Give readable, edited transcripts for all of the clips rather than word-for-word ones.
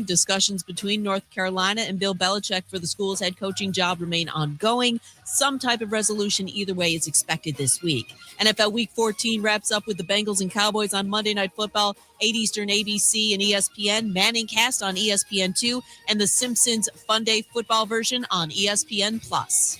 discussions between North Carolina and Bill Belichick for the school's head coaching job remain ongoing. Some type of resolution either way is expected this week. NFL Week 14 wraps up with the Bengals and Cowboys on Monday Night Football, 8 Eastern, ABC and ESPN, Manning Cast on ESPN2, and The Simpsons Fun Day football version on ESPN+.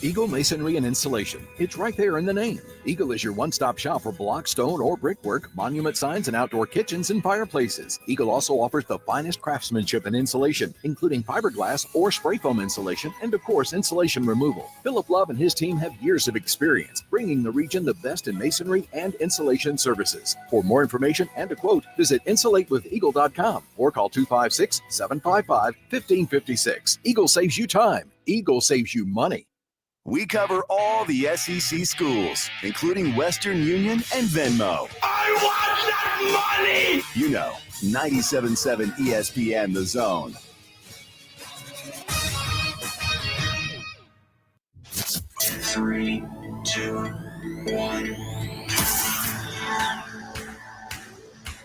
Eagle Masonry and Installation. It's right there in the name. Eagle is your one-stop shop for block, stone, or brickwork, monument signs, and outdoor kitchens and fireplaces. Eagle also offers the finest craftsmanship and insulation, including fiberglass or spray foam insulation, and of course, insulation removal. Philip Love and his team have years of experience, bringing the region the best in masonry and insulation services. For more information and a quote, visit insulatewitheagle.com or call 256-755-1556. Eagle saves you time. Eagle saves you money. We cover all the SEC schools, including Western Union and Venmo. I want that money! You know, 97.7 ESPN The Zone. Three, two, one.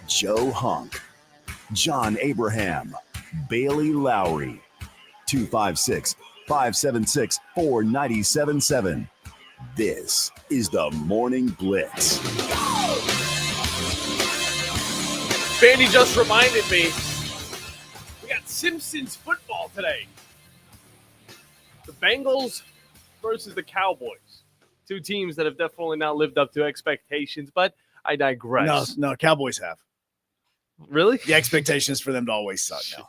Joe Hunk, John Abraham, Bailey Lowery, 256-576-4977. This is the Morning Blitz. Bandy just reminded me, we got Simpsons football today. The Bengals versus the Cowboys. Two teams that have definitely not lived up to expectations, but I digress. No, Cowboys have. Really? The expectations for them to always suck now.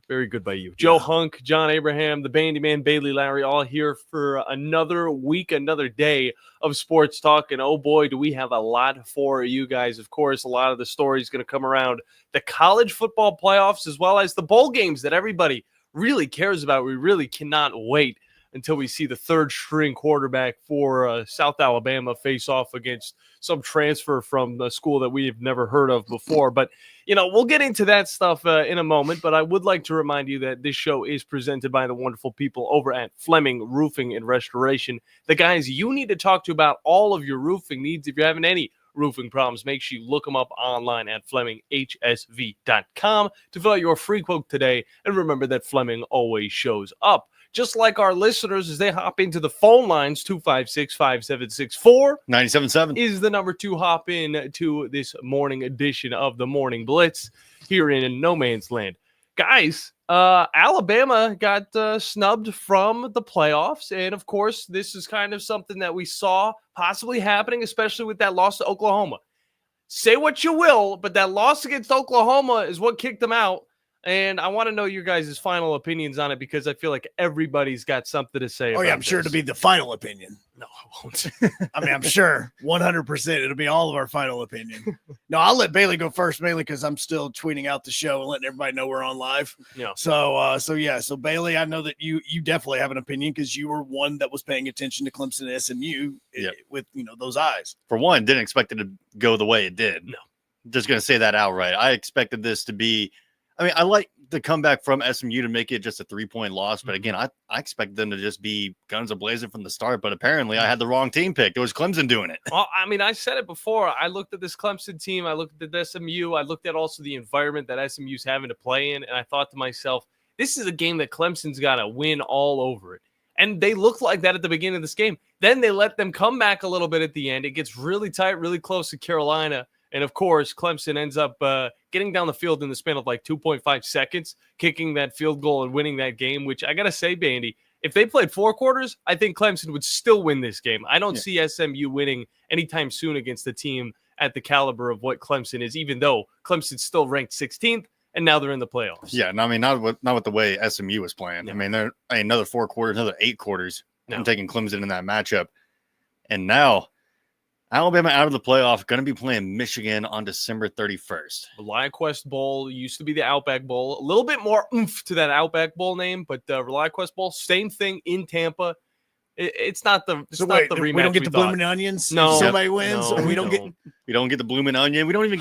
Very good by you. Joe Hunk, John Abraham, the Bandy Man, Bailey Lowery, all here for another week, another day of sports talk. And oh boy, do we have a lot for you guys. Of course, a lot of the stories going to come around the college football playoffs as well as the bowl games that everybody really cares about. We really cannot wait until we see the third string quarterback for South Alabama face off against some transfer from the school that we've never heard of before. But, you know, we'll get into that stuff in a moment. But I would like to remind you that this show is presented by the wonderful people over at Fleming Roofing and Restoration. The guys you need to talk to about all of your roofing needs. If you're having any roofing problems, make sure you look them up online at FlemingHSV.com to fill out your free quote today. And remember that Fleming always shows up. Just like our listeners, as they hop into the phone lines, 256-5764. Is the number to hop in to this morning edition of the Morning Blitz here in No Man's Land. Guys, Alabama got snubbed from the playoffs. And, of course, this is kind of something that we saw possibly happening, especially with that loss to Oklahoma. Say what you will, but that loss against Oklahoma is what kicked them out. And I want to know your guys' final opinions on it because I feel like everybody's got something to say. Oh, yeah, I'm sure it'll be the final opinion. No, I won't. I mean, I'm sure 100% it'll be all of our final opinion. No, I'll let Bailey go first, mainly because I'm still tweeting out the show and letting everybody know we're on live. Yeah. So Bailey, I know that you definitely have an opinion because you were one that was paying attention to Clemson and SMU with, those eyes. For one, didn't expect it to go the way it did. No. Just going to say that outright. I expected this to be, I like the comeback from SMU to make it just a 3-point loss. But again, I expected them to just be guns a-blazing from the start. But apparently I had the wrong team picked. It was Clemson doing it. Well, I mean, I said it before. I looked at this Clemson team. I looked at the SMU. I looked at also the environment that SMU's having to play in. And I thought to myself, this is a game that Clemson's got to win all over it. And they looked like that at the beginning of this game. Then they let them come back a little bit at the end. It gets really tight, really close to Carolina. And, of course, Clemson ends up getting down the field in the span of like 2.5 seconds, kicking that field goal and winning that game, which I got to say, Bandy, if they played 4 quarters, I think Clemson would still win this game. I don't see SMU winning anytime soon against a team at the caliber of what Clemson is, even though Clemson's still ranked 16th, and now they're in the playoffs. Yeah, no, I mean, not with the way SMU was playing. No. I mean, they're another 4 quarters, another 8 quarters. No. I'm taking Clemson in that matchup. And now Alabama out of the playoff, going to be playing Michigan on December 31st. ReliaQuest Bowl used to be the Outback Bowl. A little bit more oomph to that Outback Bowl name, but ReliaQuest Bowl, same thing in Tampa. It's not the not the rematch. We don't get the blooming onions. No, if somebody wins. no, we don't get. We don't get the blooming onion. We don't even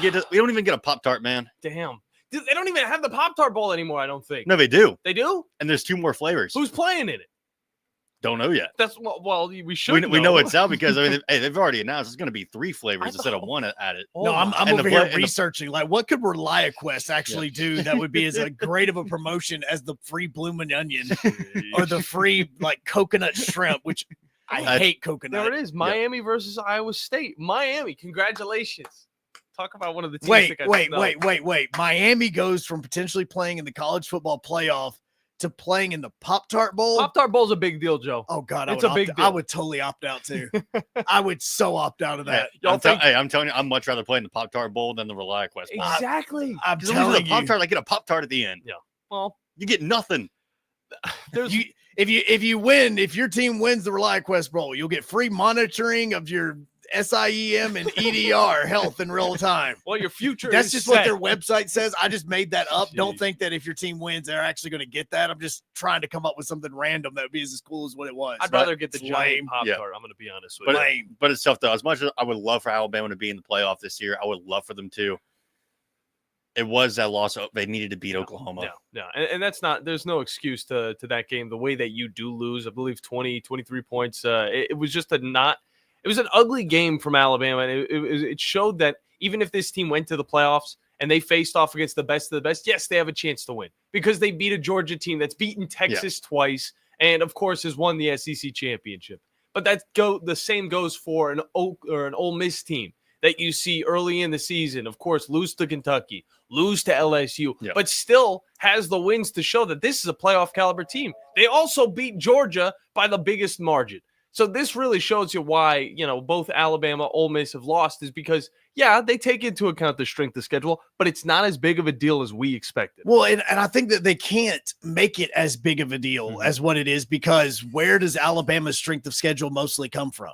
get a Pop-Tart, man. Damn. Dude, they don't even have the Pop-Tart Bowl anymore, I don't think. No, they do. They do? And there's 2 more flavors. Who's playing in it? Don't know yet. That's well, we should. We know it's out because I mean they've already announced it's going to be 3 flavors instead of 1 at it. No, I'm over here researching. Like, what could ReliaQuest actually do that would be as a great of a promotion as the free bloomin' onion or the free like coconut shrimp, which I hate coconut. There it is. Miami versus Iowa State. Miami, congratulations. Talk about one of the teams. Wait. Miami goes from potentially playing in the college football playoff to playing in the Pop-Tart Bowl. Pop-Tart Bowl's a big deal, Joe. Oh, God. It's a big deal. I would totally opt out, too. I would so opt out of that. I'm telling you, I'm much rather play in the Pop-Tart Bowl than the ReliaQuest Bowl. Exactly. I'm telling you. Pop-Tart, I get a Pop-Tart at the end. Yeah. Well, you get nothing. If your team wins the ReliaQuest Bowl, you'll get free monitoring of your SIEM and EDR health in real time. Well, your future That's is just set. what their website says. I just made that up. Jeez. Don't think that if your team wins, they're actually going to get that. I'm just trying to come up with something random that would be as cool as what it was. I'd rather get the giant lame. Pop-Tart. Yeah. I'm going to be honest with you. But it's tough, though. As much as I would love for Alabama to be in the playoff this year, I would love for them to. It was that loss. They needed to beat Oklahoma. Yeah. And that's not – there's no excuse to that game. The way that you do lose, I believe 20, 23 points, it was just it was an ugly game from Alabama, and it showed that even if this team went to the playoffs and they faced off against the best of the best, yes, they have a chance to win because they beat a Georgia team that's beaten Texas twice and, of course, has won the SEC championship. But the same goes for an Ole Miss team that you see early in the season, of course, lose to Kentucky, lose to LSU, but still has the wins to show that this is a playoff caliber team. They also beat Georgia by the biggest margin. So this really shows you why, both Alabama, Ole Miss have lost is because, they take into account the strength of schedule, but it's not as big of a deal as we expected. Well, and I think that they can't make it as big of a deal as what it is because where does Alabama's strength of schedule mostly come from?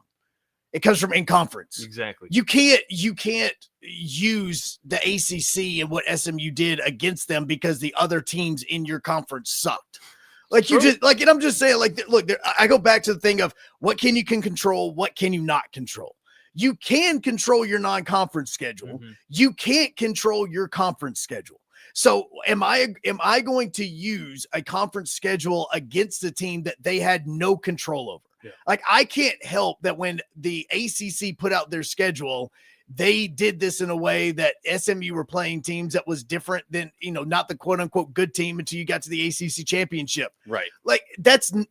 It comes from in conference. Exactly. You can't use the ACC and what SMU did against them because the other teams in your conference sucked. And I'm just saying, look, I go back to the thing of what can you control, what can you not control. You can control your non-conference schedule. Mm-hmm. You can't control your conference schedule. So am I going to use a conference schedule against a team that they had no control over? Yeah. Like, I can't help that when the ACC put out their schedule, they did this in a way that SMU were playing teams that was different than, not the quote unquote good team until you got to the ACC championship. Right. Like,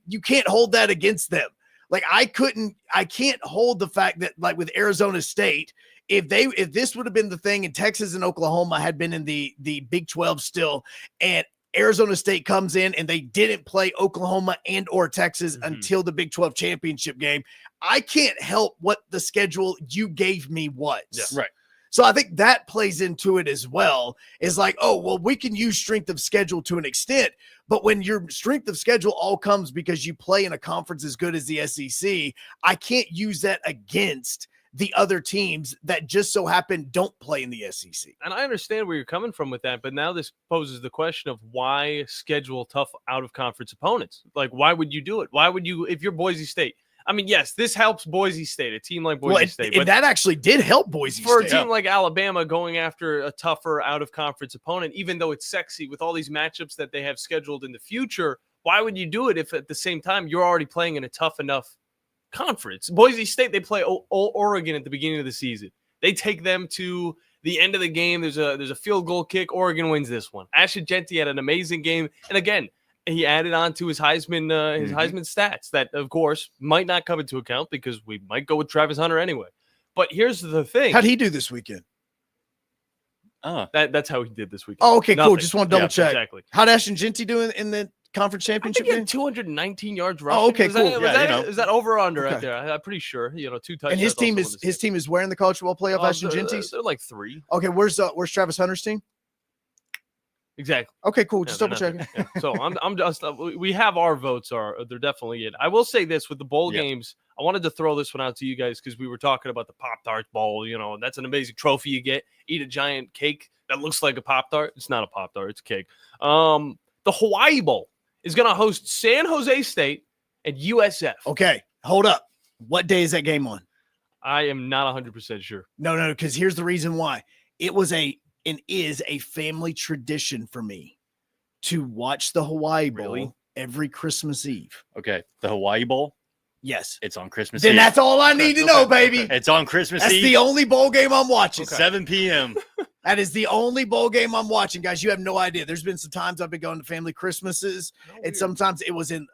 you can't hold that against them. Like, I can't hold the fact that, like, with Arizona State, if this would have been the thing and Texas and Oklahoma had been in the Big 12 still, and Arizona State comes in and they didn't play Oklahoma and or Texas until the Big 12 championship game, I can't help what the schedule you gave me was. Yeah, right. So I think that plays into it as well. Is like, oh, well, we can use strength of schedule to an extent, but when your strength of schedule all comes because you play in a conference as good as the SEC, I can't use that against the other teams that just so happen don't play in the SEC. And I understand where you're coming from with that, but now this poses the question of why schedule tough out-of-conference opponents? Like, why would you do it? Why would you, if you're Boise State? I mean, yes, this helps Boise State, a team like Boise State. But that actually did help Boise for State. For a team like Alabama going after a tougher out-of-conference opponent, even though it's sexy with all these matchups that they have scheduled in the future, why would you do it if at the same time you're already playing in a tough enough conference? Boise State, they play Oregon at the beginning of the season. They take them to the end of the game. There's a field goal kick. Oregon wins this one. Ashton Genty had an amazing game. And again, he added on to his Heisman stats that, of course, might not come into account because we might go with Travis Hunter anyway. But here's the thing. How'd he do this weekend? That's how he did this weekend. Oh, okay, cool. Just want to double check. Exactly. How'd Ashton Genty do in the conference championship game? 219 yards rushing. Oh, okay, cool. Is that over or under right there? I'm pretty sure. 2 touchdowns. And his team is where in the college football playoff? Ashton Genty's? They're like 3. Okay, where's Travis Hunter's team? Exactly. Okay, cool. Just double checking. Yeah. So I'm just we have our votes they're definitely in. I will say this with the bowl games. I wanted to throw this one out to you guys because we were talking about the Pop-Tart Bowl. And that's an amazing trophy you get. Eat a giant cake that looks like a Pop-Tart. It's not a Pop-Tart. It's a cake. The Hawaii Bowl is going to host San Jose State and USF. Okay, hold up. What day is that game on? I am not 100% sure. No, because here's the reason why. It was is a family tradition for me to watch the Hawaii Bowl every Christmas Eve. Okay, the Hawaii Bowl. Yes. It's on Christmas Then Eve. that's all I need to know, baby. It's on Christmas That's Eve. the only bowl game I'm watching. 7 p.m. That is the only bowl game I'm watching, guys. You have no idea. There's been some times I've been going to family Christmases, and sometimes it was and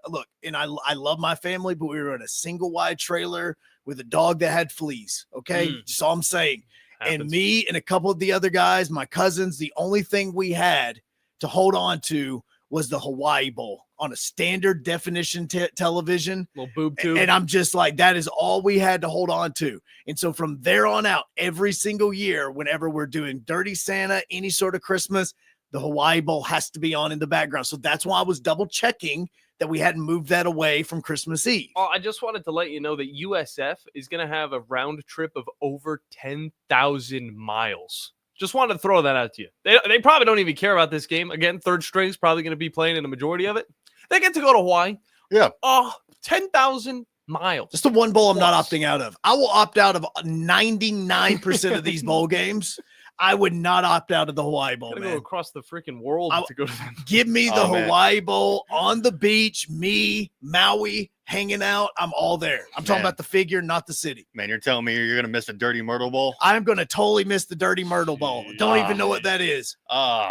I love my family, but we were in a single wide trailer with a dog that had fleas. Okay. Just all I'm saying. Happens. And me and a couple of the other guys, my cousins, the only thing we had to hold on to was the Hawaii Bowl on a standard definition television. Little boob tube. And I'm just like, that is all we had to hold on to. And so from there on out, every single year, whenever we're doing Dirty Santa, any sort of Christmas, the Hawaii Bowl has to be on in the background. So that's why I was double checking that we hadn't moved that away from Christmas Eve. Oh, I just wanted to let you know that USF is going to have a round trip of over 10,000 miles. Just wanted to throw that out to you. They probably don't even care about this game. Again, third string's probably going to be playing in the majority of it. They get to go to Hawaii. Yeah. Oh, 10,000 miles. Just the one bowl I'm not opting out of. I will opt out of 99% of these bowl games. I would not opt out of the Hawaii Bowl, Gotta man. go across the freaking world to go to them. Give me the Oh, man. Hawaii Bowl on the beach, me, Maui, hanging out. I'm all there. I'm talking Man. about the figure, not the city. Man, you're telling me you're gonna miss a Dirty Myrtle Bowl? I'm going to totally miss the Dirty Myrtle Bowl. Don't even know what that is.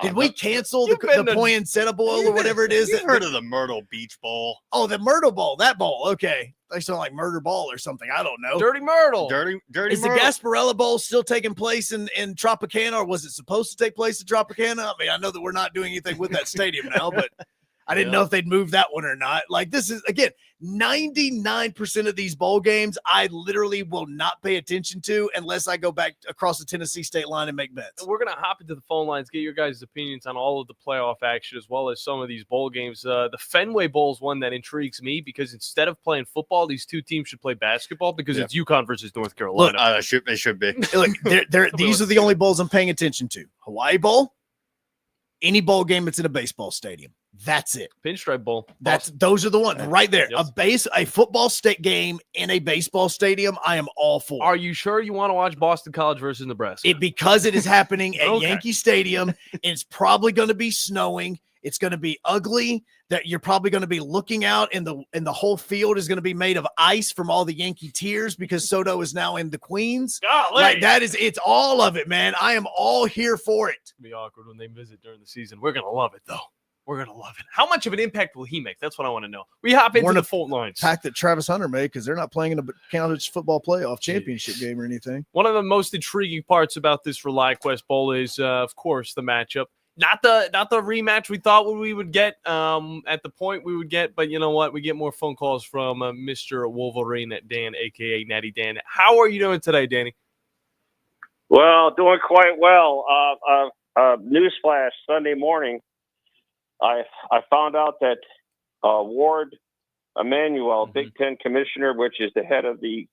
Did we cancel the been to- Poinsettia Bowl or whatever it is? You've heard of the Myrtle Beach Bowl? Oh, the Myrtle Bowl. That bowl. Okay. They sound like Murder Ball or something. I don't know. Dirty Myrtle. Dirty Is the Myrtle. Gasparilla Bowl still taking place in Tropicana, or was it supposed to take place in Tropicana? I mean, I know that we're not doing anything with that stadium now, but I didn't know if they'd move that one or not. Like, this is, again, 99% of these bowl games I literally will not pay attention to unless I go back across the Tennessee state line and make bets. We're going to hop into the phone lines, get your guys' opinions on all of the playoff action as well as some of these bowl games. The Fenway Bowl is one that intrigues me because instead of playing football, these two teams should play basketball because it's UConn versus North Carolina. Look, they should be. Look, these are the only bowls I'm paying attention to. Hawaii Bowl, any bowl game that's in a baseball stadium. That's it. Pinstripe Bowl. Those are the ones right there. Yes. A football state game in a baseball stadium. I am all for. Are you sure you want to watch Boston College versus Nebraska? Because it is happening at Okay. Yankee Stadium. And it's probably going to be snowing. It's going to be ugly. That you're probably going to be looking out, and the whole field is going to be made of ice from all the Yankee tears because Soto is now in the Queens. Golly. Like it's all of it, man. I am all here for it. It's going to be awkward when they visit during the season. We're going to love it, though. We're going to love it. How much of an impact will he make? That's what I want to know. We hop into the phone lines. Pack that Travis Hunter made because they're not playing in a college football playoff championship game or anything. One of the most intriguing parts about this ReliQuest Bowl is, of course, the matchup. Not the rematch we thought we would get at the point we would get, but you know what? We get more phone calls from Mr. Wolverine at Dan, a.k.a. Natty Dan. How are you doing today, Danny? Well, doing quite well. Newsflash, Sunday morning, I found out that Ward Emanuel, Big Ten commissioner, which is the head of the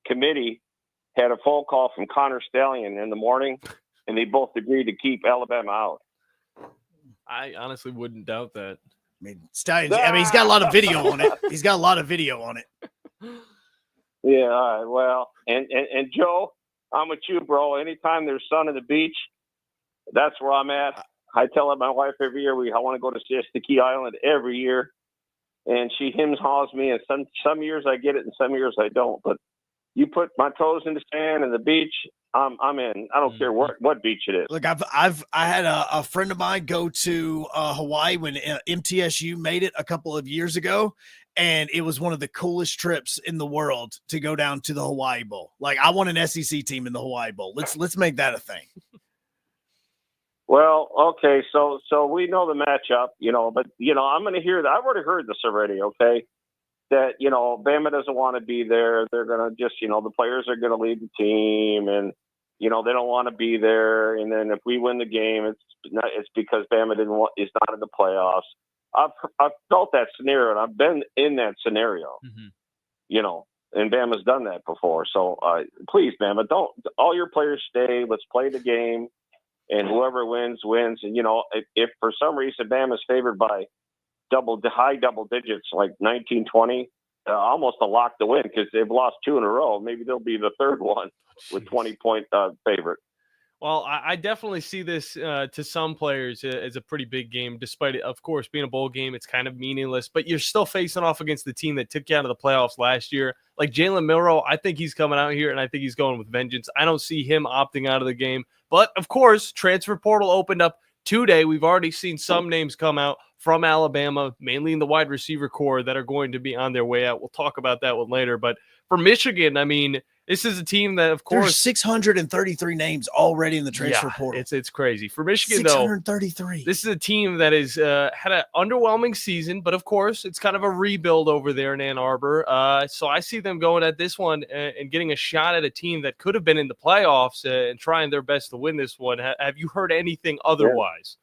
committee, had a phone call from Connor Stallion in the morning, and they both agreed to keep Alabama out. I honestly wouldn't doubt that. I mean, Stallions. I mean, he's got a lot of video on it. He's got a lot of video on it. Yeah, all right, well, and Joe, I'm with you, bro. Anytime there's sun on the beach, that's where I'm at. I tell my wife every year I want to go to Siesta Key Island every year, and she haws me. And some years I get it, and some years I don't. But you put my toes in the sand and the beach, I'm in. I don't care what beach it is. Look, I had a friend of mine go to Hawaii when MTSU made it a couple of years ago, and it was one of the coolest trips in the world to go down to the Hawaii Bowl. Like, I want an SEC team in the Hawaii Bowl. Let's make that a thing. Well, okay, so we know the matchup, but I'm going to hear that. I've already heard this already. Okay, that Bama doesn't want to be there. They're going to just the players are going to lead the team, and they don't want to be there. And then if we win the game, it's because Bama is not in the playoffs. I've felt that scenario, and I've been in that scenario. And Bama's done that before. So please, Bama, don't all your players stay. Let's play the game. And whoever wins. And, if for some reason Bama's favored by high double digits, like 19-20, almost a lock to win because they've lost two in a row. Maybe they'll be the third one with 20-point favorite. Well, I definitely see this to some players as a pretty big game, despite it, of course, being a bowl game. It's kind of meaningless, but you're still facing off against the team that took you out of the playoffs last year. Like Jalen Milroe, I think he's coming out here, and I think he's going with vengeance. I don't see him opting out of the game. But, of course, transfer portal opened up today. We've already seen some names come out from Alabama, mainly in the wide receiver core, that are going to be on their way out. We'll talk about that one later. But for Michigan, I mean, this is a team that, of course, there's 633 names already in the transfer portal. It's crazy. For Michigan, 633. though, this is a team that has had an underwhelming season, but of course, it's kind of a rebuild over there in Ann Arbor. So I see them going at this one and getting a shot at a team that could have been in the playoffs and trying their best to win this one. Have you heard anything otherwise?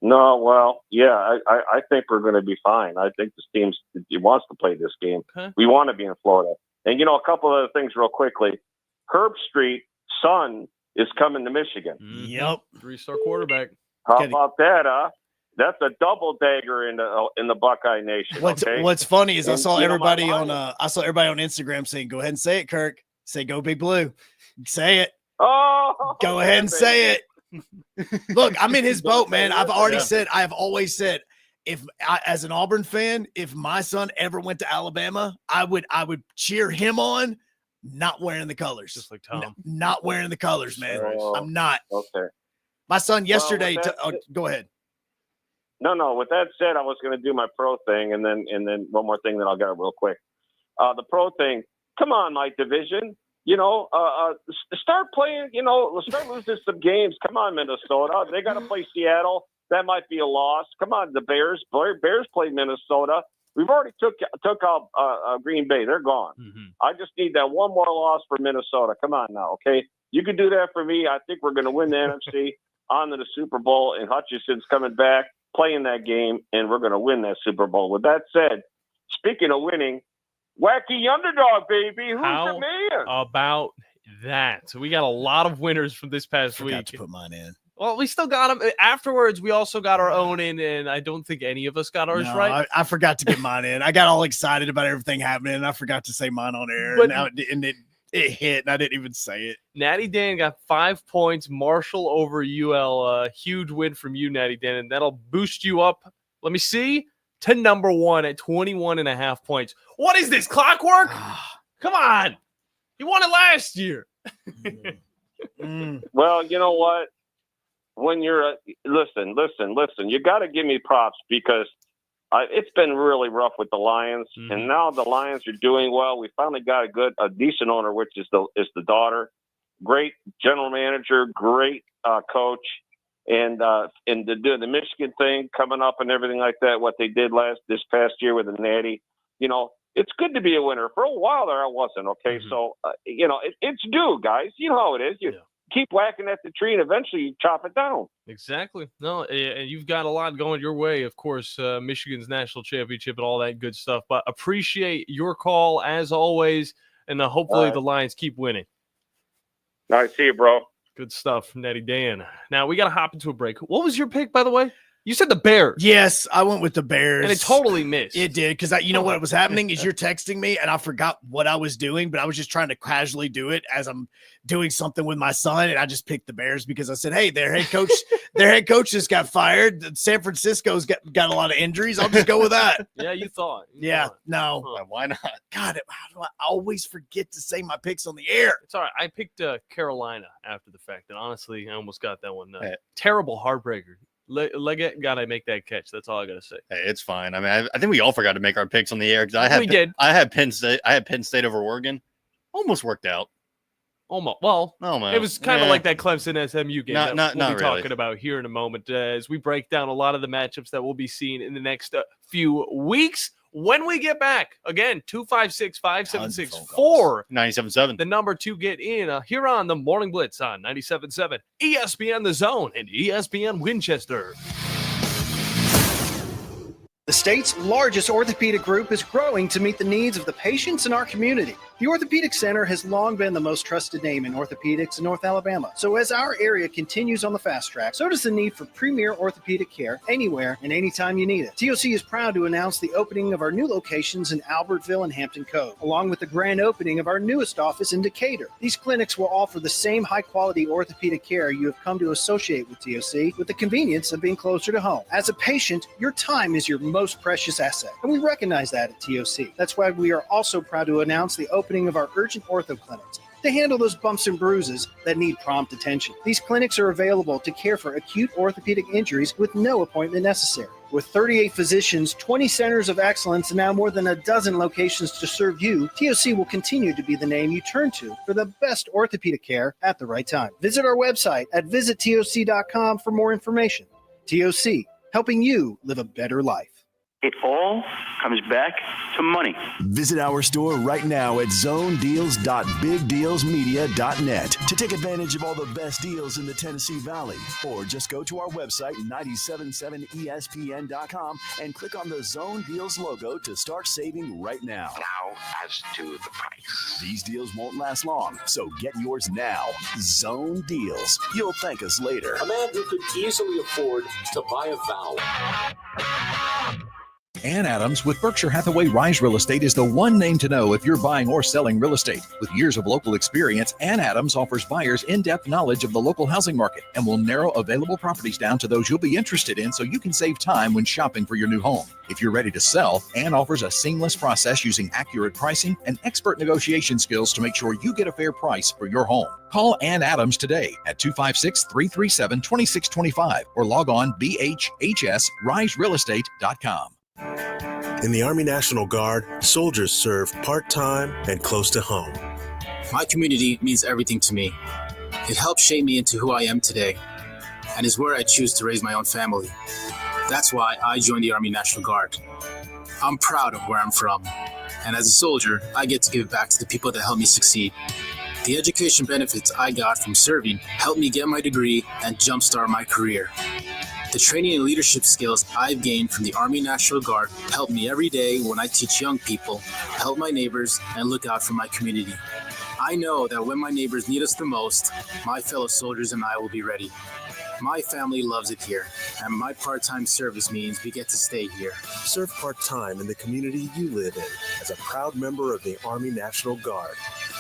No, well, yeah, I think we're going to be fine. I think this team wants to play this game. Okay. We want to be in Florida. And, a couple other things real quickly. Herb Street's son is coming to Michigan. Yep. 3-star quarterback. How about that, huh? That's a double dagger in the Buckeye Nation. What's funny is I saw everybody on Instagram saying, "Go ahead and say it, Kirk. Say go Big Blue. Say it. Oh, go ahead and say it." Look, I'm in his boat, man. I've always said, if I, as an Auburn fan, if my son ever went to Alabama, I would cheer him on, not wearing the colors. Just like Tom. Not wearing the colors, man. I'm not. Okay. My son yesterday. Go ahead. No. With that said, I was going to do my pro thing, and then one more thing that I'll get real quick. The pro thing. Come on, my division. Start playing. Start losing some games. Come on, Minnesota. They got to play Seattle. That might be a loss. Come on, the Bears. Bears play Minnesota. We've already took out Green Bay. They're gone. Mm-hmm. I just need that one more loss for Minnesota. Come on now, okay? You can do that for me. I think we're going to win the NFC, on to the Super Bowl, and Hutchinson's coming back, playing that game, and we're going to win that Super Bowl. With that said, speaking of winning, wacky underdog, baby. Who's the man? About that? So we got a lot of winners from this past week. Forgot to put mine in. Well, we still got them. Afterwards, we also got our own in, and I don't think any of us got ours right. I forgot to get mine in. I got all excited about everything happening, and I forgot to say mine on air. But, and it hit, and I didn't even say it. Natty Dan got 5 points. Marshall over UL. Huge win from you, Natty Dan, and that'll boost you up. Let me see. To number 1 at 21.5 points. What is this, clockwork? Come on. You won it last year. Well, you know what? When you're listen, you got to give me props because it's been really rough with the Lions, and now the Lions are doing well. We finally got a decent owner, which is the daughter. Great general manager, great coach, and the Michigan thing coming up and everything like that. What they did this past year with the Natty, it's good to be a winner. For a while there, I wasn't. Okay, so it's due, guys. You know how it is. You keep whacking at the tree, and eventually you chop it down. Exactly. No, and you've got a lot going your way. Of course, Michigan's national championship and all that good stuff. But appreciate your call as always, and hopefully the Lions keep winning. All right, see you, bro. Good stuff, Natty Dan. Now we got to hop into a break. What was your pick, by the way? You said the Bears. Yes, I went with the Bears. And it totally missed. It did, because you know what was happening is you're texting me, and I forgot what I was doing, but I was just trying to casually do it as I'm doing something with my son, and I just picked the Bears because I said, hey, their head coach just got fired. San Francisco's got a lot of injuries. I'll just go with that. Yeah, you thought. No. Why not? God, how do I always forget to say my picks on the air? It's all right. I picked Carolina after the fact, and honestly, I almost got that one. Terrible heartbreaker. Leggett got to make that catch. That's all I got to say. Hey, it's fine. I mean, I think we all forgot to make our picks on the air because I had Penn State over Oregon. Almost worked out. Almost. Well, it was kind of like that Clemson SMU game. Not we'll be really. talking about here in a moment as we break down a lot of the matchups that we'll be seeing in the next few weeks. When we get back, again, 256-576-4977. The number to get in here on the Morning Blitz on 97.7 ESPN The Zone and ESPN Winchester. The state's largest orthopedic group is growing to meet the needs of the patients in our community. The Orthopedic Center has long been the most trusted name in orthopedics in North Alabama. So as our area continues on the fast track, so does the need for premier orthopedic care anywhere and anytime you need it. TOC is proud to announce the opening of our new locations in Albertville and Hampton Cove, along with the grand opening of our newest office in Decatur. These clinics will offer the same high-quality orthopedic care you have come to associate with TOC, with the convenience of being closer to home. As a patient, your time is your most precious asset, and we recognize that at TOC. That's why we are also proud to announce the opening of our urgent ortho clinics to handle those bumps and bruises that need prompt attention. These clinics are available to care for acute orthopedic injuries with no appointment necessary. With 38 physicians, 20 centers of excellence, and now more than a dozen locations to serve you, TOC will continue to be the name you turn to for the best orthopedic care at the right time. Visit our website at visittoc.com for more information. TOC, helping you live a better life. It all comes back to money. Visit our store right now at zonedeals.bigdealsmedia.net to take advantage of all the best deals in the Tennessee Valley. Or just go to our website, 977espn.com, and click on the Zone Deals logo to start saving right now. Now, as to the price. These deals won't last long, so get yours now. Zone Deals. You'll thank us later. A man who could easily afford to buy a vowel. Ann Adams with Berkshire Hathaway Rise Real Estate is the one name to know if you're buying or selling real estate. With years of local experience, Ann Adams offers buyers in-depth knowledge of the local housing market and will narrow available properties down to those you'll be interested in so you can save time when shopping for your new home. If you're ready to sell, Ann offers a seamless process using accurate pricing and expert negotiation skills to make sure you get a fair price for your home. Call Ann Adams today at 256-337-2625 or log on bhhsriserealestate.com. In the Army National Guard, soldiers serve part-time and close to home. My community means everything to me. It helps shape me into who I am today and is where I choose to raise my own family. That's why I joined the Army National Guard. I'm proud of where I'm from, and as a soldier, I get to give back to the people that helped me succeed. The education benefits I got from serving helped me get my degree and jumpstart my career. The training and leadership skills I've gained from the Army National Guard help me every day when I teach young people, help my neighbors, and look out for my community. I know that when my neighbors need us the most, my fellow soldiers and I will be ready. My family loves it here, and my part-time service means we get to stay here. Serve part-time in the community you live in as a proud member of the Army National Guard.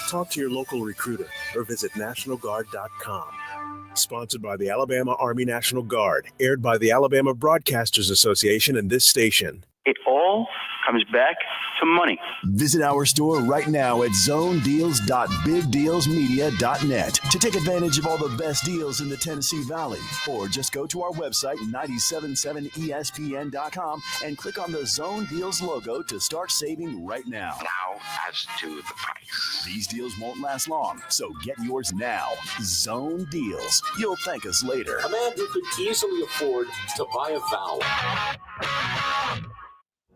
Talk to your local recruiter or visit nationalguard.com. Sponsored by the Alabama Army National Guard, aired by the Alabama Broadcasters Association and this station. It all comes back to money. Visit our store right now at zonedeals.bigdealsmedia.net to take advantage of all the best deals in the Tennessee Valley. Or just go to our website, 977espn.com, and click on the Zone Deals logo to start saving right now. Now, as to the price. These deals won't last long, so get yours now. Zone Deals. You'll thank us later. A man who could easily afford to buy a vowel.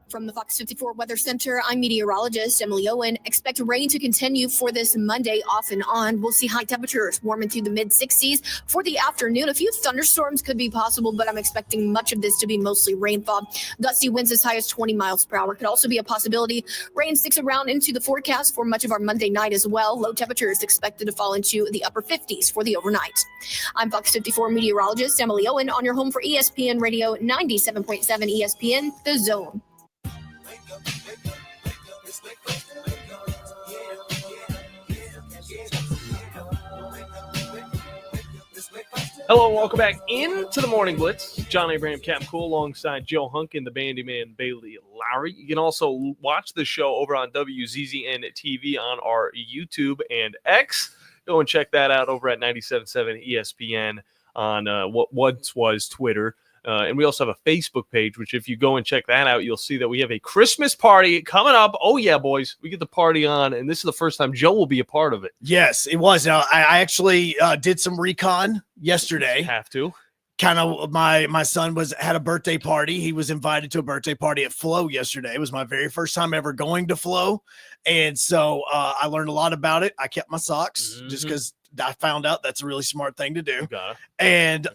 From the Fox 54 Weather Center, I'm meteorologist Emily Owen. Expect rain to continue for this Monday off and on. We'll see high temperatures warming through the mid-60s for the afternoon. A few thunderstorms could be possible, but I'm expecting much of this to be mostly rainfall. Gusty winds as high as 20 miles per hour could also be a possibility. Rain sticks around into the forecast for much of our Monday night as well. Low temperatures expected to fall into the upper 50s for the overnight. I'm Fox 54 meteorologist Emily Owen on your home for ESPN Radio 97.7 ESPN, The Zone. Hello and welcome back into the Morning Blitz. John Abraham, Captain Cool, alongside Joe Hunk and the Bandyman Bailey Lowery. You can also watch the show over on WZZN TV on our YouTube and X. Go and check that out over at 97.7 ESPN on what once was Twitter. And we also have a Facebook page, which if you go and check that out, you'll see that we have a Christmas party coming up. Oh, yeah, boys. We get the party on, and this is the first time Joe will be a part of it. Yes, it was. Now, I actually did some recon yesterday. Have to. Kind of my son had a birthday party. He was invited to a birthday party at Flow yesterday. It was my very first time ever going to Flow. And so I learned a lot about it. I kept my socks just because I found out that's a really smart thing to do. And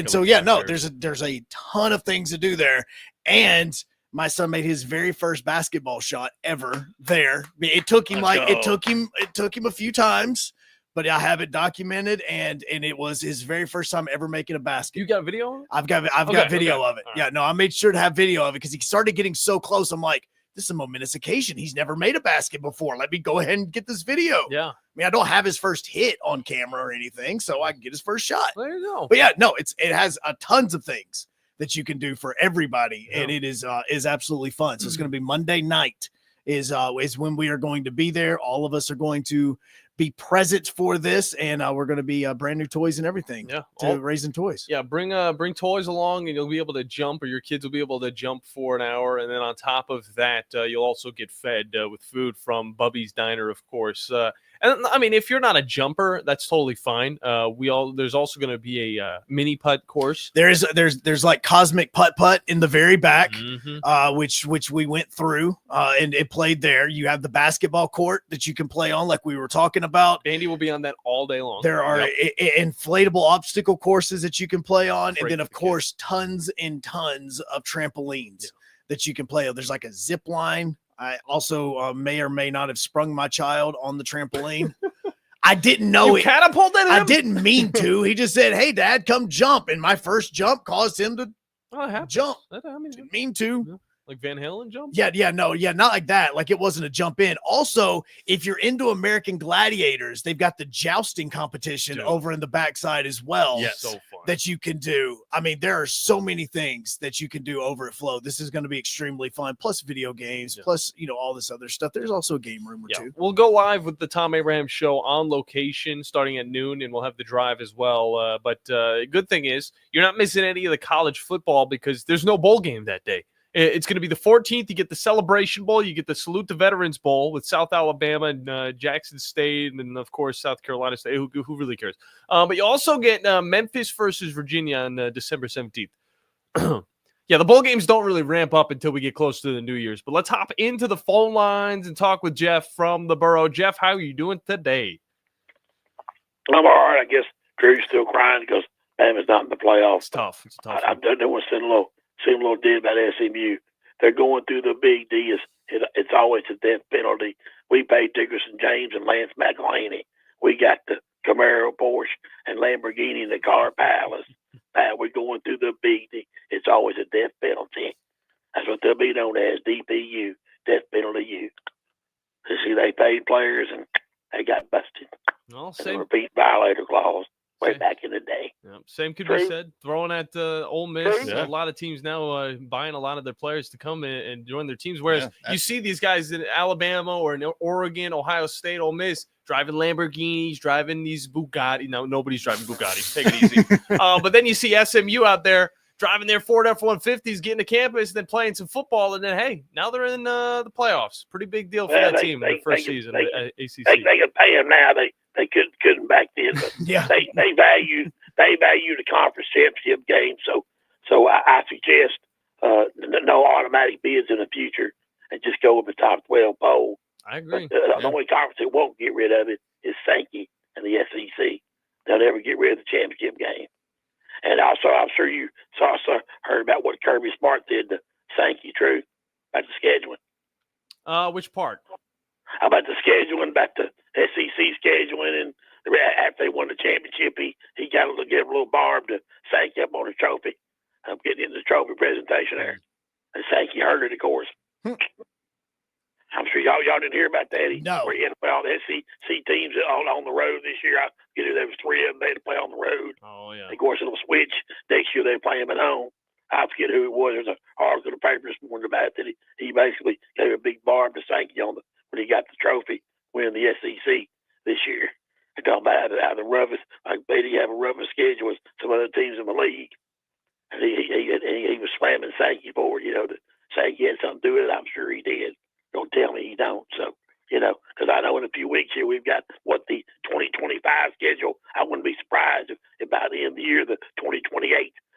so, yeah, no, there's a ton of things to do there. And my son made his very first basketball shot ever there. It took him it took him a few times, but I have it documented, and it was his very first time ever making a basket. You got video of it? I've got video of it. All Yeah, right. no, I made sure to have video of it because he started getting so close. I'm like, this is a momentous occasion. He's never made a basket before. Let me go ahead and get this video. Yeah. I mean, I don't have his first hit on camera or anything, so I can get his first shot. There you go. But yeah, no, it has tons of things that you can do for everybody, and it is absolutely fun. So it's going to be Monday night is when we are going to be there. All of us are going to be present for this, and we're going to be brand new toys and everything. Yeah, raising toys. Yeah, bring toys along, and you'll be able to jump, or your kids will be able to jump for an hour. And then on top of that, you'll also get fed with food from Bubby's Diner, of course. And I mean, if you're not a jumper, that's totally fine. There's also going to be a mini putt course. There's like cosmic putt in the very back, Mm-hmm. which we went through and it played there. You have the basketball court that you can play on, like we were talking about. Andy will be on that all day long. There are inflatable obstacle courses that you can play on, and then of course tons and tons of trampolines that you can play on. There's like a zip line. I also may or may not have sprung my child on the trampoline. I didn't know you catapulted him? I didn't mean to. He just said, "Hey, Dad, come jump," and my first jump caused him to jump. Didn't mean to. Like Van Halen jump? Not like that. Like it wasn't a jump in. Also, if you're into American Gladiators, they've got the jousting competition over in the backside as well. Yes. So fun. That you can do. I mean, there are so many things that you can do over at Flow. This is going to be extremely fun. Plus video games, plus, all this other stuff. There's also a game room or two. We'll go live with the Tom Abraham Show on location starting at noon, and we'll have the drive as well. But good thing is you're not missing any of the college football because there's no bowl game that day. It's going to be the 14th. You get the Celebration Bowl. You get the Salute the Veterans Bowl with South Alabama and Jackson State, and then, of course, South Carolina State. Who really cares? But you also get Memphis versus Virginia on December 17th. Yeah, the bowl games don't really ramp up until we get close to the New Year's. But let's hop into the phone lines and talk with Jeff from the Borough. Jeff, how are you doing today? I'm all right. I guess Drew's still crying because Bama's not in the playoffs. It's tough. I don't want to send a little dig about SMU. They're going through the big D. It's always a death penalty. We paid Dickerson James and Lance McElhaney. We got the Camaro, Porsche, and Lamborghini in the car palace. We're going through the big D. It's always a death penalty. That's what they'll be known as, DPU, death penalty U. You see, they paid players and they got busted. Well, same repeat violator clause. Way back in the day. Yeah, same could be said. Throwing at Ole Miss. Yeah. A lot of teams now buying a lot of their players to come in and join their teams. Whereas you see these guys in Alabama or in Oregon, Ohio State, Ole Miss, driving Lamborghinis, driving these Bugatti. No, nobody's driving Bugattis. Take it easy. But then you see SMU out there driving their Ford F-150s, getting to campus, then playing some football, and then, hey, now they're in the playoffs. Pretty big deal for that team in the first season of the ACC. They can pay them now. They couldn't back then, but they value the conference championship game. So I suggest no automatic bids in the future and just go with the top 12 poll. I agree. The only conference that won't get rid of it is Sankey and the SEC. They'll never get rid of the championship game. And also, I'm sure you also heard about what Kirby Smart did to Sankey, True, about the scheduling. Which part? About the scheduling, about the SEC scheduling, and after they won the championship, he got to give a little barb to Sankey up on his trophy. I'm getting into the trophy presentation there. And Sankey heard it, of course. I'm sure y'all didn't hear about that. No. Where he had to play all the SEC teams on the road this year. There was 3 of them they had to play on the road. Oh, yeah. And of course, it'll switch. Next year, they play them at home. I forget who it was. There's an article in the paper this morning about that. He basically gave a big barb to Sankey when he got the trophy, winning the SEC this year. They're talking about how the roughest, like Betty have a rougher schedule as some other teams in the league. And he was slamming Sankey for it, that Sankey had something to do with it. I'm sure he did. Don't tell me he don't. So, because I know in a few weeks here we've got the 2025 schedule. I wouldn't be surprised if by the end of the year the 2028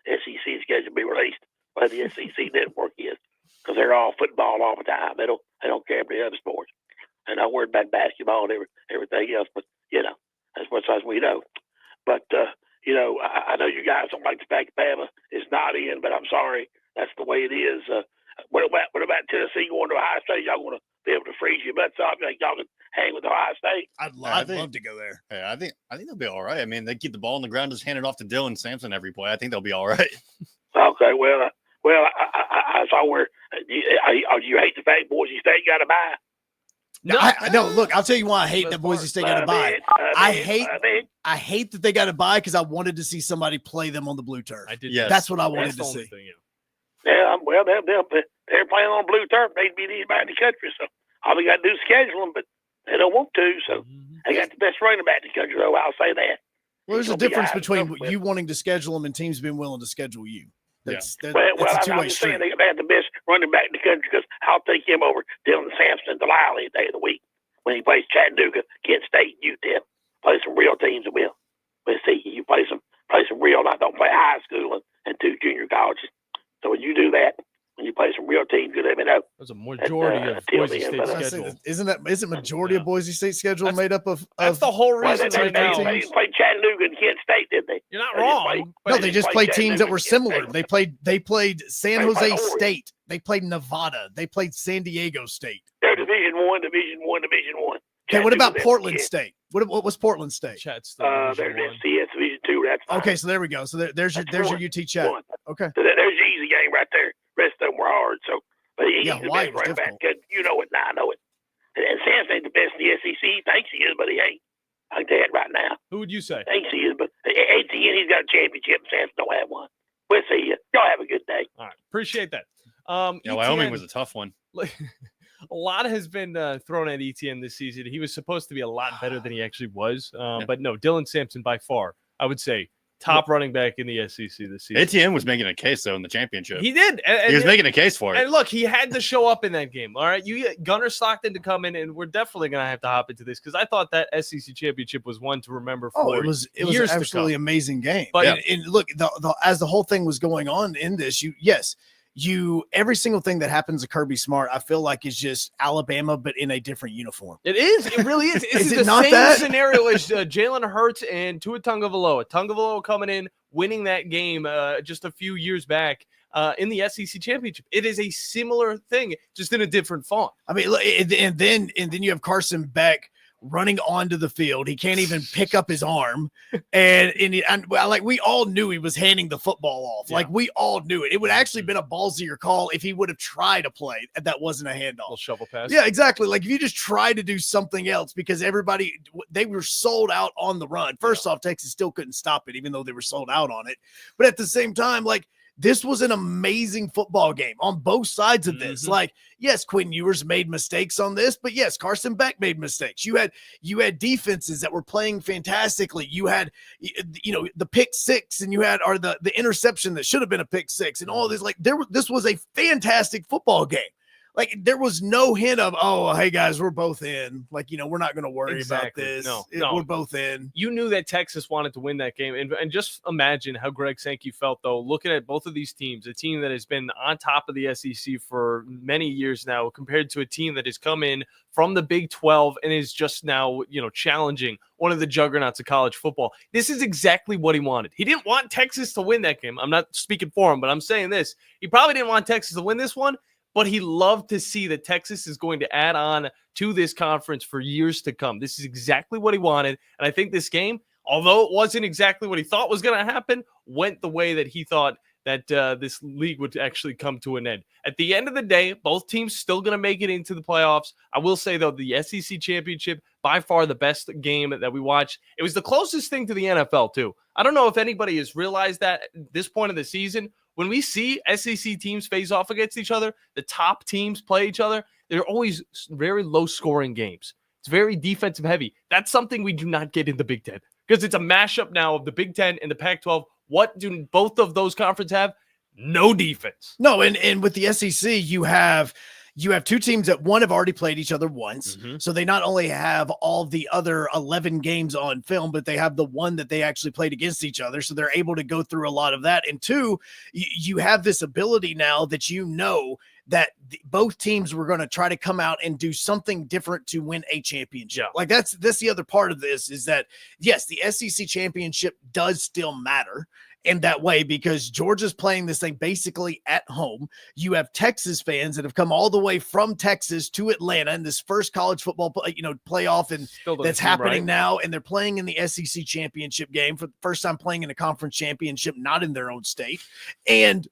SEC schedule be released by the SEC network is, because they're all football all the time. They don't care about the other sports, and I worry about basketball and everything else. But as much as we know. But I know you guys don't like the fact Bama is not in, but I'm sorry, that's the way it is. What Tennessee going to Ohio State, y'all going to be able to freeze your butts off? You think y'all can hang with Ohio State? I'd love to go there. Hey, I think they'll be all right. I mean, they keep the ball on the ground, just hand it off to Dylan Sampson every play. I think they'll be all right. Okay, well, I saw where you hate the fact Boise State got a bye. No, look, I'll tell you why I hate that Boise State got a bye. I hate that they got a bye because I wanted to see somebody play them on the blue turf. I did. Yes. That's what I wanted to see. Yeah, well, they're playing on blue turf. They'd be anybody in the country, so all they got to do is schedule them, but they don't want to. So they got the best running back in the country, though. I'll say that. Well, there's a difference between you wanting to schedule them and teams being willing to schedule you. That's a two-way I'm just street. saying they have the best running back in the country because I'll take him over Dylan Sampson Delilah any day of the week when he plays Chattanooga, Kent State, UTEP. Play some real teams and we'll see. You play some real, don't play high school and 2 junior colleges. So when you do that, when you play some real teams, you let me know. There's a majority of Boise State schedule. Isn't majority of Boise State schedule made up of? That's the whole reason they played Chattanooga and Kent State, didn't they? You're not wrong. No, they just played teams that were similar. They played San Jose State. They played Nevada. They played San Diego State. They're Division One. Okay, what about Portland State? What was Portland State? Chat's they're CS Division 2. That's fine. Okay, so there we go. So there's your UT Chat. Okay. So there's your easy game right there. Rest of them were hard. So, but he's the White best was running back. difficult. You know it now. I know it. And Samson ain't the best in the SEC. He thinks he is, but he ain't. I can tell you that right now. Who would you say? Thinks he is, but ATN, he's got a championship. Samson don't have one. We'll see you. Y'all have a good day. All right, appreciate that. Wyoming was a tough one. A lot has been thrown at ETN this season. He was supposed to be a lot better than he actually was. But no, Dylan Sampson by far, I would say, top running back in the SEC this season. ATN was making a case, though, in the championship. He did. He was making a case for it. And look, he had to show up in that game. All right, you get Gunnar Stockton to come in, and we're definitely going to have to hop into this because I thought that SEC championship was one to remember for it was an absolutely amazing game. But and look, as the whole thing was going on in this, every single thing that happens to Kirby Smart, I feel like is just Alabama, but in a different uniform. It is. It really is. It's the same scenario as Jalen Hurts and Tua Tagovailoa. Tagovailoa coming in, winning that game just a few years back in the SEC championship. It is a similar thing, just in a different font. I mean, and then you have Carson Beck running onto the field. He can't even pick up his arm. And we all knew he was handing the football off. Yeah. Like, we all knew it. It would actually been a ballsier call if he would have tried to play and that wasn't a handoff. A little shovel pass. Yeah, exactly. Like, if you just try to do something else because they were sold out on the run. First off, Texas still couldn't stop it, even though they were sold out on it. But at the same time, like, this was an amazing football game on both sides of this. Like, yes, Quinn Ewers made mistakes on this, but yes, Carson Beck made mistakes. You had defenses that were playing fantastically. You had, the pick six, and you had the interception that should have been a pick six, and all this. Like, this was a fantastic football game. Like, there was no hint of, oh, hey guys, we're both in. Like, we're not going to worry about this. No, we're both in. You knew that Texas wanted to win that game. And just imagine how Greg Sankey felt, though, looking at both of these teams, a team that has been on top of the SEC for many years now, compared to a team that has come in from the Big 12 and is just now, challenging one of the juggernauts of college football. This is exactly what he wanted. He didn't want Texas to win that game. I'm not speaking for him, but I'm saying this. He probably didn't want Texas to win this one, but he loved to see that Texas is going to add on to this conference for years to come. This is exactly what he wanted. And I think this game, although it wasn't exactly what he thought was going to happen, went the way that he thought that this league would actually come to an end. At the end of the day, both teams still going to make it into the playoffs. I will say, though, the SEC championship, by far the best game that we watched. It was the closest thing to the NFL, too. I don't know if anybody has realized that at this point of the season. When we see SEC teams face off against each other, the top teams play each other, they're always very low-scoring games. It's very defensive heavy. That's something we do not get in the Big Ten because it's a mashup now of the Big Ten and the Pac-12. What do both of those conferences have? No defense. No, and with the SEC, you have two teams that have already played each other once. So they not only have all the other 11 games on film, but they have the one that they actually played against each other. So they're able to go through a lot of that. And two, you have this ability now that that both teams were going to try to come out and do something different to win a championship. Like that's the other part of this is that, yes, the SEC championship does still matter. in that way because Georgia's playing this thing basically at home. You have Texas fans that have come all the way from Texas to Atlanta in this first college football playoff and that's happening now, and they're playing in the SEC championship game for the first time, playing in a conference championship, not in their own state. And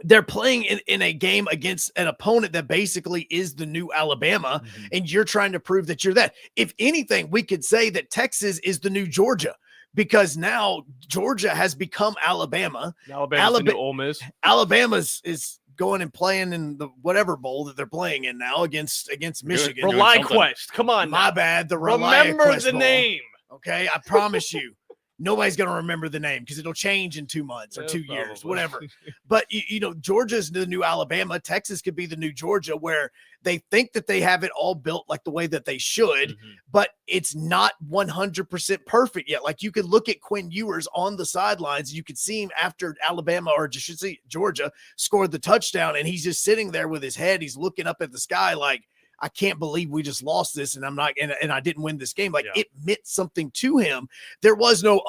they're playing in a game against an opponent that basically is the new Alabama, and you're trying to prove that you're that. If anything, we could say that Texas is the new Georgia because now Georgia has become Alabama. Alabama's the new Ole Miss. Alabama's is going and playing in the whatever bowl that they're playing in now against Michigan. ReliQuest. Come on. My bad. The Remember ReliQuest the bowl. name. Okay, I promise you. Nobody's going to remember the name because it'll change in 2 months or 2 years, whatever. But, Georgia's the new Alabama. Texas could be the new Georgia where they think that they have it all built like the way that they should, but it's not 100% perfect yet. Like you could look at Quinn Ewers on the sidelines. You could see him after Alabama or Georgia scored the touchdown, and he's just sitting there with his head. He's looking up at the sky like, I can't believe we just lost this and I'm not, and I didn't win this game. Like it meant something to him. There was no,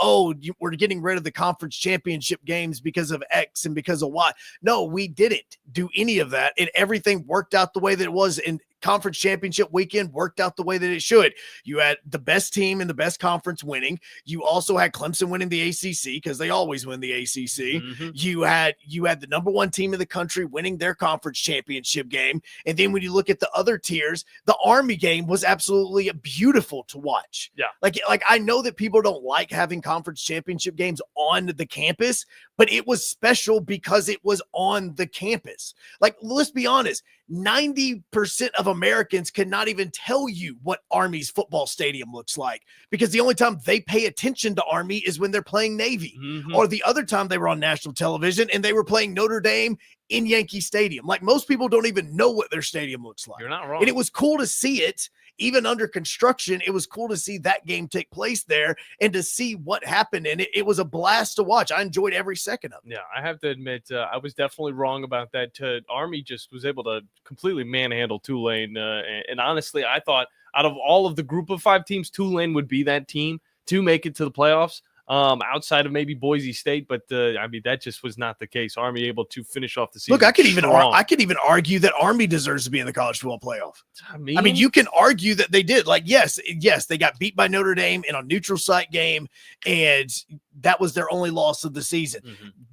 we're getting rid of the conference championship games because of X and because of Y. No, we didn't do any of that. And everything worked out the way that it was in conference championship weekend, worked out the way that it should. You had the best team in the best conference winning. You also had Clemson winning the ACC because they always win the ACC. You had the number one team in the country winning their conference championship game. And then when you look at the other tiers, the Army game was absolutely beautiful to watch. Yeah. Like I know that people don't like having conference championship games on the campus, but it was special because it was on the campus. Like, let's be honest, 90% of Americans cannot even tell you what Army's football stadium looks like because the only time they pay attention to Army is when they're playing Navy or the other time they were on national television and they were playing Notre Dame in Yankee Stadium. Like most people don't even know what their stadium looks like. You're not wrong. And it was cool to see it. Even under construction, it was cool to see that game take place there and to see what happened. And it was a blast to watch. I enjoyed every second of it. Yeah, I have to admit, I was definitely wrong about that. Army just was able to completely manhandle Tulane. And honestly, I thought out of all of the group of 5 teams, Tulane would be that team to make it to the playoffs. Outside of maybe Boise State, but that just was not the case. Army able to finish off the season. Look, I could even argue that Army deserves to be in the college football playoff. I mean, you can argue that they did. Like, yes, they got beat by Notre Dame in a neutral site game, and that was their only loss of the season.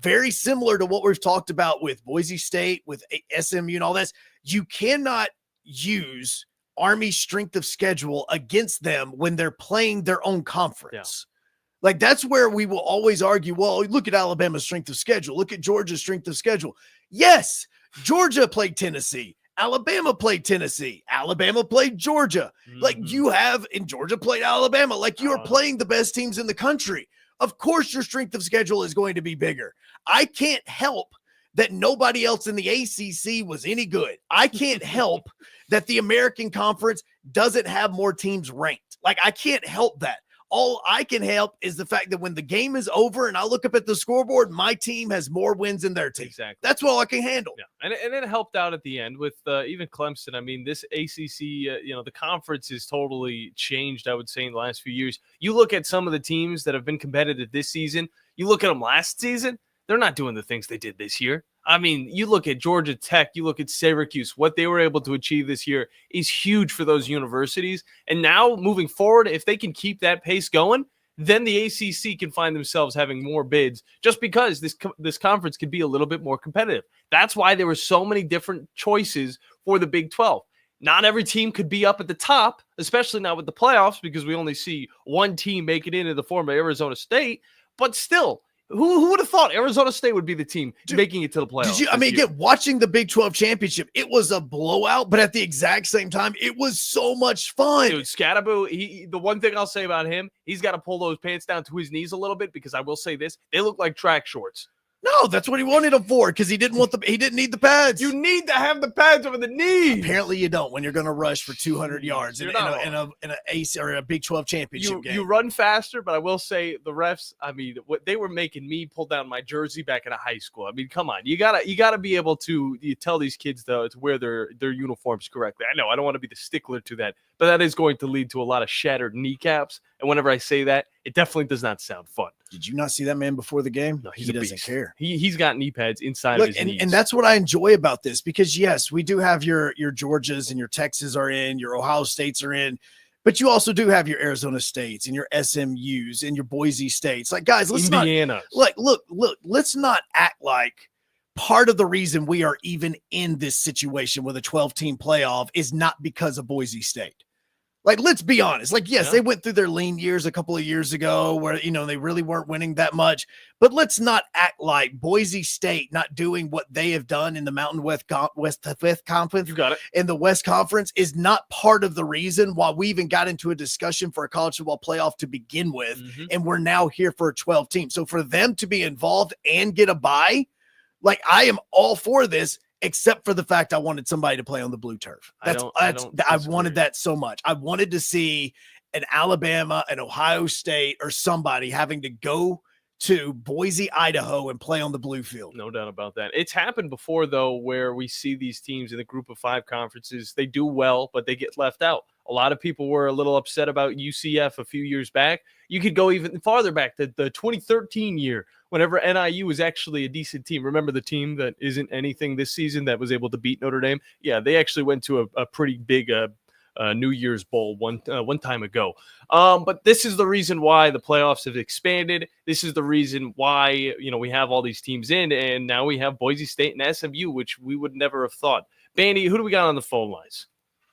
Very similar to what we've talked about with Boise State, with SMU, and all this. You cannot use Army's strength of schedule against them when they're playing their own conference. Yeah. Like, that's where we will always argue, well, look at Alabama's strength of schedule. Look at Georgia's strength of schedule. Yes, Georgia played Tennessee. Alabama played Tennessee. Alabama played Georgia. Like you have, and Georgia played Alabama. Like you are playing the best teams in the country. Of course, your strength of schedule is going to be bigger. I can't help that nobody else in the ACC was any good. I can't help that the American Conference doesn't have more teams ranked. Like, I can't help that. All I can help is the fact that when the game is over and I look up at the scoreboard, my team has more wins than their team. Exactly. That's all I can handle. Yeah. And it helped out at the end with even Clemson. I mean, this ACC, the conference has totally changed, I would say, in the last few years. You look at some of the teams that have been competitive this season. You look at them last season. They're not doing the things they did this year. I mean, you look at Georgia Tech, you look at Syracuse, what they were able to achieve this year is huge for those universities. And now moving forward, if they can keep that pace going, then the ACC can find themselves having more bids just because this conference could be a little bit more competitive. That's why there were so many different choices for the Big 12. Not every team could be up at the top, especially not with the playoffs, because we only see one team make it into the form of Arizona State. But still, who would have thought Arizona State would be the team making it to the playoffs? Again, watching the Big 12 championship, it was a blowout, but at the exact same time, it was so much fun. Dude, Scadaboo, the one thing I'll say about him, he's got to pull those pants down to his knees a little bit, because I will say this, they look like track shorts. No, that's what he wanted them for, because he didn't need the pads. You need to have the pads over the knees. Apparently you don't when you're going to rush for 200 yards in an ace or a Big 12 championship game. You run faster, but I will say the refs, I mean, what they were making me pull down my jersey back in high school. I mean, come on. You gotta be able to tell these kids to wear their uniforms correctly. I know I don't want to be the stickler to that, but that is going to lead to a lot of shattered kneecaps. And whenever I say that, it definitely does not sound fun. Did you not see that man before the game? No, he doesn't care. He's got knee pads inside of his knees. And that's what I enjoy about this, because yes, we do have your Georgias and your Texas are in, your Ohio States are in, but you also do have your Arizona States and your SMUs and your Boise States. Like, guys, let's Indiana. look, let's not act like part of the reason we are even in this situation with a 12-team playoff is not because of Boise State. Like, let's be honest. Like, yes, they went through their lean years a couple of years ago where, they really weren't winning that much. But let's not act like Boise State not doing what they have done in the Mountain West Conference. You got it. In the West Conference is not part of the reason why we even got into a discussion for a college football playoff to begin with. And we're now here for a 12 team. So for them to be involved and get a bye, like, I am all for this, except for the fact I wanted somebody to play on the blue turf. I wanted that so much. I wanted to see an Alabama, an Ohio State, or somebody having to go to Boise, Idaho, and play on the blue field. No doubt about that. It's happened before, though, where we see these teams in the group of 5 conferences. They do well, but they get left out. A lot of people were a little upset about UCF a few years back. You could go even farther back to the 2013 year, whenever NIU was actually a decent team. Remember the team that isn't anything this season that was able to beat Notre Dame? Yeah, they actually went to a pretty big New Year's Bowl one time ago. But this is the reason why the playoffs have expanded. This is the reason why we have all these teams in, and now we have Boise State and SMU, which we would never have thought. Bandy, who do we got on the phone lines?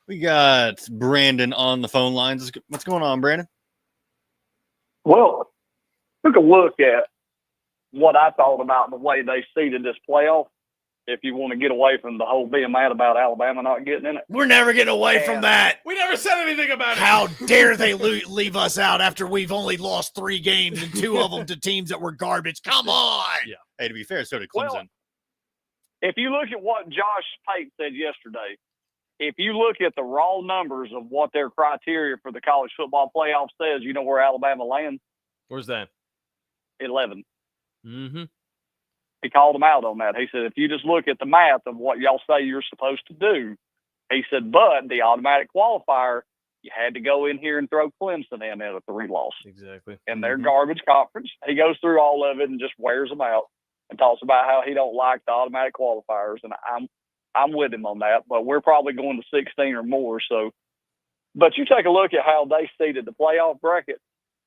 We got Brandon on the phone lines. What's going on, Brandon? Well, took a look at what I thought about the way they seeded this playoff. If you want to get away from the whole being mad about Alabama not getting in it. We're never getting away from that. We never said anything about it. How dare they leave us out after we've only lost 3 games and 2 of them to teams that were garbage. Come on. Yeah. Hey, to be fair, so did Clemson. Well, if you look at what Josh Pate said yesterday, if you look at the raw numbers of what their criteria for the college football playoff says, you know where Alabama lands? Where's that? 11. Mm-hmm. He called them out on that. He said, if you just look at the math of what y'all say you're supposed to do, he said, but the automatic qualifier, you had to go in here and throw Clemson in at a 3-loss. Exactly. In their garbage conference. He goes through all of it and just wears them out and talks about how he don't like the automatic qualifiers. And I'm with him on that, but we're probably going to 16 or more. So, but you take a look at how they seeded the playoff bracket,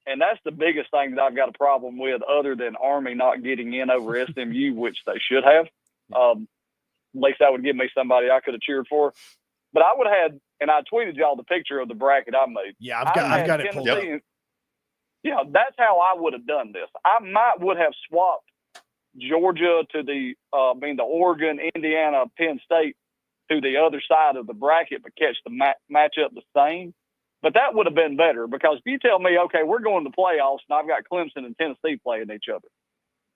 and that's the biggest thing that I've got a problem with, other than Army not getting in over SMU, which they should have. At least that would give me somebody I could have cheered for. But I would have had, and I tweeted y'all the picture of the bracket I made. Yeah, I've got it pulled up. Yeah, that's how I would have done this. I would have swapped Georgia to the Oregon, Indiana, Penn State to the other side of the bracket, but catch the matchup the same. But that would have been better, because if you tell me, okay, we're going to playoffs and I've got Clemson and Tennessee playing each other,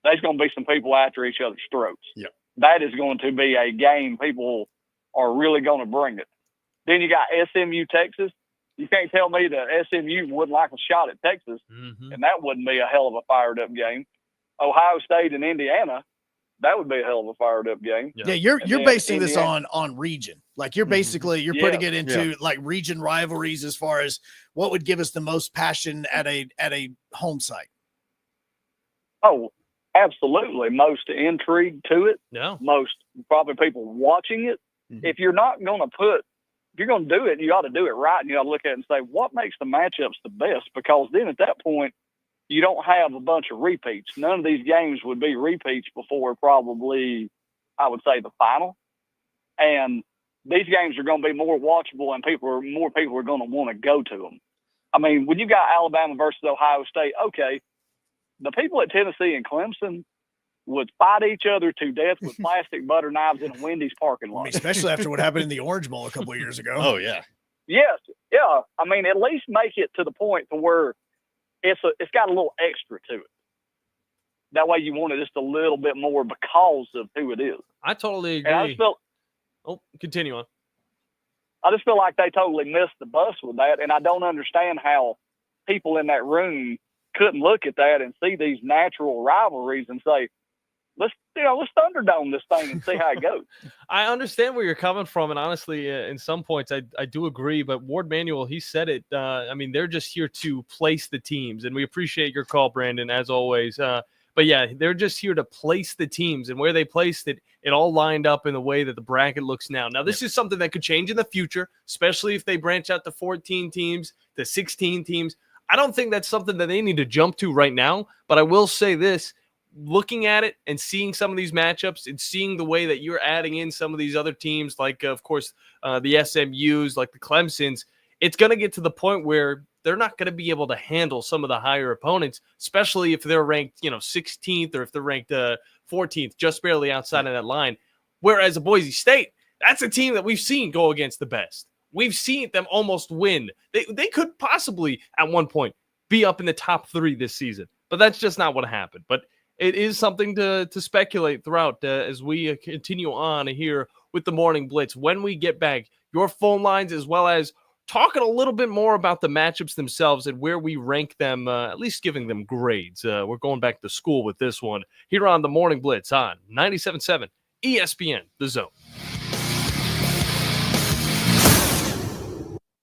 there's going to be some people after each other's throats. Yeah. That is going to be a game people are really going to bring it. Then you got SMU, Texas. You can't tell me that SMU wouldn't like a shot at Texas, and that wouldn't be a hell of a fired-up game. Ohio State and Indiana, that would be a hell of a fired-up game. Yeah, you're basing this on region. Like, you're basically putting it into like region rivalries as far as what would give us the most passion at a home site. Oh, absolutely. Most intrigue to it. No. Most probably people watching it. If you're not going to if you're going to do it, you ought to do it right, and you ought to look at it and say, what makes the matchups the best? Because then at that point, you don't have a bunch of repeats. None of these games would be repeats before probably, I would say, the final. And these games are going to be more watchable, and more people are going to want to go to them. I mean, when you got Alabama versus Ohio State, okay, the people at Tennessee and Clemson would fight each other to death with plastic butter knives in a Wendy's parking lot. Especially after what happened in the Orange Bowl a couple of years ago. Oh, yeah. Yes. Yeah. I mean, at least make it to the point to where it's got a little extra to it. That way you want it just a little bit more because of who it is. I totally agree. And I just felt, continue on. I just feel like they totally missed the bus with that, and I don't understand how people in that room couldn't look at that and see these natural rivalries and say, let's Thunderdome this thing and see how it goes. I understand where you're coming from, and honestly, in some points, I do agree. But Ward Manuel, he said it. I mean, they're just here to place the teams, and we appreciate your call, Brandon, as always. But yeah, they're just here to place the teams, and where they placed it, it all lined up in the way that the bracket looks now. Now, this is something that could change in the future, especially if they branch out to 14 teams, to 16 teams. I don't think that's something that they need to jump to right now, but I will say this. Looking at it and seeing some of these matchups and seeing the way that you're adding in some of these other teams, like, of course, the SMUs, like the Clemsons, it's going to get to the point where they're not going to be able to handle some of the higher opponents, especially if they're ranked, 16th or if they're ranked 14th, just barely outside of that line. Whereas a Boise State, that's a team that we've seen go against the best. We've seen them almost win. They could possibly, at one point, be up in the top 3 this season, but that's just not what happened. But it is something to speculate throughout as we continue on here with the Morning Blitz. When we get back, your phone lines, as well as talking a little bit more about the matchups themselves and where we rank them, at least giving them grades. We're going back to school with this one here on the Morning Blitz on 97.7 ESPN, The Zone.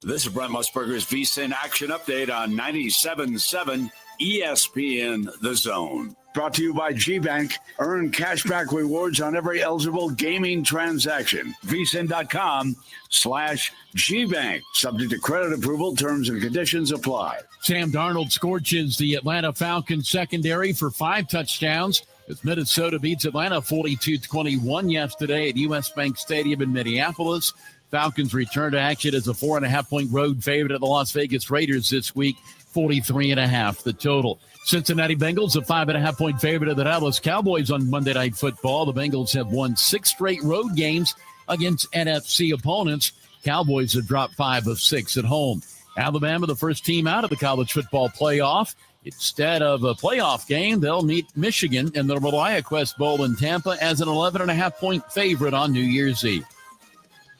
This is Brent Musburger's VSiN Action Update on 97.7 ESPN The Zone. Brought to you by GBank. Earn cashback rewards on every eligible gaming transaction. VSiN.com/GBank. Subject to credit approval. Terms and conditions apply. Sam Darnold scorches the Atlanta Falcons secondary for 5 touchdowns as Minnesota beats Atlanta 42-21 yesterday at US Bank Stadium in Minneapolis. Falcons return to action as a 4.5-point road favorite at the Las Vegas Raiders this week, 43.5 the total. Cincinnati Bengals a 5.5-point favorite of the Dallas Cowboys on Monday Night Football. The Bengals have won 6 straight road games against NFC opponents. Cowboys have dropped 5 of 6 at home. Alabama, the first team out of the college football playoff. Instead of a playoff game, they'll meet Michigan in the ReliaQuest Bowl in Tampa as an 11.5-point favorite on New Year's Eve.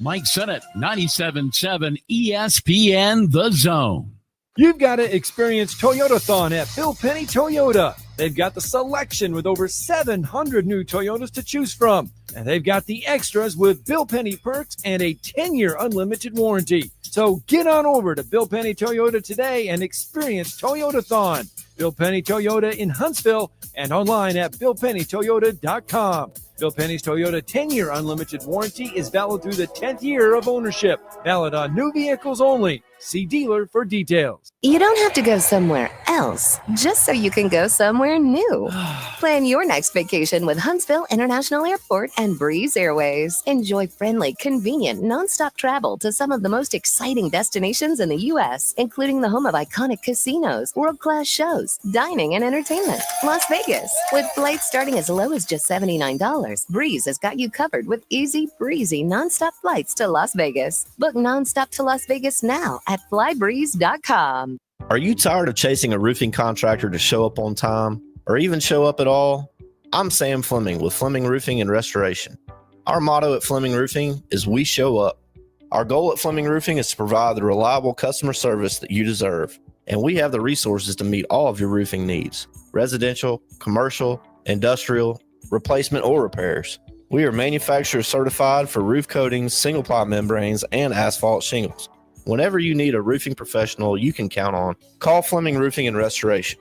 Mike Sennett, 97.7 ESPN The Zone. You've got to experience Toyotathon at Bill Penny Toyota. They've got the selection with over 700 new Toyotas to choose from. And they've got the extras with Bill Penny perks and a 10-year unlimited warranty. So get on over to Bill Penny Toyota today and experience Toyotathon. Bill Penny Toyota in Huntsville and online at BillPennyToyota.com. Bill Penny's Toyota 10-year unlimited warranty is valid through the 10th year of ownership. Valid on new vehicles only. See dealer for details. You don't have to go somewhere else just so you can go somewhere new. Plan your next vacation with Huntsville International Airport and Breeze Airways. Enjoy friendly, convenient, nonstop travel to some of the most exciting destinations in the U.S., including the home of iconic casinos, world-class shows, dining, and entertainment. Las Vegas. With flights starting as low as just $79, Breeze has got you covered with easy, breezy, nonstop flights to Las Vegas. Book nonstop to Las Vegas now at flybreeze.com. Are you tired of chasing a roofing contractor to show up on time or even show up at all? I'm Sam Fleming with Fleming Roofing and Restoration. Our motto at Fleming Roofing is we show up. Our goal at Fleming Roofing is to provide the reliable customer service that you deserve. And we have the resources to meet all of your roofing needs: residential, commercial, industrial, replacement, or repairs. We are manufacturer certified for roof coatings, single ply membranes, and asphalt shingles. Whenever you need a roofing professional you can count on, call Fleming Roofing and Restoration.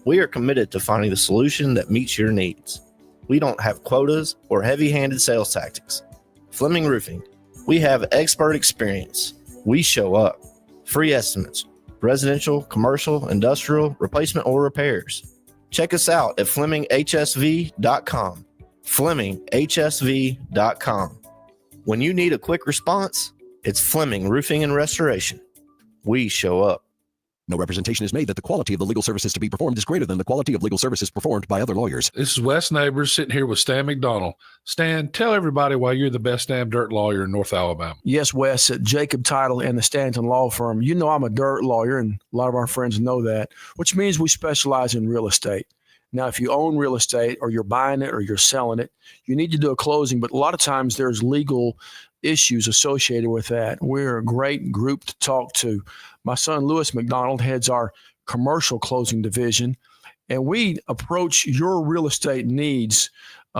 We are committed to finding the solution that meets your needs. We don't have quotas or heavy-handed sales tactics. Fleming Roofing, we have expert experience. We show up. Free estimates, residential, commercial, industrial, replacement, or repairs. Check us out at FlemingHSV.com. FlemingHSV.com. When you need a quick response, it's Fleming Roofing and Restoration. We show up. No representation is made that the quality of the legal services to be performed is greater than the quality of legal services performed by other lawyers. This is Wes Neighbors sitting here with Stan McDonald. Stan, tell everybody why you're the best damn dirt lawyer in North Alabama. Yes, Wes, at Jacob Title and the Stanton Law Firm. You know I'm a dirt lawyer, and a lot of our friends know that, which means we specialize in real estate. Now, if you own real estate or you're buying it or you're selling it, you need to do a closing, but a lot of times there's legal issues associated with that. We're a great group to talk to. My son, Lewis McDonald, heads our commercial closing division, and we approach your real estate needs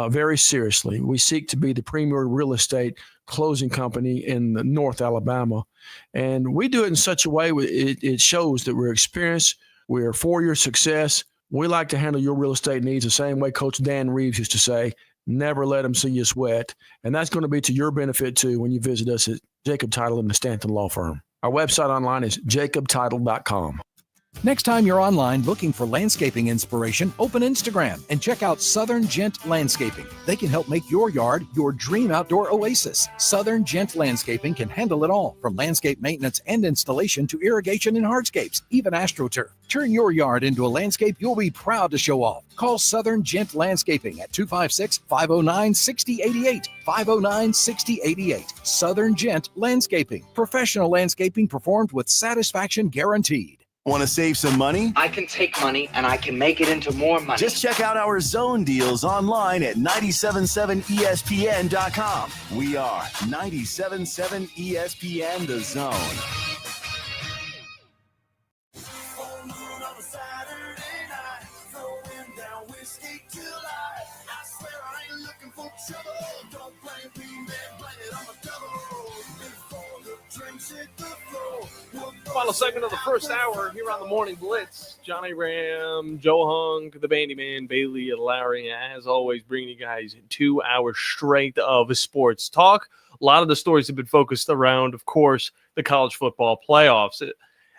very seriously. We seek to be the premier real estate closing company in North Alabama. And we do it in such a way it shows that we're experienced, we're for your success. We like to handle your real estate needs the same way Coach Dan Reeves used to say, never let them see you sweat. And that's going to be to your benefit, too, when you visit us at Jacob Title and the Stanton Law Firm. Our website online is jacobtitle.com. Next time you're online looking for landscaping inspiration, open Instagram and check out Southern Gent Landscaping. They can help make your yard your dream outdoor oasis. Southern Gent Landscaping can handle it all, from landscape maintenance and installation to irrigation and hardscapes, even AstroTurf. Turn your yard into a landscape you'll be proud to show off. Call Southern Gent Landscaping at 256-509-6088. 509-6088. Southern Gent Landscaping. Professional landscaping performed with satisfaction guaranteed. Want to save some money? I can take money and I can make it into more money. Just check out our zone deals online at 977ESPN.com. We are 977 ESPN The Zone. Final segment of the first hour here on the Morning Blitz. John Abraham, Joe Hunk, the Bandy Man, Bailey, and Larry, as always, bringing you guys 2 hours straight of sports talk. A lot of the stories have been focused around, of course, the college football playoffs.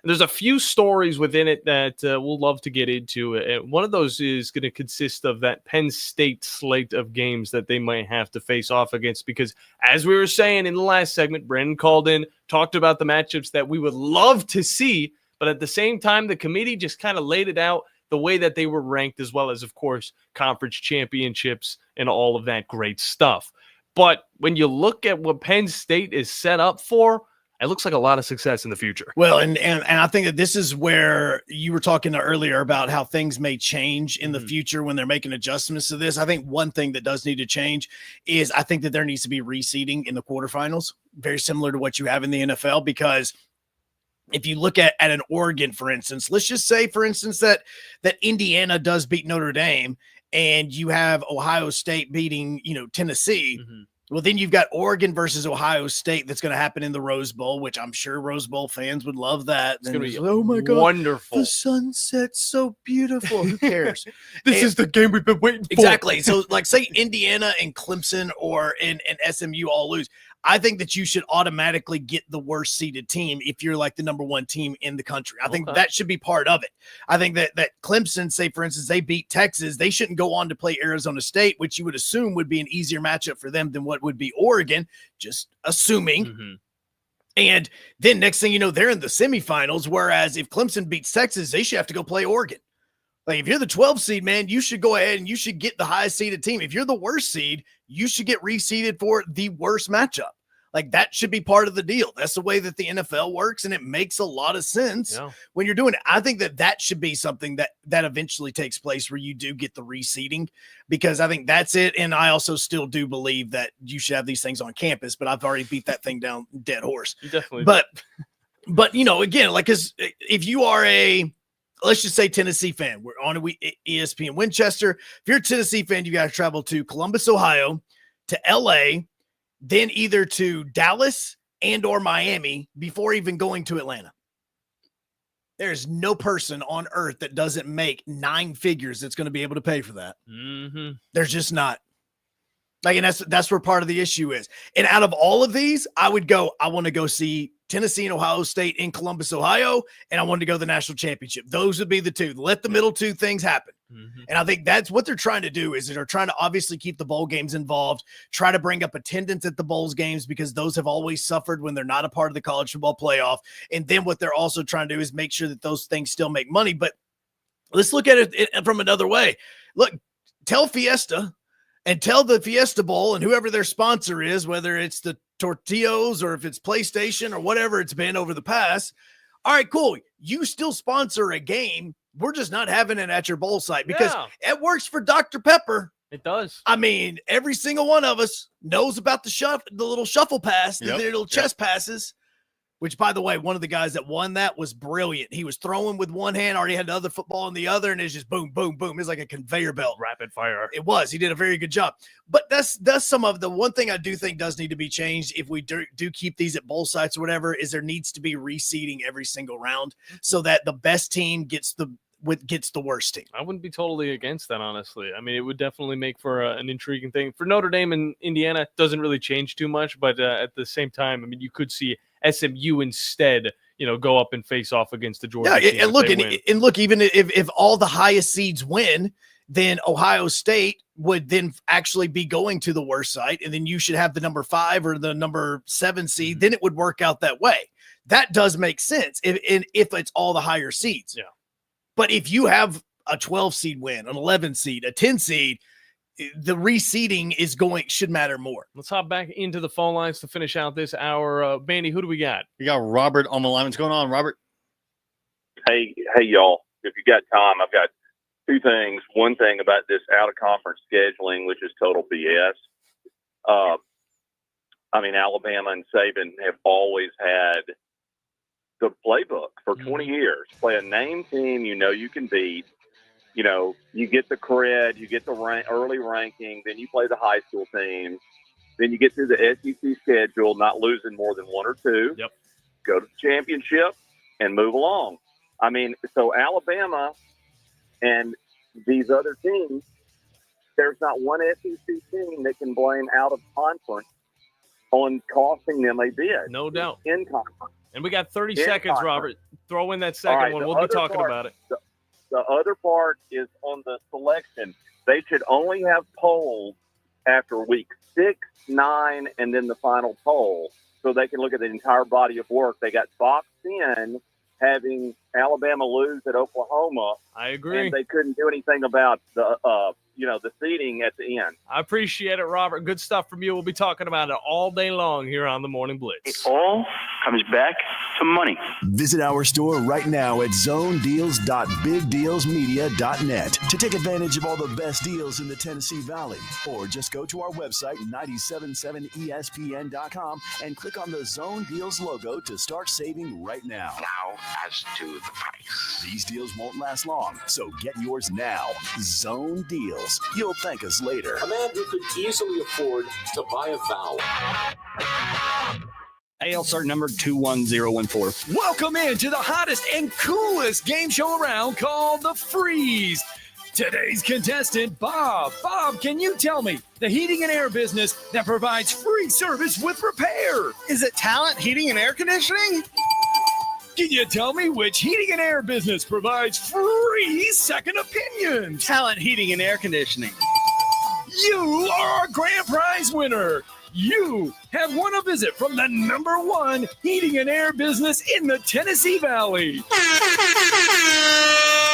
There's a few stories within it that we'll love to get into. And one of those is going to consist of that Penn State slate of games that they might have to face off against. Because as we were saying in the last segment, Brandon called in, talked about the matchups that we would love to see. But at the same time, the committee just kind of laid it out the way that they were ranked, as well as, of course, conference championships and all of that great stuff. But when you look at what Penn State is set up for, it looks like a lot of success in the future. Well, and I think that this is where you were talking earlier about how things may change in the future when they're making adjustments to this. I think one thing that does need to change is I think that there needs to be reseeding in the quarterfinals, very similar to what you have in the NFL, because if you look at an Oregon, for instance, let's just say, for instance, that Indiana does beat Notre Dame and you have Ohio State beating, Tennessee. Well, then you've got Oregon versus Ohio State that's going to happen in the Rose Bowl, which I'm sure Rose Bowl fans would love that. It's going to be oh my God, wonderful. The sunset's so beautiful. Who cares? This is the game we've been waiting for. Exactly. So, like, say Indiana and Clemson or and SMU all lose. I think that you should automatically get the worst seeded team if you're like the number one team in the country. I think that should be part of it. I think that Clemson, say, for instance, they beat Texas. They shouldn't go on to play Arizona State, which you would assume would be an easier matchup for them than what would be Oregon, just assuming. And then next thing you know, they're in the semifinals, whereas if Clemson beats Texas, they should have to go play Oregon. Like, if you're the 12 seed, man, you should go ahead and you should get the highest seeded team. If you're the worst seed, you should get reseeded for the worst matchup. Like, that should be part of the deal. That's the way that the NFL works, and it makes a lot of sense when you're doing it. I think that should be something that eventually takes place, where you do get the reseeding, because I think that's it. And I also still do believe that you should have these things on campus, but I've already beat that thing down dead horse. You definitely but again, like, because if you are let's just say Tennessee fan, we're on ESPN Winchester. If you're a Tennessee fan, you got to travel to Columbus, Ohio, to LA, then either to Dallas and or Miami before even going to Atlanta. There's no person on earth that doesn't make 9 figures that's going to be able to pay for that. There's just not. Like, and that's where part of the issue is. And out of all of these, I want to go see Tennessee and Ohio State in Columbus, Ohio, and I wanted to go to the national championship. Those would be the two. Let the middle two things happen. And I think that's what they're trying to do, is they're trying to obviously keep the bowl games involved, try to bring up attendance at the bowls games, because those have always suffered when they're not a part of the college football playoff. And then what they're also trying to do is make sure that those things still make money. But let's look at it from another way. Look, tell Fiesta and tell the Fiesta Bowl and whoever their sponsor is, whether it's the Tortillos or if it's PlayStation or whatever it's been over the past. All right, cool. You still sponsor a game. We're just not having it at your bowl site, because it works for Dr. Pepper. It does. I mean, every single one of us knows about the little shuffle pass, the little chest passes. which, by the way, one of the guys that won that was brilliant. He was throwing with one hand, already had the other football in the other, and it's just boom, boom, boom. It's like a conveyor belt. Rapid fire. It was. He did a very good job. But that's some of the one thing I do think does need to be changed if we do keep these at bowl sites or whatever, is there needs to be reseeding every single round so that the best team gets the worst team. I wouldn't be totally against that, honestly. I mean, it would definitely make for an intriguing thing. For Notre Dame and Indiana, it doesn't really change too much, but at the same time, I mean, you could see SMU instead, go up and face off against the Georgia team. And look, even if all the highest seeds win, then Ohio State would then actually be going to the worst site, and then you should have the number 5 or the number 7 seed. Then it would work out that way. That does make sense if it's all the higher seeds. Yeah. But if you have a 12 seed win, an 11 seed, a 10 seed, the reseeding should matter more. Let's hop back into the phone lines to finish out this hour. Bandy, who do we got? We got Robert on the line. What's going on, Robert? Hey, y'all. If you got time, I've got 2 things. One thing about this out-of-conference scheduling, which is total BS. Alabama and Saban have always had the playbook for 20 years. Play a name team you can beat. You get the cred, you get the early ranking, then you play the high school teams. Then you get through the SEC schedule, not losing more than 1 or 2. Yep. Go to the championship and move along. So Alabama and these other teams, there's not one SEC team that can blame out of conference on costing them a bid. No doubt. In conference. And we got 30 seconds, Robert. Throw in that second one. We'll be talking about it. The other part is on the selection. They should only have polls after week 6, 9, and then the final poll, so they can look at the entire body of work. They got boxed in having Alabama lose at Oklahoma. I agree. And they couldn't do anything about the seeding at the end. I appreciate it, Robert. Good stuff from you. We'll be talking about it all day long here on the Morning Blitz. It all comes back to money. Visit our store right now at zonedeals.bigdealsmedia.net to take advantage of all the best deals in the Tennessee Valley. Or just go to our website, 977ESPN.com, and click on the Zone Deals logo to start saving right now. Now, as to the price. These deals won't last long, so get yours now. Zone Deals. You'll thank us later. A man who could easily afford to buy a vowel. AL cert number 21014. Welcome into the hottest and coolest game show around called The Freeze. Today's contestant, Bob. Bob, can you tell me the heating and air business that provides free service with repair? Is it Talent Heating and Air Conditioning? Can you tell me which heating and air business provides free second opinions? Talent Heating and Air Conditioning. You are our grand prize winner. You have won a visit from the #1 heating and air business in the Tennessee Valley.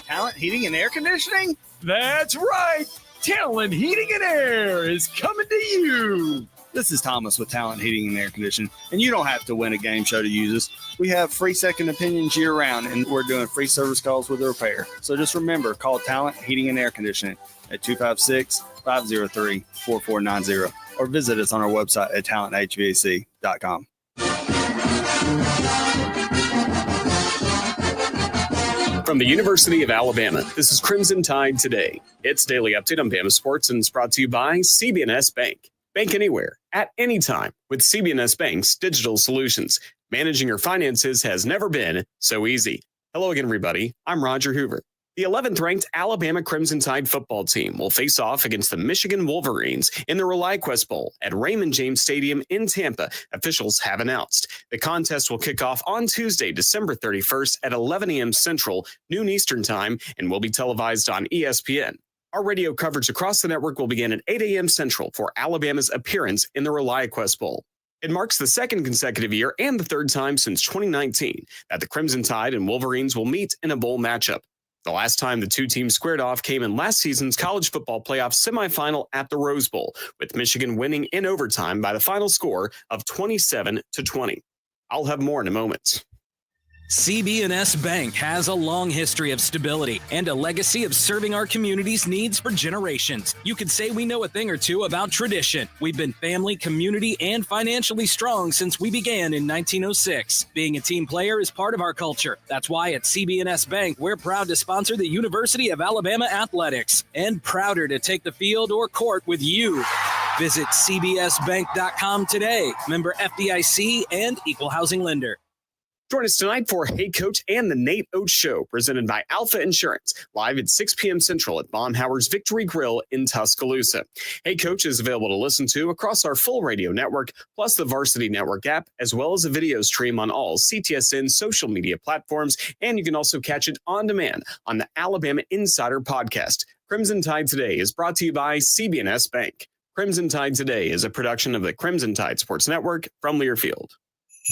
Talent Heating and Air Conditioning? That's right. Talent Heating and Air is coming to you. This is Thomas with Talent Heating and Air Conditioning, and you don't have to win a game show to use us. We have free second opinions year-round, and we're doing free service calls with a repair. So just remember, call Talent Heating and Air Conditioning at 256-503-4490, or visit us on our website at talenthvac.com. From the University of Alabama, this is Crimson Tide Today. It's daily update on Bama sports and is brought to you by CB&S Bank. Bank anywhere, at any time, with CB&S Bank's digital solutions. Managing your finances has never been so easy. Hello again, everybody. I'm Roger Hoover. The 11th-ranked Alabama Crimson Tide football team will face off against the Michigan Wolverines in the ReliQuest Bowl at Raymond James Stadium in Tampa, officials have announced. The contest will kick off on Tuesday, December 31st at 11 a.m. Central, noon Eastern Time, and will be televised on ESPN. Our radio coverage across the network will begin at 8 a.m. Central for Alabama's appearance in the ReliQuest Bowl. It marks the second consecutive year and the third time since 2019 that the Crimson Tide and Wolverines will meet in a bowl matchup. The last time the two teams squared off came in last season's college football playoff semifinal at the Rose Bowl, with Michigan winning in overtime by the final score of 27-20. I'll have more in a moment. CB&S Bank has a long history of stability and a legacy of serving our community's needs for generations. You could say we know a thing or two about tradition. We've been family, community, and financially strong since we began in 1906. Being a team player is part of our culture. That's why at CB&S Bank, we're proud to sponsor the University of Alabama Athletics and prouder to take the field or court with you. Visit cbsbank.com today. Member FDIC and equal housing lender. Join us tonight for Hey Coach and the Nate Oates Show, presented by Alpha Insurance, live at 6 p.m. Central at Baumhauer's Victory Grill in Tuscaloosa. Hey Coach is available to listen to across our full radio network, plus the Varsity Network app, as well as a video stream on all CTSN social media platforms, and you can also catch it on demand on the Alabama Insider podcast. Crimson Tide Today is brought to you by CB&S Bank. Crimson Tide Today is a production of the Crimson Tide Sports Network from Learfield.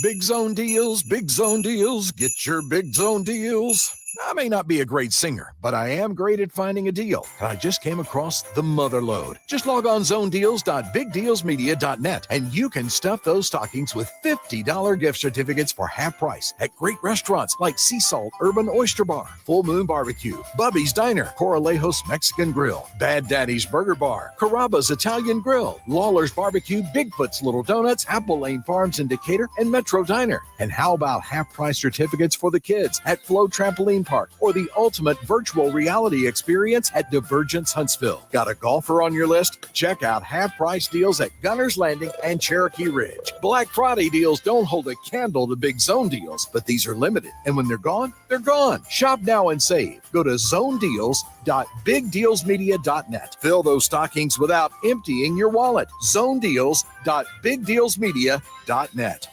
Big Zone Deals, Big Zone Deals, get your Big Zone Deals. I may not be a great singer, but I am great at finding a deal. I just came across the Motherlode. Just log on zonedeals.bigdealsmedia.net and you can stuff those stockings with $50 gift certificates for half price at great restaurants like Sea Salt Urban Oyster Bar, Full Moon Barbecue, Bubby's Diner, Corralejos Mexican Grill, Bad Daddy's Burger Bar, Carrabba's Italian Grill, Lawler's Barbecue, Bigfoot's Little Donuts, Apple Lane Farms in Decatur, and Metro Diner. And how about half price certificates for the kids at Flow Trampoline Park or the ultimate virtual reality experience at Divergence Huntsville? Got a golfer on your list? Check out half-price deals at Gunner's Landing and Cherokee Ridge. Black Friday deals don't hold a candle to Big Zone deals, but these are limited. And when they're gone, they're gone. Shop now and save. Go to zonedeals.bigdealsmedia.net. Fill those stockings without emptying your wallet. zonedeals.bigdealsmedia.net.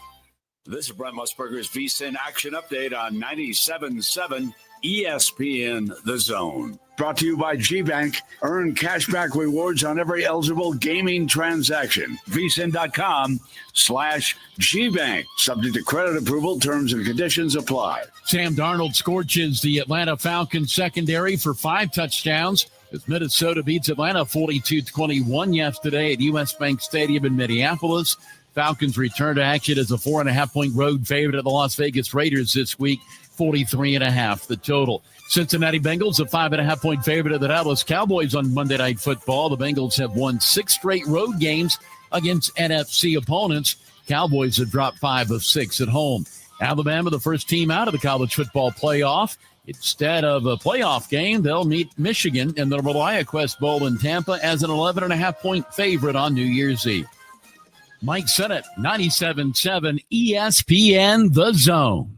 This is Brent Musburger's VSiN Action Update on 97.7 ESPN The Zone. Brought to you by GBank. Earn cashback rewards on every eligible gaming transaction. VSiN.com/GBank. Subject to credit approval. Terms and conditions apply. Sam Darnold scorches the Atlanta Falcons secondary for 5 touchdowns as Minnesota beats Atlanta 42-21 yesterday at US Bank Stadium in Minneapolis. Falcons return to action as a 4.5-point road favorite at the Las Vegas Raiders this week, 43.5 the total. Cincinnati Bengals a 5.5-point favorite of the Dallas Cowboys on Monday Night Football. The Bengals have won 6 straight road games against NFC opponents. Cowboys have dropped 5 of 6 at home. Alabama, the first team out of the college football playoff. Instead of a playoff game, they'll meet Michigan in the ReliaQuest Bowl in Tampa as an 11.5-point favorite on New Year's Eve. Mike Sennett, 97.7 ESPN The Zone.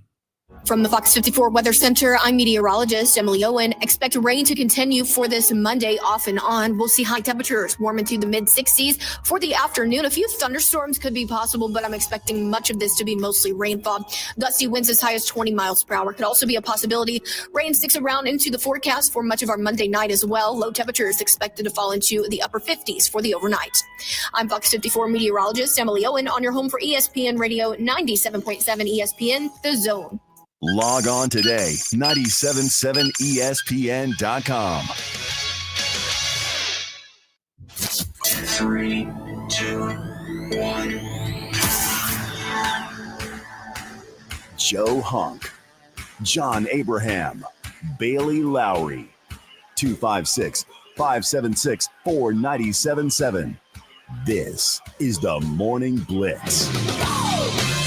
From the Fox 54 Weather Center, I'm meteorologist Emily Owen. Expect rain to continue for this Monday off and on. We'll see high temperatures warm into the mid-60s for the afternoon. A few thunderstorms could be possible, but I'm expecting much of this to be mostly rainfall. Gusty winds as high as 20 miles per hour could also be a possibility. Rain sticks around into the forecast for much of our Monday night as well. Low temperatures expected to fall into the upper 50s for the overnight. I'm Fox 54 meteorologist Emily Owen on your home for ESPN Radio 97.7 ESPN The Zone. Log on today, 977ESPN.com. 3, 2, 1. Joe Hunk, John Abraham, Bailey Lowery, 256-576-4977. This is the Morning Blitz.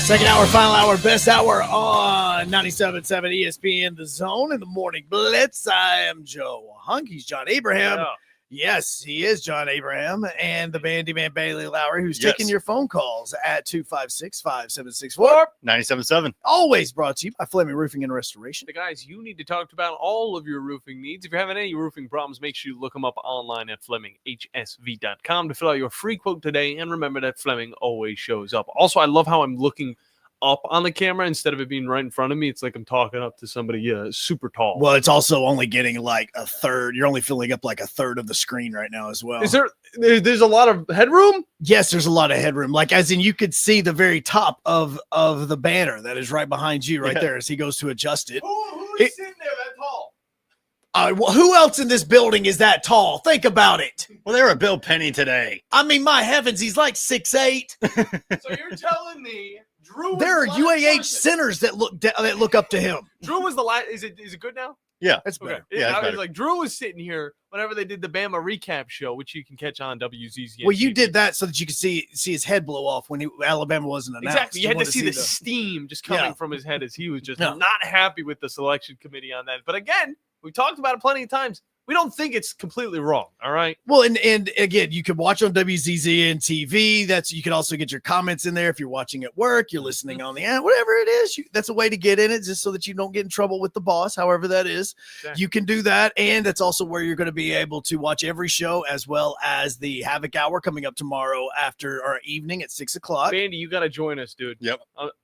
Second hour, final hour, best hour on 97.7 ESPN The Zone in the Morning Blitz. I am Joe Hunk. He's John Abraham. Yeah. Yes, he is John Abraham, and the bandy man Bailey Lowery, who's taking your phone calls at 256-5764. 97.7. Always brought to you by Fleming Roofing and Restoration. The guys, you need to talk about all of your roofing needs. If you're having any roofing problems, make sure you look them up online at FlemingHSV.com to fill out your free quote today. And remember that Fleming always shows up. Also, I love how I'm looking up on the camera instead of it being right in front of me. It's like I'm talking up to somebody super tall. Well, it's also only getting like a third. You're only filling up like a third of the screen right now as well. Is there's a lot of headroom? Yes, there's a lot of headroom. Like as in you could see the very top of the banner that is right behind you right there as he goes to adjust it. Who's sitting there that tall? Well, who else in this building is that tall? Think about it. Well, they were Bill Penny today. I mean, my heavens, he's like 6'8". So you're telling me There are UAH centers that look up to him. Drew was the last. Is it good now? Yeah, that's better. Okay. Yeah, I that's was better. like, Drew was sitting here whenever they did the Bama recap show, which you can catch on WZZN. Well, you did that so that you could see his head blow off when Alabama wasn't announced. Exactly. You had to wanted see the steam just coming Yeah. from his head as he was just No. not happy with the selection committee on that. But again, we talked about it plenty of times. We don't think it's completely wrong. All right. Well, and again, you can watch on WZZN TV. You can also get your comments in there if you're watching at work, you're listening on the app, whatever it is. That's a way to get in it, just so that you don't get in trouble with the boss. However that is, Exactly. you can do that, and that's also where you're going to be able to watch every show, as well as the Havoc Hour coming up tomorrow after our evening at 6:00. Bandy, you got to join us, dude. Yep.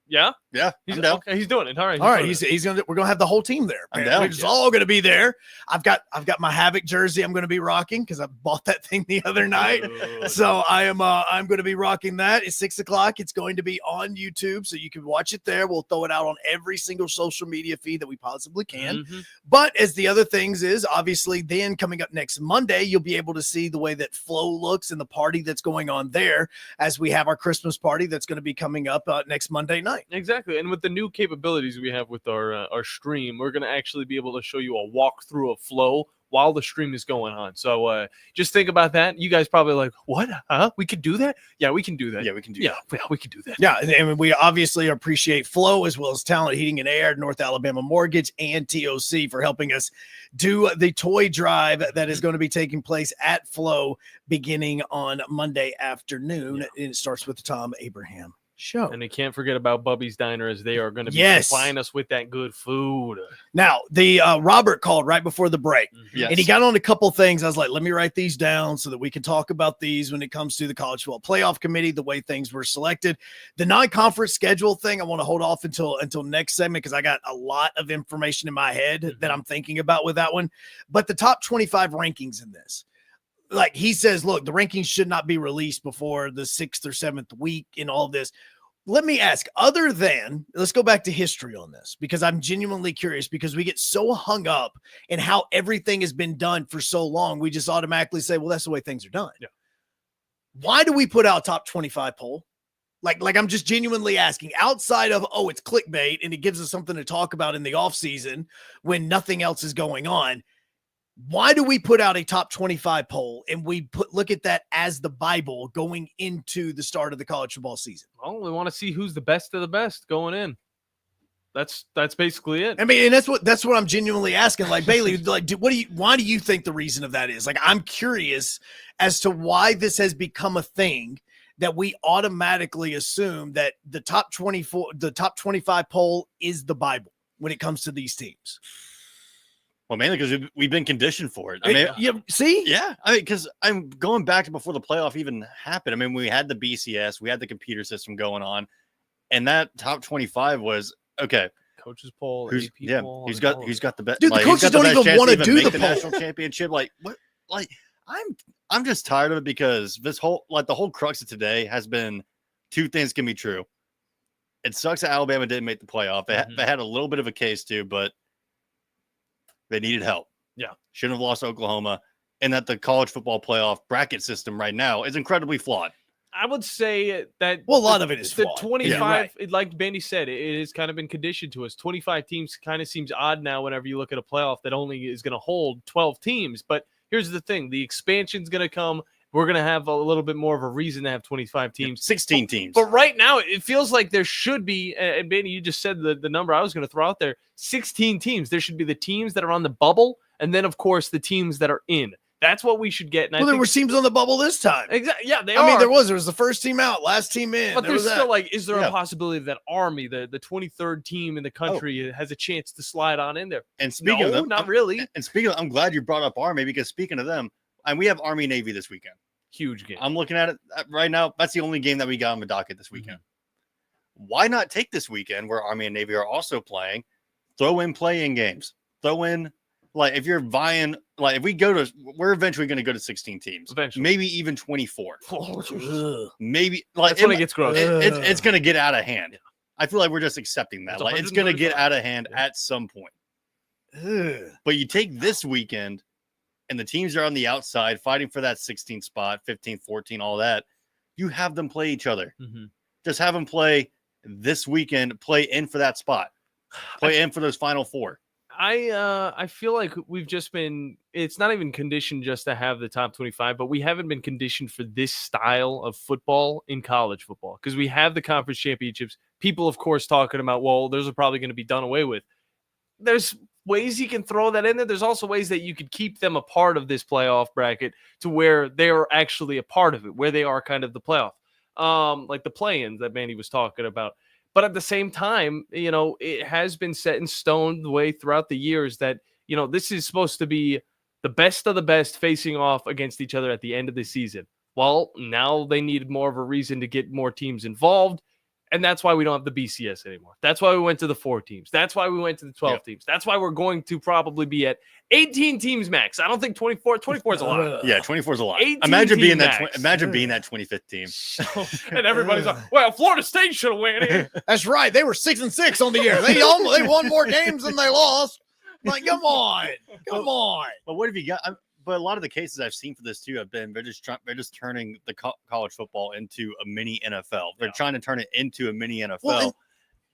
Yeah. Yeah. He's I'm down. okay. He's doing it. All right. All right, doing it. we're gonna have the whole team there. I'm Man. down. We're just all gonna be there. I've got my Havoc jersey. I'm gonna be rocking because I bought that thing the other night. So I'm gonna be rocking that. It's 6:00. It's going to be on YouTube, so you can watch it there. We'll throw it out on every single social media feed that we possibly can. Mhm. But as the other things is, obviously, then coming up next Monday, you'll be able to see the way that Flow looks and the party that's going on there, as we have our Christmas party that's going to be coming up next Monday night. Exactly. And with the new capabilities we have with our stream, we're going to actually be able to show you a walkthrough of Flow while the stream is going on. So just think about that. You guys probably like, what? Huh? We could do that? Yeah, we can do that. Yeah, we can do Yeah, we can do that. Yeah, and we obviously appreciate Flow as well as Talent Heating and Air, North Alabama Mortgage, and TOC for helping us do the toy drive that is going to be taking place at Flow beginning on Monday afternoon. And it starts with the Tom Abraham Show. And they can't forget about Bubby's Diner, as they are going to be Yes. supplying us with that good food. Now, the Robert called right before the break, Yes. and he got on a couple things. I was like, let me write these down so that we can talk about these when it comes to the College Football Playoff Committee, the way things were selected. The non-conference schedule thing, I want to hold off until next segment because I got a lot of information in my head that I'm thinking about with that one. But the top 25 rankings in this, like he says, look, the rankings should not be released before the 6th or 7th week in all of this. Let me ask, let's go back to history on this, because I'm genuinely curious, because we get so hung up in how everything has been done for so long. We just automatically say, well, that's the way things are done. Yeah. Why do we put out top 25 poll? Like I'm just genuinely asking, outside of, it's clickbait and it gives us something to talk about in the off season when nothing else is going on. Why do we put out a top 25 poll and we look at that as the Bible going into the start of the college football season? Well, we want to see who's the best of the best going in. That's basically it. I mean, and that's what I'm genuinely asking. Like, Bailey, why do you think the reason of that is? Like, I'm curious as to why this has become a thing that we automatically assume that the top 25 poll is the Bible when it comes to these teams. Well, mainly because we've been conditioned for it. I mean, see? Yeah. I mean, because I'm going back to before the playoff even happened. I mean, we had the BCS, we had the computer system going on, and that top 25 was okay. Coaches poll, Who's got the best. Dude, the coaches don't even want to do the national championship. Like what? Like I'm just tired of it, because this whole the whole crux of today has been two things can be true. It sucks that Alabama didn't make the playoff. They had a little bit of a case too, but they needed help. Yeah. Shouldn't have lost Oklahoma. And that the college football playoff bracket system right now is incredibly flawed. I would say that a lot of it is the flawed. 25, like Bandy said, it has kind of been conditioned to us. 25 teams kind of seems odd now whenever you look at a playoff that only is going to hold 12 teams. But here's the thing. The expansion's going to come. We're going to have a little bit more of a reason to have 25 teams. 16 teams. But right now, it feels like there should be, and Bandy, you just said the number I was going to throw out there, 16 teams. There should be the teams that are on the bubble, and then, of course, the teams that are in. That's what we should get. And there were teams on the bubble this time. Exactly. Yeah, they I are. mean, there was the first team out, last team in. But there's still is there Yeah. a possibility that Army, the 23rd team in the country, has a chance to slide on in there? And speaking of them, not really. And speaking of, I'm glad you brought up Army, because speaking of them, and we have Army Navy this weekend. Huge game. I'm looking at it right now. That's the only game that we got on the docket this weekend. Why not take this weekend where Army and Navy are also playing, throw in play-in games, throw in, if you're vying, if we go to, we're eventually going to go to 16 teams, maybe even 24. Maybe That's when it gets gross. It's going to get out of hand. I feel like we're just accepting that. It's going to get out of hand at some point. But you take this weekend, and the teams are on the outside fighting for that 16 spot, 15, 14, all that. You have them play each other. Just have them play this weekend play in for that spot, play in for those final four. I feel like we've just been, it's not even conditioned just to have the top 25, but we haven't been conditioned for this style of football in college football because we have the conference championships. People, of course, talking about, well, those are probably going to be done away with. There's ways you can throw that in there. There's also ways that you could keep them a part of this playoff bracket to where they're actually a part of it, where they are kind of the playoff, like the play-ins that Manny was talking about. But at the same time, it has been set in stone the way throughout the years that, this is supposed to be the best of the best facing off against each other at the end of the season. Well, now they needed more of a reason to get more teams involved. And that's why we don't have the BCS anymore. That's why we went to the 4 teams. That's why we went to the 12 teams. That's why we're going to probably be at 18 teams max. I don't think 24 is a lot. Yeah, 24 is a lot. 18 Imagine being max. that. Imagine being that 25th team. And everybody's like, "Well, Florida State should have won it." That's right. They were 6-6 on the year. They won more games than they lost. Like, come on. But what have you got? But a lot of the cases I've seen for this too have been they're just turning the college football into a mini NFL. They're trying to turn it into a mini NFL. Well,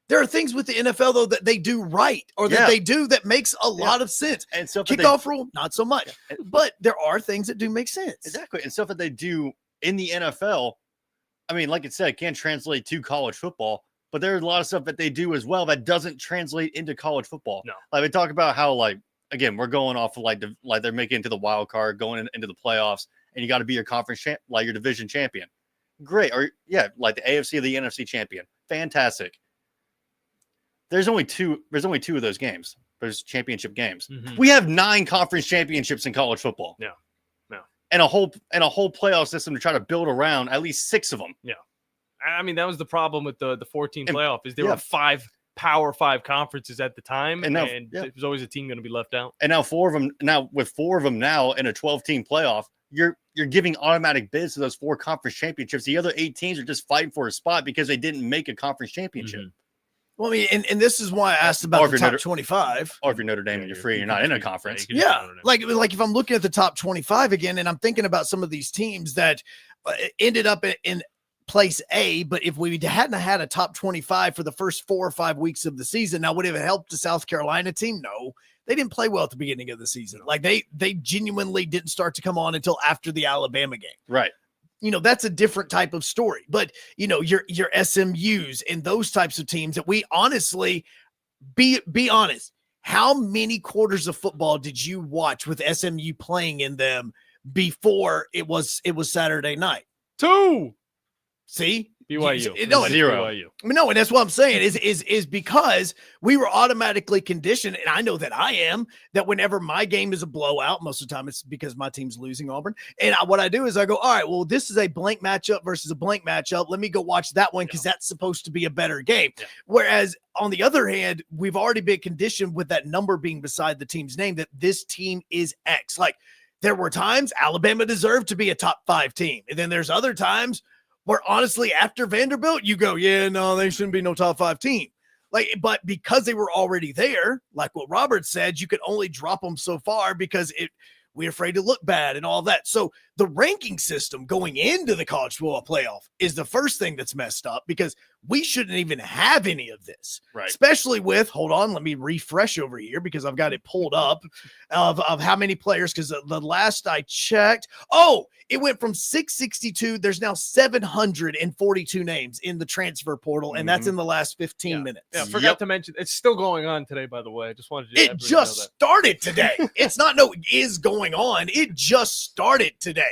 there are things with the NFL though that they do right, or that they do that makes a lot of sense. And so kickoff rule, not so much, but there are things that do make sense. Exactly, and stuff that they do in the NFL. I mean, like I said, it can't translate to college football, but there's a lot of stuff that they do as well that doesn't translate into college football. No, like we talk about how again, we're going off of like they're making it to the wild card, going into the playoffs, and you got to be your conference your division champion. Great. Or like the AFC or the NFC champion. Fantastic. There's only two of those games. There's championship games. Mm-hmm. We have 9 conference championships in college football. Yeah. And a whole playoff system to try to build around at least 6 of them. Yeah. I mean, that was the problem with the 14 playoff is there were 5 Power 5 conferences at the time, and there's always a team going to be left out. And now 4 of them now in a 12-team playoff, you're giving automatic bids to those 4 conference championships. The other 8 teams are just fighting for a spot because they didn't make a conference championship. Mm-hmm. Well, I mean, and this is why I asked about the top 25. Or if you're Notre Dame and you're free, you're not in a conference. Yeah, like if I'm looking at the top 25 again, and I'm thinking about some of these teams that ended up in place A, but if we hadn't had a top 25 for the first 4 or 5 weeks of the season, now would it have helped the South Carolina team? No, they didn't play well at the beginning of the season. Like they genuinely didn't start to come on until after the Alabama game. Right. That's a different type of story, but your SMUs and those types of teams that we honestly be honest. How many quarters of football did you watch with SMU playing in them before it was Saturday night? 2. See, BYU. No, 0. No, and that's what I'm saying is because we were automatically conditioned, and I know that I am, that whenever my game is a blowout, most of the time it's because my team's losing Auburn. And what I do is I go, all right, well, this is a blank matchup versus a blank matchup. Let me go watch that one because that's supposed to be a better game. Yeah. Whereas on the other hand, we've already been conditioned with that number being beside the team's name that this team is X. Like there were times Alabama deserved to be a top 5 team. And then there's other times where honestly, after Vanderbilt, you go, yeah, no, they shouldn't be no top 5 team. But because they were already there, like what Robert said, you could only drop them so far because we're afraid to look bad and all that. So the ranking system going into the college football playoff is the first thing that's messed up because we shouldn't even have any of this, right? Especially with, hold on, let me refresh over here because I've got it pulled up of how many players. Because the last I checked, it went from 662. There's now 742 names in the transfer portal, and that's in the last 15 minutes. Yeah, forgot to mention it's still going on today. By the way, I just wanted to. It just started today. It's not it is going on. It just started today.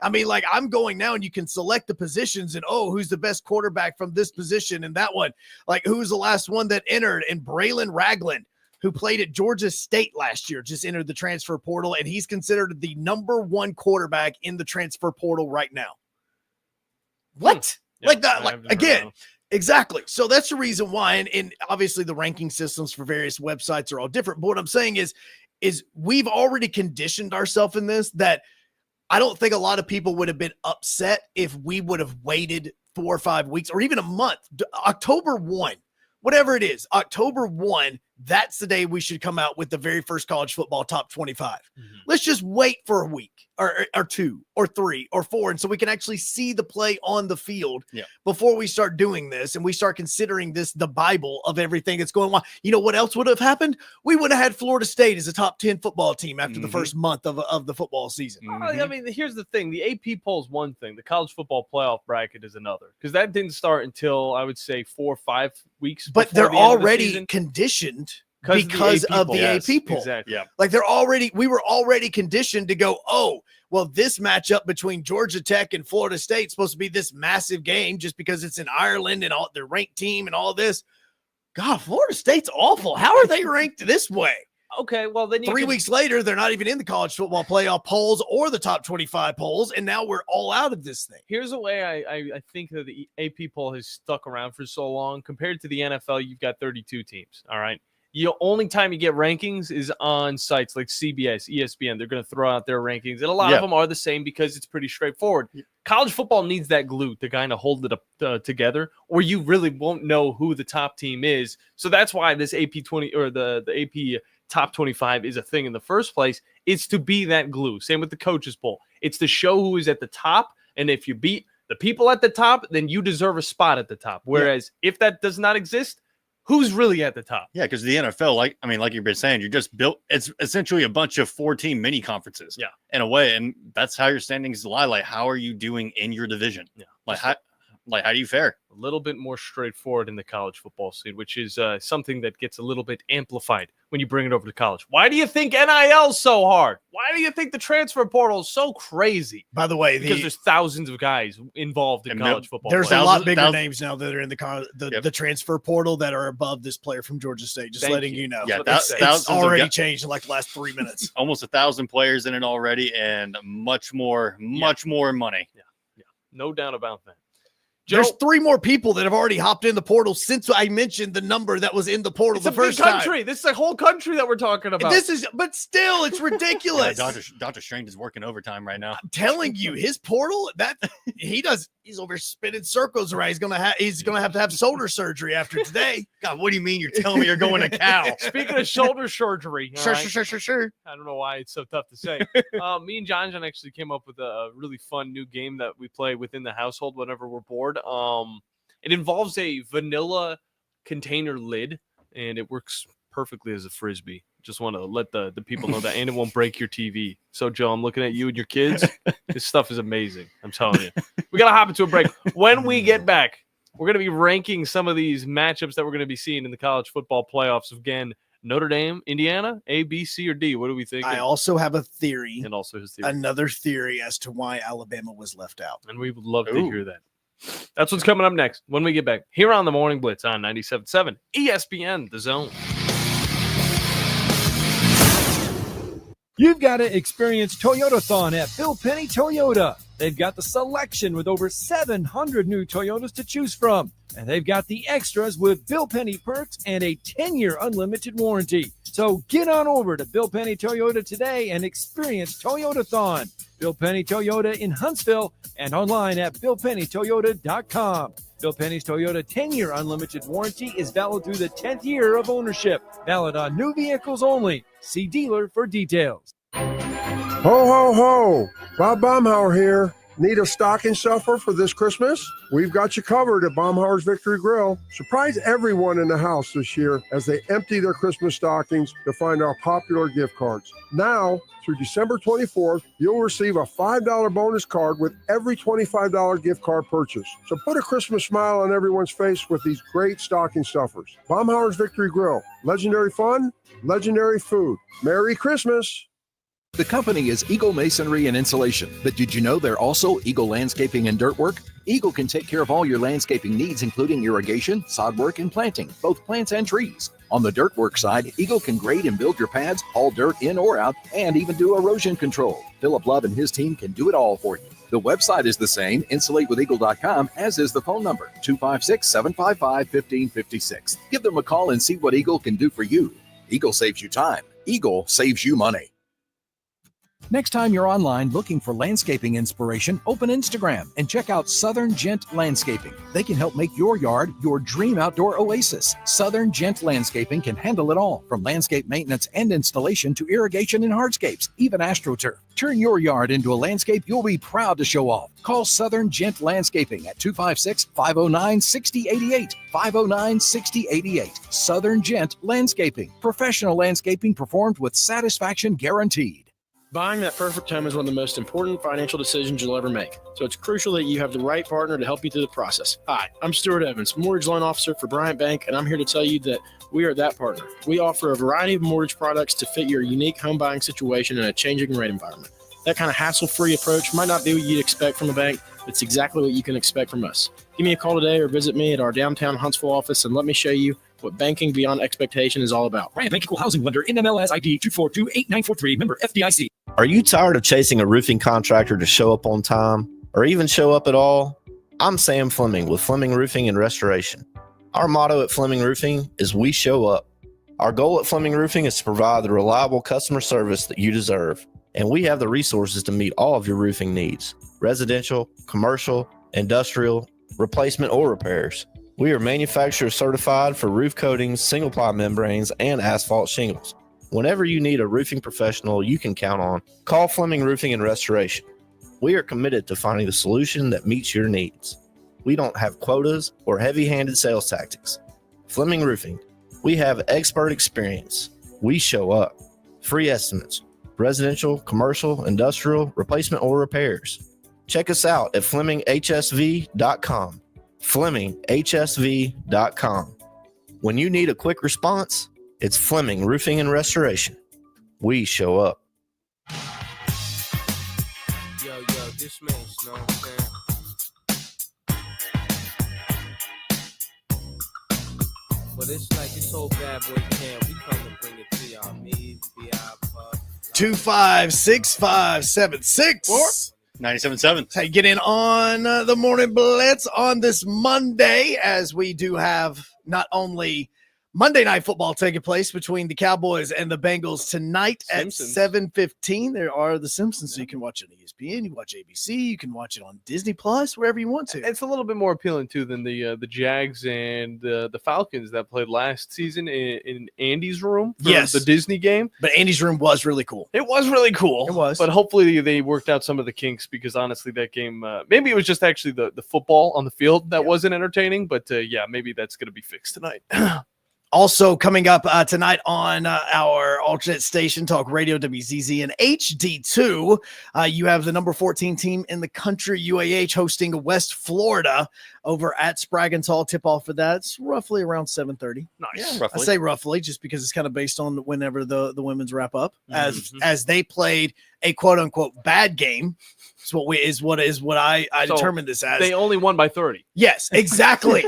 I mean, like I'm going now and you can select the positions and, who's the best quarterback from this position and that one, like who's the last one that entered, and Braylon Ragland, who played at Georgia State last year, just entered the transfer portal, and he's considered the number 1 quarterback in the transfer portal right now. What? Yeah, like that? Like again, exactly. So that's the reason why, and obviously the ranking systems for various websites are all different. But what I'm saying is we've already conditioned ourselves in this that I don't think a lot of people would have been upset if we would have waited 4 or 5 weeks or even a month. October 1, whatever it is, October 1, that's the day we should come out with the very first college football top 25. Let's just wait for a week or 2 or 3 or 4. And so we can actually see the play on the field before we start doing this. And we start considering this the Bible of everything that's going on. You know what else would have happened? We would have had Florida State as a top 10 football team after the first month of the football season. I mean, here's the thing. The AP poll is one thing. The college football playoff bracket is another. Because that didn't start until, I would say, 4 or 5 weeks. But they're already conditioned because of the AP poll. Exactly. Yeah. Like we were already conditioned to go, oh, well, this matchup between Georgia Tech and Florida State is supposed to be this massive game just because it's in Ireland and all their ranked team and all this. God, Florida State's awful. How are they ranked this way? Okay, well, then 3 weeks later, they're not even in the college football playoff polls or the top 25 polls, and now we're all out of this thing. Here's the way I think that the AP poll has stuck around for so long. Compared to the NFL, you've got 32 teams, all right? The only time you get rankings is on sites like CBS, ESPN. They're going to throw out their rankings, and a lot of them are the same because it's pretty straightforward. College football needs that glue to kind of hold it up together, or you really won't know who the top team is. So that's why this AP 20 or the AP top 25 is a thing in the first place. It's to be that glue. Same with the coaches poll. It's to show who is at the top, and if you beat the people at the top, then you deserve a spot at the top. Whereas if that does not exist, who's really at the top? Yeah, because the NFL, like you've been saying, you're just built. It's essentially a bunch of 4-team mini conferences. Yeah, in a way, and that's how your standings lie. Like, how are you doing in your division? Yeah, how do you fare? A little bit more straightforward in the college football scene, which is something that gets a little bit amplified when you bring it over to college. Why do you think NIL is so hard? Why do you think the transfer portal is so crazy? By the way, because there's thousands of guys involved in college football. There's a lot bigger names now that are in the transfer portal that are above this player from Georgia State. Just letting you know. Yeah, it's already changed in like the last 3 minutes. Almost 1,000 players in it already, and much more money. Yeah, no doubt about that. There's 3 more people that have already hopped in the portal since I mentioned the number that was in the portal the first time. Country. This is a whole country that we're talking about. But still, it's ridiculous. Dr. Strange is working overtime right now. I'm telling you, his portal he's over spinning circles around. He's gonna have to have shoulder surgery after today. God, what do you mean? You're telling me you're going to Cal? Speaking of shoulder surgery, sure. I don't know why it's so tough to say. Me and John actually came up with a really fun new game that we play within the household whenever we're bored. It involves a vanilla container lid, and it works perfectly as a frisbee. Just want to let the people know that, and it won't break your TV. So, Joe, I'm looking at you and your kids. This stuff is amazing. I'm telling you. We got to hop into a break. When we get back, we're going to be ranking some of these matchups that we're going to be seeing in the college football playoffs. Again, Notre Dame, Indiana, A, B, C, or D? What do we think? I also have a theory. And also his theory. Another theory as to why Alabama was left out. And we would love to hear that. That's what's coming up next when we get back here on the Morning Blitz on 97.7 ESPN, The Zone. You've got to experience Toyotathon at Bill Penny Toyota. They've got the selection with over 700 new Toyotas to choose from. And they've got the extras with Bill Penny perks and a 10-year unlimited warranty. So get on over to Bill Penny Toyota today and experience Toyotathon. Bill Penny Toyota in Huntsville and online at BillPennyToyota.com. Bill Penny's Toyota 10-year unlimited warranty is valid through the 10th year of ownership. Valid on new vehicles only. See dealer for details. Ho, ho, ho. Bob Baumhauer here. Need a stocking stuffer for this Christmas? We've got you covered at Baumhauer's Victory Grill. Surprise everyone in the house this year as they empty their Christmas stockings to find our popular gift cards. Now, through December 24th, you'll receive a $5 bonus card with every $25 gift card purchase. So put a Christmas smile on everyone's face with these great stocking stuffers. Baumhauer's Victory Grill. Legendary fun, legendary food. Merry Christmas. The company is Eagle Masonry and Insulation, but did you know they're also Eagle Landscaping and Dirt Work? Eagle can take care of all your landscaping needs, including irrigation, sod work, and planting, both plants and trees. On the dirt work side, Eagle can grade and build your pads, haul dirt in or out, and even do erosion control. Philip Love and his team can do it all for you. The website is the same, insulatewitheagle.com, as is the phone number, 256-755-1556. Give them a call and see what Eagle can do for you. Eagle saves you time. Eagle saves you money. Next time you're online looking for landscaping inspiration, open Instagram and check out Southern Gent Landscaping. They can help make your yard your dream outdoor oasis. Southern Gent Landscaping can handle it all, from landscape maintenance and installation to irrigation and hardscapes, even AstroTurf. Turn your yard into a landscape you'll be proud to show off. Call Southern Gent Landscaping at 256-509-6088. 509-6088. Southern Gent Landscaping. Professional landscaping performed with satisfaction guaranteed. Buying that perfect home is one of the most important financial decisions you'll ever make. So it's crucial that you have the right partner to help you through the process. Hi, I'm Stuart Evans, mortgage loan officer for Bryant Bank, and I'm here to tell you that we are that partner. We offer a variety of mortgage products to fit your unique home buying situation in a changing rate environment. That kind of hassle-free approach might not be what you'd expect from a bank, but it's exactly what you can expect from us. Give me a call today or visit me at our downtown Huntsville office and let me show you what banking beyond expectation is all about. Bryant Bank Equal Housing Lender, NMLS ID 2428943, member FDIC. Are you tired of chasing a roofing contractor to show up on time or even show up at all? I'm Sam Fleming with Fleming Roofing and Restoration. Our motto at Fleming Roofing is we show up. Our goal at Fleming Roofing is to provide the reliable customer service that you deserve, and we have the resources to meet all of your roofing needs: residential, commercial, industrial, replacement, or repairs. We are manufacturer certified for roof coatings, single-ply membranes, and asphalt shingles. Whenever you need a roofing professional you can count on, call Fleming Roofing and Restoration. We are committed to finding the solution that meets your needs. We don't have quotas or heavy-handed sales tactics. Fleming Roofing, we have expert experience. We show up. Free estimates, residential, commercial, industrial, replacement, or repairs. Check us out at FlemingHSV.com. FlemingHSV.com. When you need a quick response, it's Fleming Roofing and Restoration. We show up. Yo, this man, you know what I'm saying? But it's like this whole bad boy camp. We come to bring it to y'all. Me, B.I. 256-576. 97.7. Hey, get in on the Morning Blitz on this Monday, as we do have not only Monday Night Football taking place between the Cowboys and the Bengals tonight Simpsons. at 7:15. There are the Simpsons, so you can watch it on ESPN, you can watch ABC, you can watch it on Disney Plus, wherever you want to. It's a little bit more appealing too than the Jags and the Falcons that played last season in Andy's room for Yes. the Disney game. But Andy's room was really cool. It was really cool. It was. But hopefully they worked out some of the kinks, because honestly that game, maybe it was just actually the football on the field that wasn't entertaining. But yeah, maybe that's going to be fixed tonight. Also coming up tonight on our alternate station, Talk Radio WZZ and HD2, you have the number 14 team in the country, UAH, hosting West Florida over at Spraggins Hall. Tip off for that. It's roughly around 7:30. Nice. I say roughly just because it's kind of based on whenever the women's wrap up, as they played a quote unquote bad game. Is what I So determined this as. They only won by 30. Yes, exactly.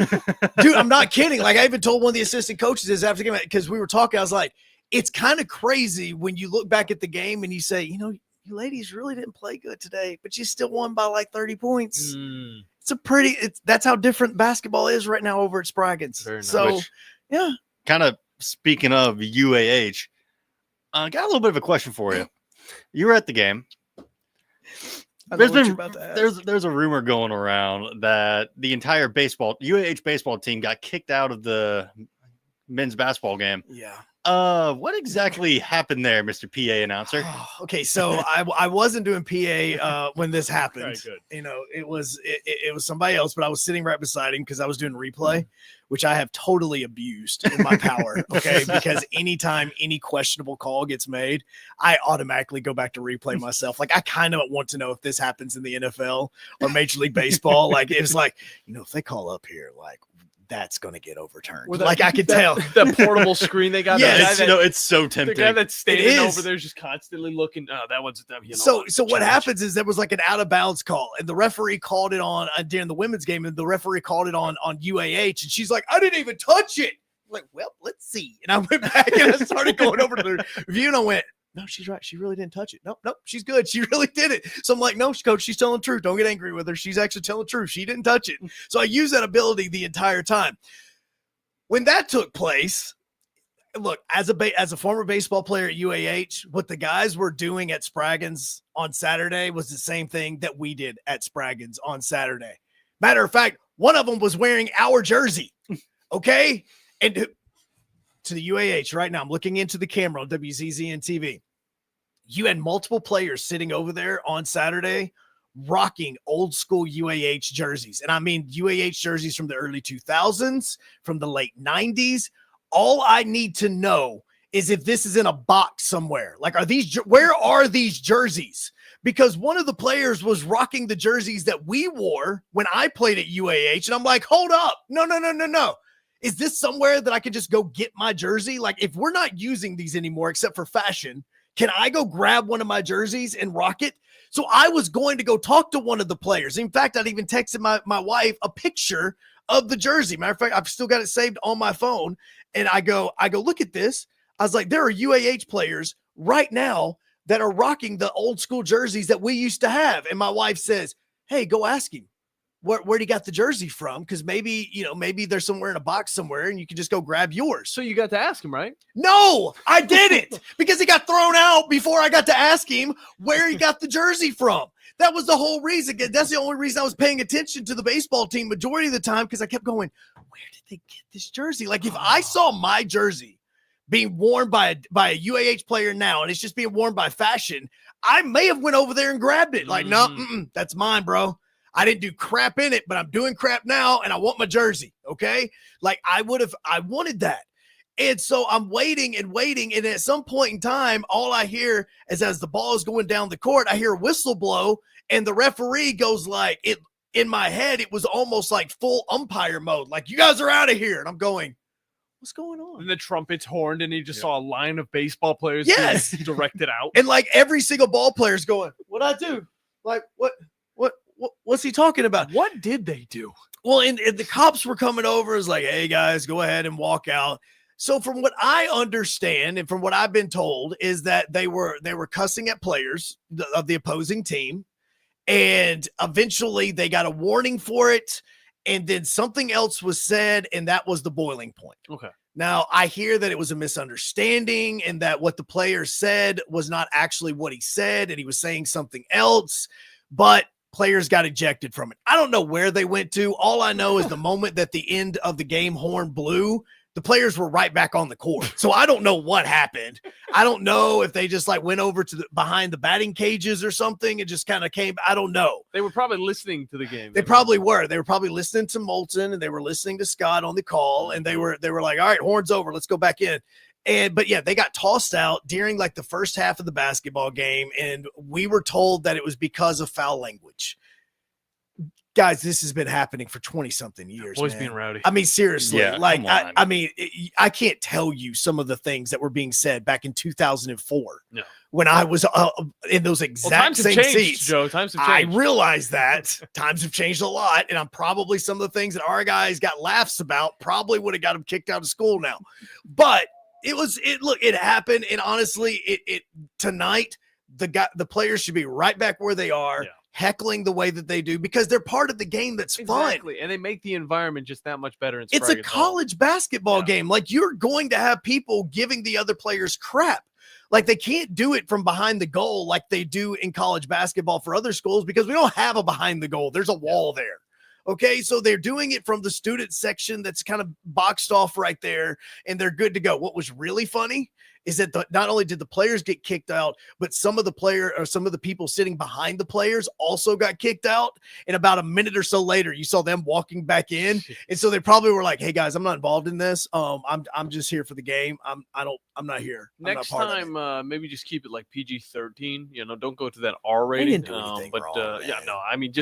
Dude, I'm not kidding. Like, I even told one of the assistant coaches this after the game, because we were talking. I was like, it's kind of crazy when you look back at the game and you say, you ladies really didn't play good today, but you still won by like 30 points. That's how different basketball is right now over at Spraggins. So, yeah. Kind of speaking of UAH, got a little bit of a question for you. You were at the game. There's a rumor going around that the entire UAH baseball team got kicked out of the men's basketball game. Yeah. What exactly happened there, Mr. PA announcer? Okay, so I wasn't doing PA when this happened. Very good. It was somebody else, but I was sitting right beside him because I was doing replay, which I have totally abused in my power. Okay, because anytime any questionable call gets made, I automatically go back to replay myself. Like, I kind of want to know if this happens in the NFL or Major League Baseball. Like, it's like, if they call up here, like, that's going to get overturned. Well, I could tell. That portable screen they got. Yes. It's so tempting. The guy that's standing It is. over there just constantly looking. Oh, that one's So what happens is there was like an out of bounds call, and the referee called it on during the women's game, and the referee called it on UAH, and she's like, I didn't even touch it. I'm like, well, let's see. And I went back and I started going over to the review, and I went, no, she's right. She really didn't touch it. Nope, she's good. She really did it. So I'm like, no, coach, she's telling the truth. Don't get angry with her. She's actually telling the truth. She didn't touch it. So I used that ability the entire time. When that took place, look, as a former baseball player at UAH, what the guys were doing at Spraggins on Saturday was the same thing that we did at Spraggins on Saturday. Matter of fact, one of them was wearing our jersey. Okay. And to the UAH right now, I'm looking into the camera on WZZN TV. You had multiple players sitting over there on Saturday rocking old school UAH jerseys. And I mean UAH jerseys from the early 2000s, from the late 90s. All I need to know is if this is in a box somewhere. Like, where are these jerseys? Because one of the players was rocking the jerseys that we wore when I played at UAH. And I'm like, hold up. No. Is this somewhere that I can just go get my jersey? Like, if we're not using these anymore, except for fashion, can I go grab one of my jerseys and rock it? So I was going to go talk to one of the players. In fact, I'd even texted my wife a picture of the jersey. Matter of fact, I've still got it saved on my phone. And I go, look at this. I was like, there are UAH players right now that are rocking the old school jerseys that we used to have. And my wife says, hey, go ask him where he got the jersey from. Cause maybe they're somewhere in a box somewhere and you can just go grab yours. So you got to ask him, right? No, I didn't because he got thrown out before I got to ask him where he got the jersey from. That was the whole reason. That's the only reason I was paying attention to the baseball team majority of the time. Cause I kept going, where did they get this jersey? Like if I saw my jersey being worn by a UAH player now, and it's just being worn by fashion, I may have went over there and grabbed it. Like, no, that's mine, bro. I didn't do crap in it, but I'm doing crap now, and I want my jersey, okay? Like, I wanted that. And so I'm waiting, and at some point in time, all I hear is as the ball is going down the court, I hear a whistle blow, and the referee goes like, it. In my head, it was almost like full umpire mode, like, you guys are out of here. And I'm going, what's going on? And the trumpet's horned, and he just saw a line of baseball players being directed out. And like every single ball player's going, what'd I do? Like, what's he talking about? What did they do? Well, and the cops were coming over. It's like, hey guys, go ahead and walk out. So from what I understand and from what I've been told is that they were cussing at players of the opposing team. And eventually they got a warning for it. And then something else was said, and that was the boiling point. Okay. Now, I hear that it was a misunderstanding and that what the player said was not actually what he said, and he was saying something else, but players got ejected from it. I don't know where they went to. All I know is the moment that the end of the game horn blew, the players were right back on the court. So I don't know what happened. I don't know if they just like went over to behind the batting cages or something and just kind of came. I don't know. They were probably listening to the game. They probably were. They were probably listening to Moulton and they were listening to Scott on the call. And they were like, all right, horn's over. Let's go back in. But yeah, they got tossed out during like the first half of the basketball game. And we were told that it was because of foul language. Guys, this has been happening for 20-something years. Boys being rowdy. I mean, seriously, Yeah, like, come on. I mean, I can't tell you some of the things that were being said back in 2004 No. when I was in those exact same changed, seats. Joe. Times have I changed. realize that times have changed a lot, and I'm probably some of the things that our guys got laughs about probably would have got them kicked out of school now. But it happened, and honestly, it tonight the players should be right back where they are. Yeah. Heckling the way that they do because they're part of the game that's fun. Exactly. And they make the environment just that much better. It's a college basketball game. Like you're going to have people giving the other players crap. Like they can't do it from behind the goal like they do in college basketball for other schools because we don't have a behind the goal. There's a wall there. Okay, so they're doing it from the student section that's kind of boxed off right there, and they're good to go. What was really funny is that not only did the players get kicked out, but some of the people sitting behind the players also got kicked out. And about a minute or so later, you saw them walking back in, and so they probably were like, "Hey guys, I'm not involved in this. I'm just here for the game. I'm not here. I'm Next not part of it." time, maybe just keep it like PG-13. You know, don't go to that R rating. didn't do anything wrong, yeah, no, I mean,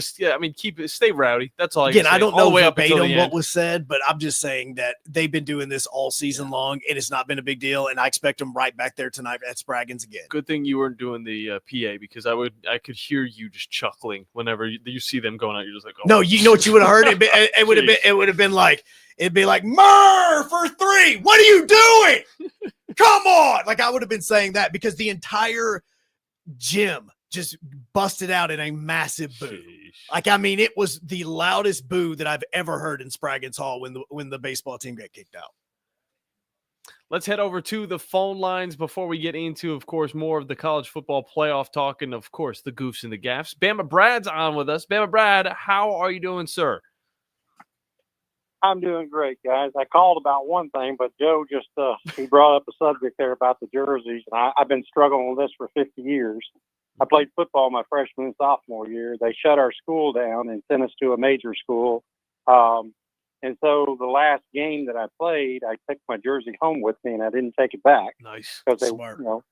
keep it, stay rowdy. That's all. Again, I don't know way up until verbatim the what end. was said, but I'm just saying that they've been doing this all season long, and it's not been a big deal. And I expect them right back there tonight at Spraggins again. Good thing you weren't doing the PA because I could hear you just chuckling whenever you see them going out. You're just like, oh, No, you know what you would have heard? It would have been like, it'd be like, Murr for 3. What are you doing? Come on. Like I would have been saying that because the entire gym just busted out in a massive boo. Like, I mean, it was the loudest boo that I've ever heard in Spraggins Hall when the baseball team got kicked out. Let's head over to the phone lines before we get into, of course, more of the college football playoff talk and, of course, the goofs and the gaffs. Bama Brad's on with us. Bama Brad, how are you doing, sir? I'm doing great, guys. I called about one thing, but Joe just he brought up a subject there about the jerseys, and I've been struggling with this for 50 years. I played football my freshman and sophomore year. They shut our school down and sent us to a major school. And so the last game that I played, I took my jersey home with me, and I didn't take it back. Nice. Because they, Smart. you know,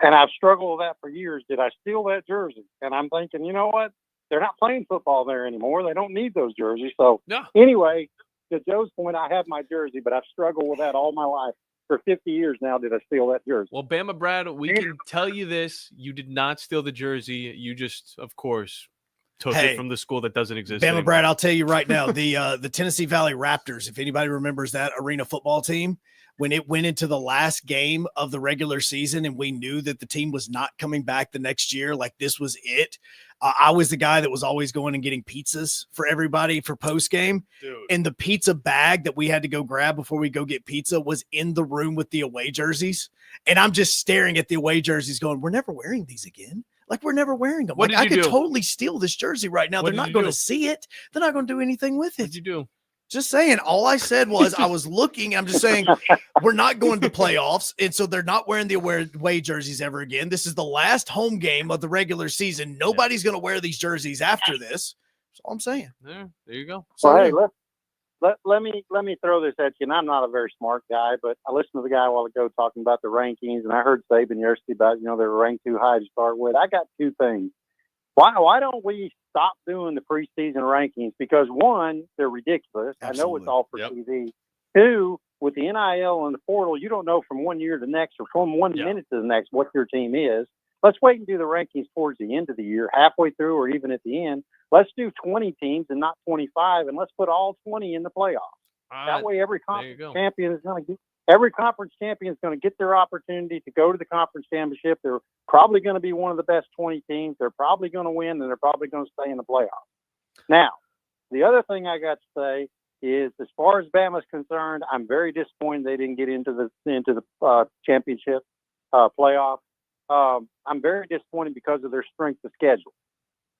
and I've struggled with that for years. Did I steal that jersey? And I'm thinking, you know what? They're not playing football there anymore. They don't need those jerseys. So anyway, to Joe's point, I have my jersey, but I've struggled with that all my life. For 50 years now, did I steal that jersey? Well, Bama Brad, we can tell you this. You did not steal the jersey. You just, of course, took it from the school that doesn't exist Bama anymore. Brad, I'll tell you right now, the Tennessee Valley Raptors, if anybody remembers that arena football team, when it went into the last game of the regular season and we knew that the team was not coming back the next year, like this was it, I was the guy that was always going and getting pizzas for everybody for post game. And the pizza bag that we had to go grab before we go get pizza was in the room with the away jerseys. And I'm just staring at the away jerseys going, we're never wearing these again. Like, we're never wearing them. What Like, I did you could do? totally steal this jersey right now. What They're did not you going do? to see it. They're not going to do anything with it. What did you do? Just saying. All I said was I was looking. I'm just saying we're not going to the playoffs. And so they're not wearing the away jerseys ever again. This is the last home game of the regular season. Nobody's going to wear these jerseys after this. That's all I'm saying. There you go. So hey, let me throw this at you. And I'm not a very smart guy, but I listened to the guy a while ago talking about the rankings, and I heard Saban yesterday about, they were ranked too high to start with. I got two things. Why don't we stop doing the preseason rankings? Because one, they're ridiculous. Absolutely. I know it's all for TV. Two, with the NIL and the portal, you don't know from 1 year to the next or from one minute to the next what your team is. Let's wait and do the rankings towards the end of the year, halfway through or even at the end. Let's do 20 teams and not 25, and let's put all 20 in the playoffs. That way every conference champion is going to get their opportunity to go to the conference championship. They're probably going to be one of the best 20 teams. They're probably going to win, and they're probably going to stay in the playoffs. Now, the other thing I got to say is, as far as Bama's concerned, I'm very disappointed they didn't get into the championship playoff. I'm very disappointed because of their strength of schedule.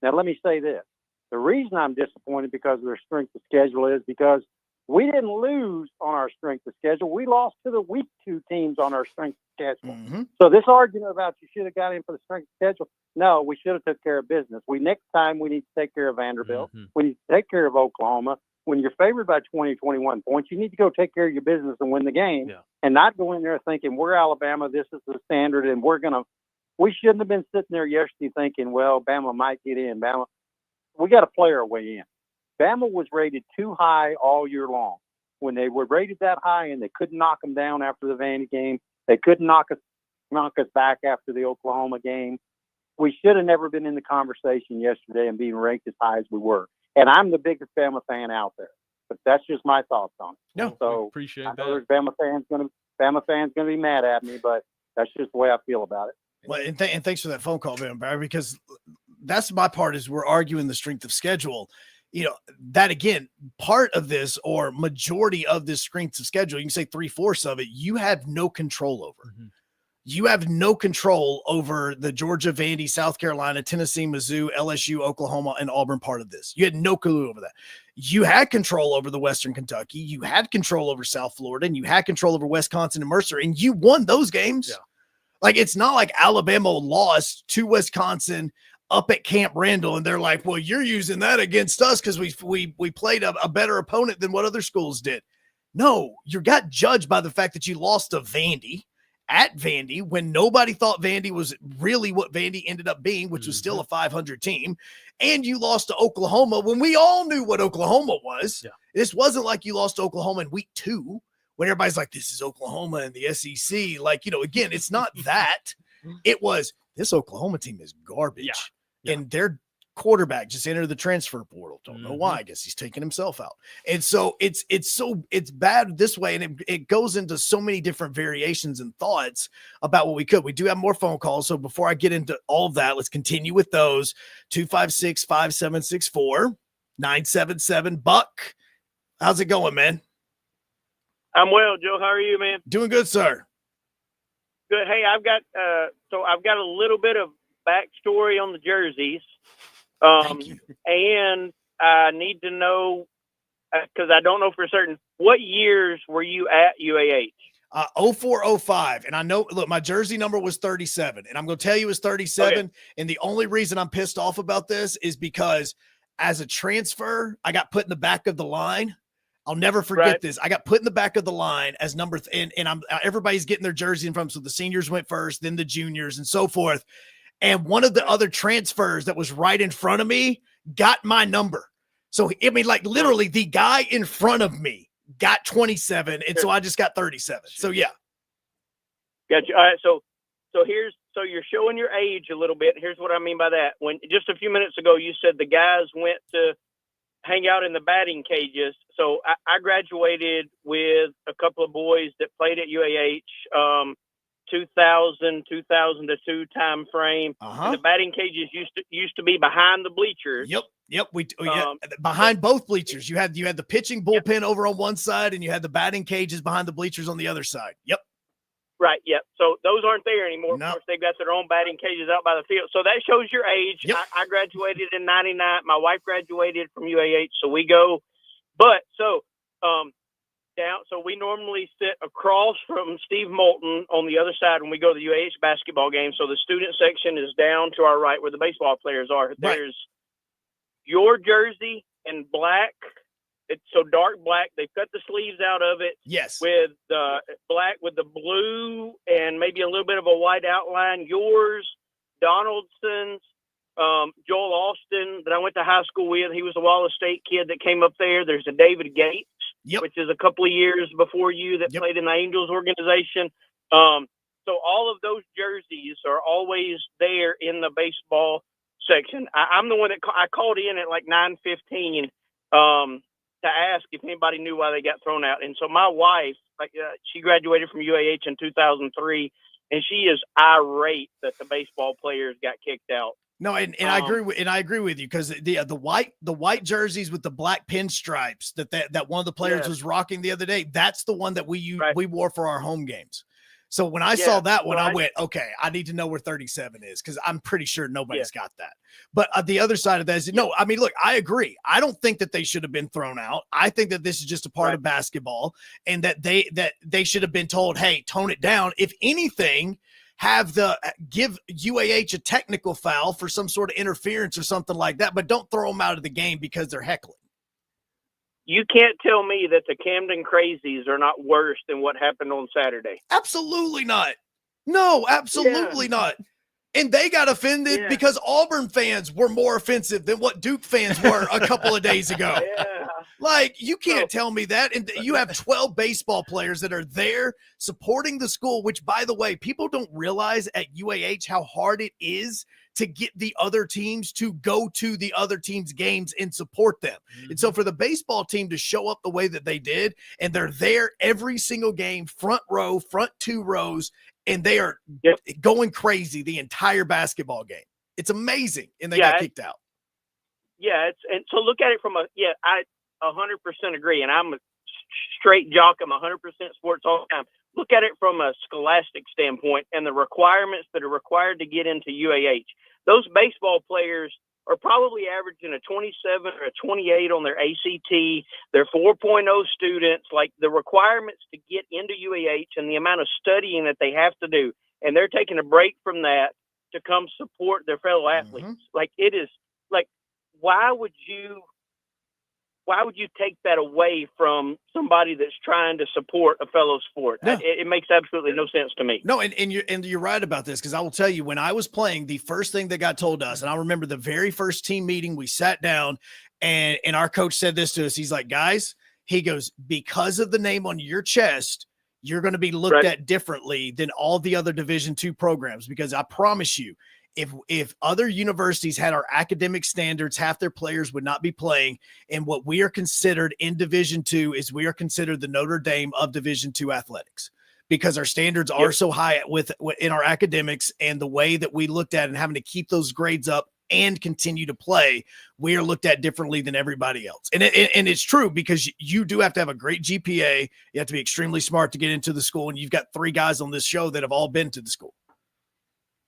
Now, let me say this. The reason I'm disappointed because of their strength of schedule is because we didn't lose on our strength of schedule. We lost to the weak two teams on our strength of schedule. Mm-hmm. So this argument about you should have got in for the strength of schedule, no, we should have took care of business. Next time we need to take care of Vanderbilt. Mm-hmm. We need to take care of Oklahoma. When you're favored by 20, 21 points, you need to go take care of your business and win the game and not go in there thinking we're Alabama, this is the standard, and we shouldn't have been sitting there yesterday thinking, well, Bama might get in. We got to play our way in. Bama was rated too high all year long. When they were rated that high and they couldn't knock them down after the Vandy game, they couldn't knock us back after the Oklahoma game. We should have never been in the conversation yesterday and being ranked as high as we were. And I'm the biggest Bama fan out there, but that's just my thoughts on it. No, so appreciate I know that. there's Bama fans going to be mad at me, but that's just the way I feel about it. Well, and thanks for that phone call, Van Barry, because that's my part is we're arguing the strength of schedule. That again, part of this or majority of this strength of schedule, you can say 3/4 of it, you have no control over. Mm-hmm. You have no control over the Georgia, Vandy, South Carolina, Tennessee, Mizzou, LSU, Oklahoma, and Auburn part of this. You had no clue over that. You had control over the Western Kentucky. You had control over South Florida, and you had control over Wisconsin and Mercer, and you won those games. Yeah. Like, it's not like Alabama lost to Wisconsin up at Camp Randall, and they're like, well, you're using that against us because we played a better opponent than what other schools did. No, you got judged by the fact that you lost to Vandy at Vandy when nobody thought Vandy was really what Vandy ended up being, which was still a 500 team. And you lost to Oklahoma when we all knew what Oklahoma was. Yeah. This wasn't like you lost to Oklahoma in week 2 when everybody's like, this is Oklahoma and the SEC. Like, again, it's not that. It was, this Oklahoma team is garbage. Yeah. Yeah. And their quarterback just entered the transfer portal. Don't know why. I guess he's taking himself out. And so it's bad this way. And it goes into so many different variations and thoughts about what we could. We do have more phone calls. So before I get into all of that, let's continue with those. 256-5764, 977 Buck. How's it going, man? I'm well, Joe. How are you, man? Doing good, sir. Good. Hey, I've got a little bit of backstory on the jerseys, and I need to know because I don't know for certain what years were you at UAH? 0405. And I know, look, my jersey number was 37, and I'm going to tell you it's 37. Okay. And the only reason I'm pissed off about this is because as a transfer, I got put in the back of the line. I'll never forget this. I got put in the back of the line as number and I'm everybody's getting their jersey in front. So the seniors went first, then the juniors and so forth. And one of the other transfers that was right in front of me got my number. So, I mean, like literally the guy in front of me got 27. And so I just got 37. So, yeah. Gotcha. All right. So you're showing your age a little bit. Here's what I mean by that. When just a few minutes ago, you said the guys went to hang out in the batting cages. So I graduated with a couple of boys that played at UAH, 2000, 2002 time frame. The batting cages used to be behind the bleachers. Yep. Behind both bleachers. You had the pitching bullpen over on one side, and you had the batting cages behind the bleachers on the other side. Yep. Right. Yep. So those aren't there anymore. Of course, they've got their own batting cages out by the field. So that shows your age. Yep. I graduated in 99. My wife graduated from UAH. So we go, but down. So we normally sit across from Steve Moulton on the other side when we go to the UAH basketball game. So the student section is down to our right where the baseball players are. Right. There's your jersey in black. It's so dark black. They cut the sleeves out of it. Yes. With the black with the blue and maybe a little bit of a white outline. Yours, Donaldson's, Joel Austin that I went to high school with. He was a Wallace State kid that came up there. There's a David Gates, which is a couple of years before you that played in the Angels organization. So all of those jerseys are always there in the baseball section. I'm the one that I called in at like 9:15. To ask if anybody knew why they got thrown out. And so my wife, she graduated from UAH in 2003, and she is irate that the baseball players got kicked out. No, and I agree with you because the white jerseys with the black pinstripes that one of the players was rocking the other day, that's the one that we wore for our home games. So when I saw that one, I went, okay, I need to know where 37 is because I'm pretty sure nobody's got that. But the other side of that is, no, I mean, look, I agree. I don't think that they should have been thrown out. I think that this is just a part of basketball and that they should have been told, hey, tone it down. If anything, give UAH a technical foul for some sort of interference or something like that, but don't throw them out of the game because they're heckling. You can't tell me that the Camden Crazies are not worse than what happened on Saturday. Absolutely not. No, absolutely not. And they got offended because Auburn fans were more offensive than what Duke fans were a couple of days ago. Like, you can't tell me that. And you have 12 baseball players that are there supporting the school, which, by the way, people don't realize at UAH how hard it is to get the other teams to go to the other team's games and support them. And so for the baseball team to show up the way that they did, and they're there every single game, front row, front two rows, and they are going crazy the entire basketball game. It's amazing. And they got kicked out. Yeah. And so look at it from I 100% agree. And I'm a straight jock. I'm 100% sports all the time. Look at it from a scholastic standpoint and the requirements that are required to get into UAH. Those baseball players are probably averaging a 27 or a 28 on their ACT. They're 4.0 students. Like the requirements to get into UAH and the amount of studying that they have to do. And they're taking a break from that to come support their fellow athletes. Like it is like, why would you take that away from somebody that's trying to support a fellow sport? No. It makes absolutely no sense to me. No, and you're right about this because I will tell you, when I was playing, the first thing that got told us, and I remember the very first team meeting, we sat down and our coach said this to us. He's like, guys, he goes, because of the name on your chest, you're going to be looked at differently than all the other Division II programs because I promise you, if other universities had our academic standards, half their players would not be playing. And what we are considered in Division II is we are considered the Notre Dame of Division II athletics because our standards are so high in our academics and the way that we looked at and having to keep those grades up and continue to play, we are looked at differently than everybody else. And it's true, because you do have to have a great GPA. You have to be extremely smart to get into the school. And you've got 3 guys on this show that have all been to the school.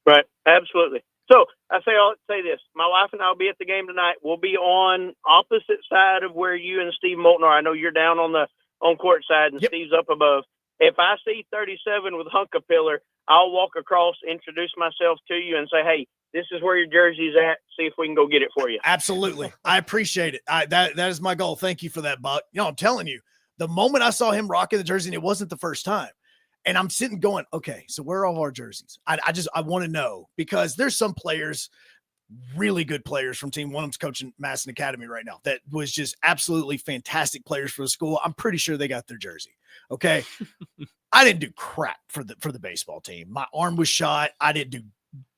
Right. Absolutely. So I'll say this. My wife and I will be at the game tonight. We'll be on opposite side of where you and Steve Moulton are. I know you're down on court side and Steve's up above. If I see 37 with Hunk a pillar, I'll walk across, introduce myself to you, and say, hey, this is where your jersey's at. See if we can go get it for you. Absolutely. I appreciate it. That is my goal. Thank you for that, Buck. I'm telling you, the moment I saw him rocking the jersey, and it wasn't the first time, and I'm sitting going, okay, so where are all our jerseys? I want to know, because there's some players, really good players from Team 1 of them's coaching Madison Academy right now, that was just absolutely fantastic players for the school. I'm pretty sure they got their jersey. Okay. I didn't do crap for the baseball team. My arm was shot. I didn't do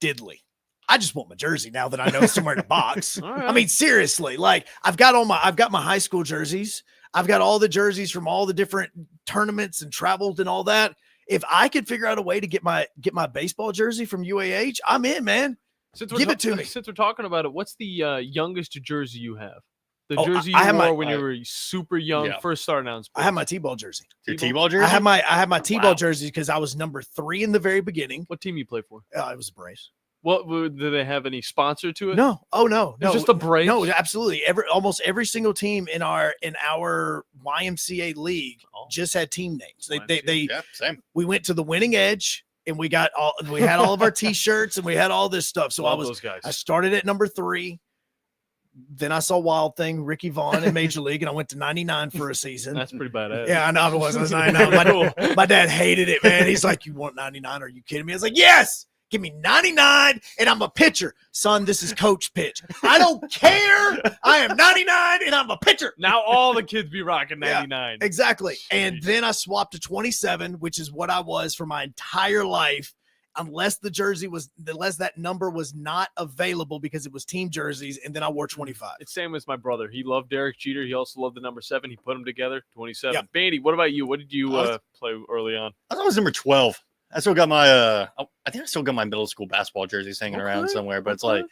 diddly. I just want my jersey now that I know it's somewhere in the box. Right. I mean, seriously, like I've got my high school jerseys. I've got all the jerseys from all the different tournaments and traveled and all that. If I could figure out a way to get my baseball jersey from UAH, I'm in, man. Give it to me. Since we're talking about it, what's the youngest jersey you have? The jersey you I wore when you were super young, first starting out in sports. I have my T-ball jersey. Your T-ball jersey? I have my T-ball jersey because I was number 3 in the very beginning. What team you play for? It was the Braves. What do they have any sponsor to it? No. Oh no. It's just a Braves. No, absolutely. Almost every single team in our YMCA league just had team names. Same. We went to the Winning Edge, and we had all of our T-shirts, and we had all this stuff. So Love those guys. I started at number 3. Then I saw Wild Thing, Ricky Vaughn in Major League, and I went to 99 for a season. That's pretty badass. Yeah, I know it was. I was 99. My dad hated it, man. He's like, "You want 99? Are you kidding me?" I was like, "Yes, give me 99, and I'm a pitcher, son. This is coach pitch. I don't care. I am 99, and I'm a pitcher." Now all the kids be rocking 99. Yeah, exactly. And then I swapped to 27, which is what I was for my entire life. Unless that number was not available because it was team jerseys, and then I wore 25. It's same as my brother. He loved Derek Jeter. He also loved the number 7. He put them together, 27. Yep. Bandy, what about you? What did you play early on? I thought it was number 12. I still got my I think I still got my middle school basketball jerseys hanging around somewhere, but it's like,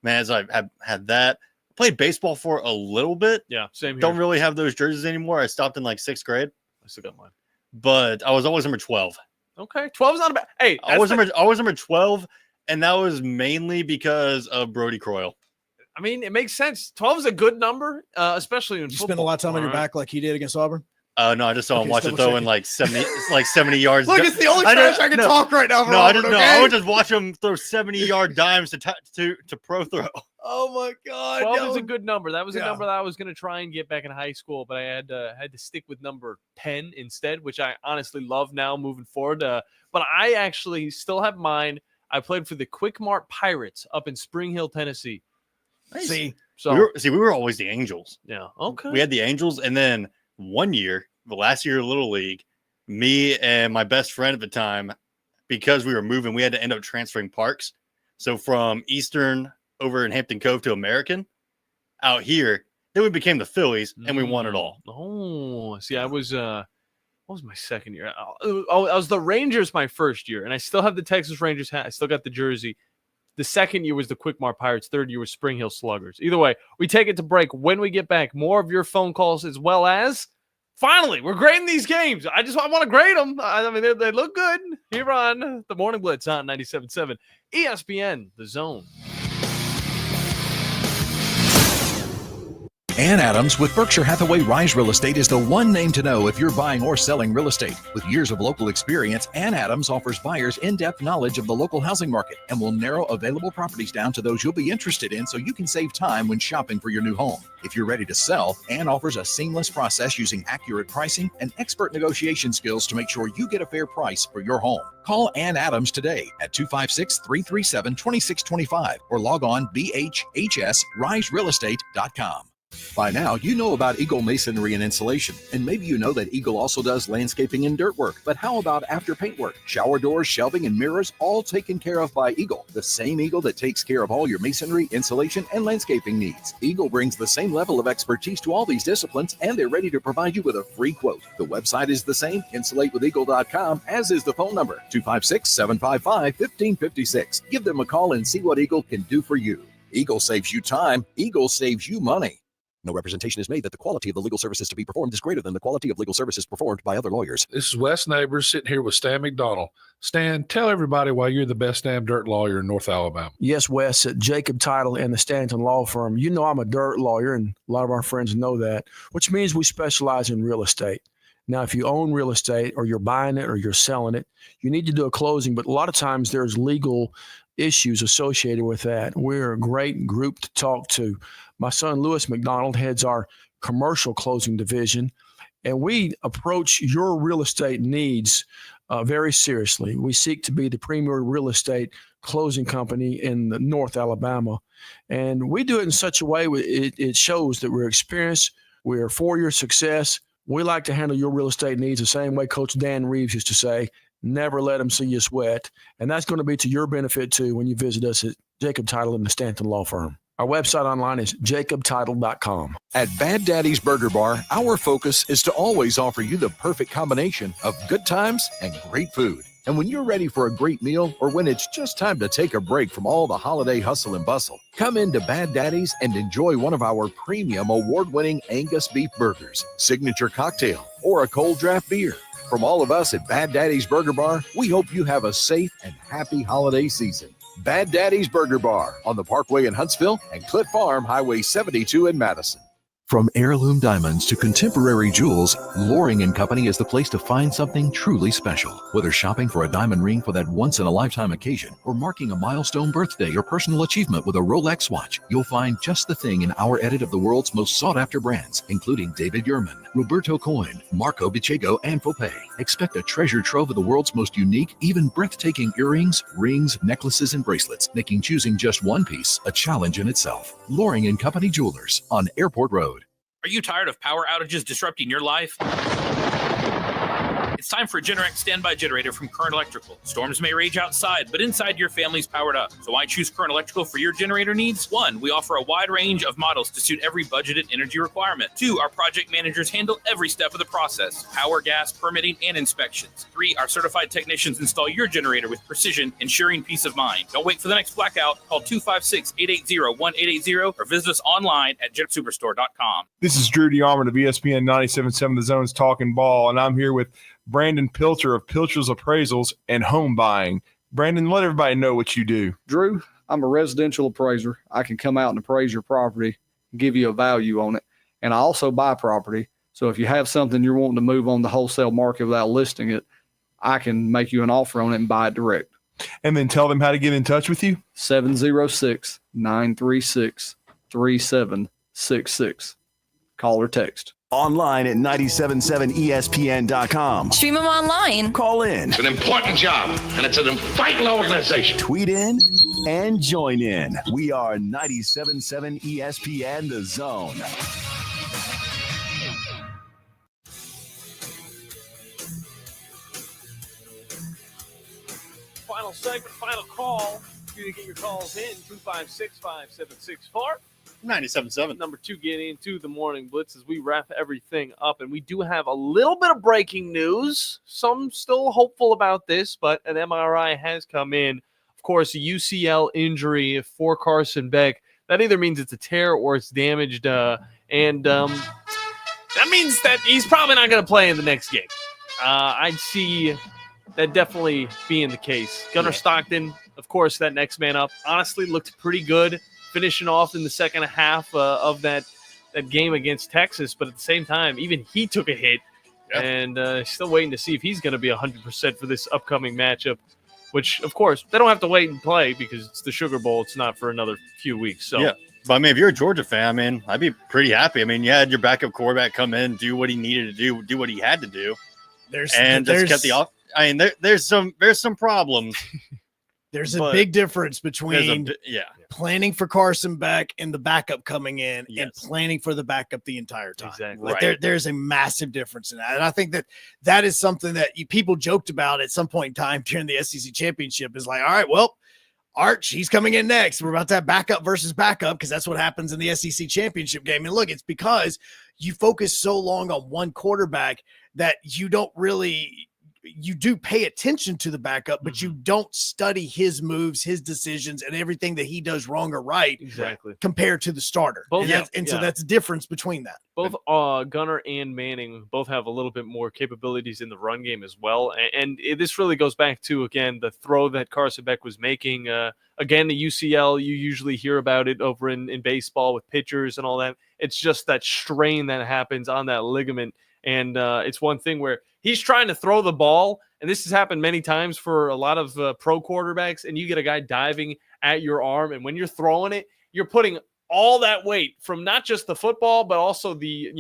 man, as I have had that. I played baseball for a little bit. Yeah, same here. Don't really have those jerseys anymore. I stopped in like 6th grade. I still got mine. But I was always number 12. Okay, 12 is not a bad. Hey, I was number 12, and that was mainly because of Brody Croyle. I mean, it makes sense. 12 is a good number, especially in You football. spend a lot of time on your back like he did against Auburn. No, I just saw him watch it throw in like 70 yards. Look, it's the only trash I can talk right now. I would just watch him throw 70-yard dimes to pro throw. Oh my God! 12 is a good number. That was a number that I was going to try and get back in high school, but I had to stick with number 10 instead, which I honestly love now moving forward. But I actually still have mine. I played for the Quick Mart Pirates up in Spring Hill, Tennessee. Nice. See, we were always the Angels. Yeah. Okay. We had the Angels, and then one year, the last year of Little League, me and my best friend at the time, because we were moving, we had to end up transferring parks. So from Eastern over in Hampton Cove to American out here, then we became the Phillies, and we won it all. Oh, see, I was what was my second year? Oh, I was the Rangers my first year, and I still have the Texas Rangers hat. I still got the jersey. The second year was the Quick Mart Pirates. Third year was Spring Hill Sluggers. Either way, we take it to break. When we get back, more of your phone calls, as well as finally, we're grading these games. I want to grade them. I mean, they look good here on the Morning Blitz on 97.7 ESPN, The Zone. Ann Adams with Berkshire Hathaway Rise Real Estate is the one name to know if you're buying or selling real estate. With years of local experience, Ann Adams offers buyers in-depth knowledge of the local housing market and will narrow available properties down to those you'll be interested in so you can save time when shopping for your new home. If you're ready to sell, Ann offers a seamless process using accurate pricing and expert negotiation skills to make sure you get a fair price for your home. Call Ann Adams today at 256-337-2625 or log on bhhsriserealestate.com. By now, you know about Eagle Masonry and Insulation, and maybe you know that Eagle also does landscaping and dirt work. But how about after paint work? Shower doors, shelving, and mirrors, all taken care of by Eagle, the same Eagle that takes care of all your masonry, insulation, and landscaping needs. Eagle brings the same level of expertise to all these disciplines, and they're ready to provide you with a free quote. The website is the same, insulatewitheagle.com, as is the phone number, 256-755-1556. Give them a call and see what Eagle can do for you. Eagle saves you time. Eagle saves you money. No representation is made that the quality of the legal services to be performed is greater than the quality of legal services performed by other lawyers. This is Wes Neighbors sitting here with Stan McDonald. Stan, tell everybody why you're the best damn dirt lawyer in North Alabama. Yes, Wes, at Jacob Title and the Stanton Law Firm. You know I'm a dirt lawyer, and a lot of our friends know that, which means we specialize in real estate. Now, if you own real estate or you're buying it or you're selling it, you need to do a closing, but a lot of times there's legal issues associated with that. We're a great group to talk to. My son, Lewis McDonald, heads our commercial closing division, and we approach your real estate needs very seriously. We seek to be the premier real estate closing company in North Alabama, and we do it in such a way it shows that we're experienced, we're for your success. We like to handle your real estate needs the same way Coach Dan Reeves used to say, never let them see you sweat. And that's going to be to your benefit, too, when you visit us at Jacob Title and the Stanton Law Firm. Our website online is jacobtitle.com. At Bad Daddy's Burger Bar, our focus is to always offer you the perfect combination of good times and great food. And when you're ready for a great meal, or when it's just time to take a break from all the holiday hustle and bustle, come into Bad Daddy's and enjoy one of our premium award-winning Angus beef burgers, signature cocktail, or a cold draft beer. From all of us at Bad Daddy's Burger Bar, we hope you have a safe and happy holiday season. Bad Daddy's Burger Bar on the Parkway in Huntsville and Cliff Farm, Highway 72 in Madison. From heirloom diamonds to contemporary jewels, Loring & Company is the place to find something truly special. Whether shopping for a diamond ring for that once-in-a-lifetime occasion or marking a milestone birthday or personal achievement with a Rolex watch, you'll find just the thing in our edit of the world's most sought-after brands, including David Yurman, Roberto Coin, Marco Bicego, and Fopay. Expect a treasure trove of the world's most unique, even breathtaking earrings, rings, necklaces, and bracelets, making choosing just one piece a challenge in itself. Loring & Company Jewelers on Airport Road. Are you tired of power outages disrupting your life? It's time for a Generac standby generator from Current Electrical. Storms may rage outside, but inside your family's powered up. So why choose Current Electrical for your generator needs? 1, we offer a wide range of models to suit every budgeted energy requirement. 2, our project managers handle every step of the process: power, gas, permitting, and inspections. 3, our certified technicians install your generator with precision, ensuring peace of mind. Don't wait for the next blackout. Call 256-880-1880 or visit us online at jetsuperstore.com. This is Drew DeArmond of ESPN 97.7 The Zone's Talking Ball, and I'm here with Brandon Pilcher of Pilcher's Appraisals and Home Buying. Brandon, let everybody know what you do. Drew, I'm a residential appraiser. I can come out and appraise your property, give you a value on it, and I also buy property. So if you have something you're wanting to move on the wholesale market without listing it, I can make you an offer on it and buy it direct. And then tell them how to get in touch with you. 706-936-3766. Call or text. Online at 977ESPN.com. Stream them online. Call in. It's an important job, and it's an vital organization. Tweet in and join in. We are 97.7 ESPN The Zone. Final segment, final call. You to get your calls in, 256-5764. 97.7. Number 2, get into the Morning Blitz as we wrap everything up. And we do have a little bit of breaking news. Some still hopeful about this, but an MRI has come in. Of course, a UCL injury for Carson Beck. That either means it's a tear or it's damaged. That means that he's probably not going to play in the next game. I'd see that definitely being the case. Gunnar Stockton, of course, that next man up, honestly looked pretty good, finishing off in the second half of that game against Texas. But at the same time, even he took a hit. Yep. And still waiting to see if he's going to be 100% for this upcoming matchup, which, of course, they don't have to wait and play because it's the Sugar Bowl. It's not for another few weeks. So, yeah. But, I mean, if you're a Georgia fan, I mean, I'd be pretty happy. I mean, you had your backup quarterback come in, do what he needed to do what he had to do. Just kept the off. I mean, there's some problems. There's a big difference between planning for Carson Beck and the backup coming in and planning for the backup the entire time. Exactly. Like there's a massive difference in that. And I think that is something that people joked about at some point in time during the SEC championship is like, all right, well, Arch, he's coming in next. We're about to have backup versus backup because that's what happens in the SEC championship game. And look, it's because you focus so long on one quarterback that you don't really you do pay attention to the backup, but you don't study his moves, his decisions, and everything that he does wrong or right. Exactly. Compared to the starter. Both, So that's a difference between that. Both Gunnar and Manning both have a little bit more capabilities in the run game as well. And this really goes back to, again, the throw that Carson Beck was making. Again, the UCL, you usually hear about it over in baseball with pitchers and all that. It's just that strain that happens on that ligament. And it's one thing where he's trying to throw the ball, and this has happened many times for a lot of pro quarterbacks, and you get a guy diving at your arm, and when you're throwing it, you're putting all that weight from not just the football, but also the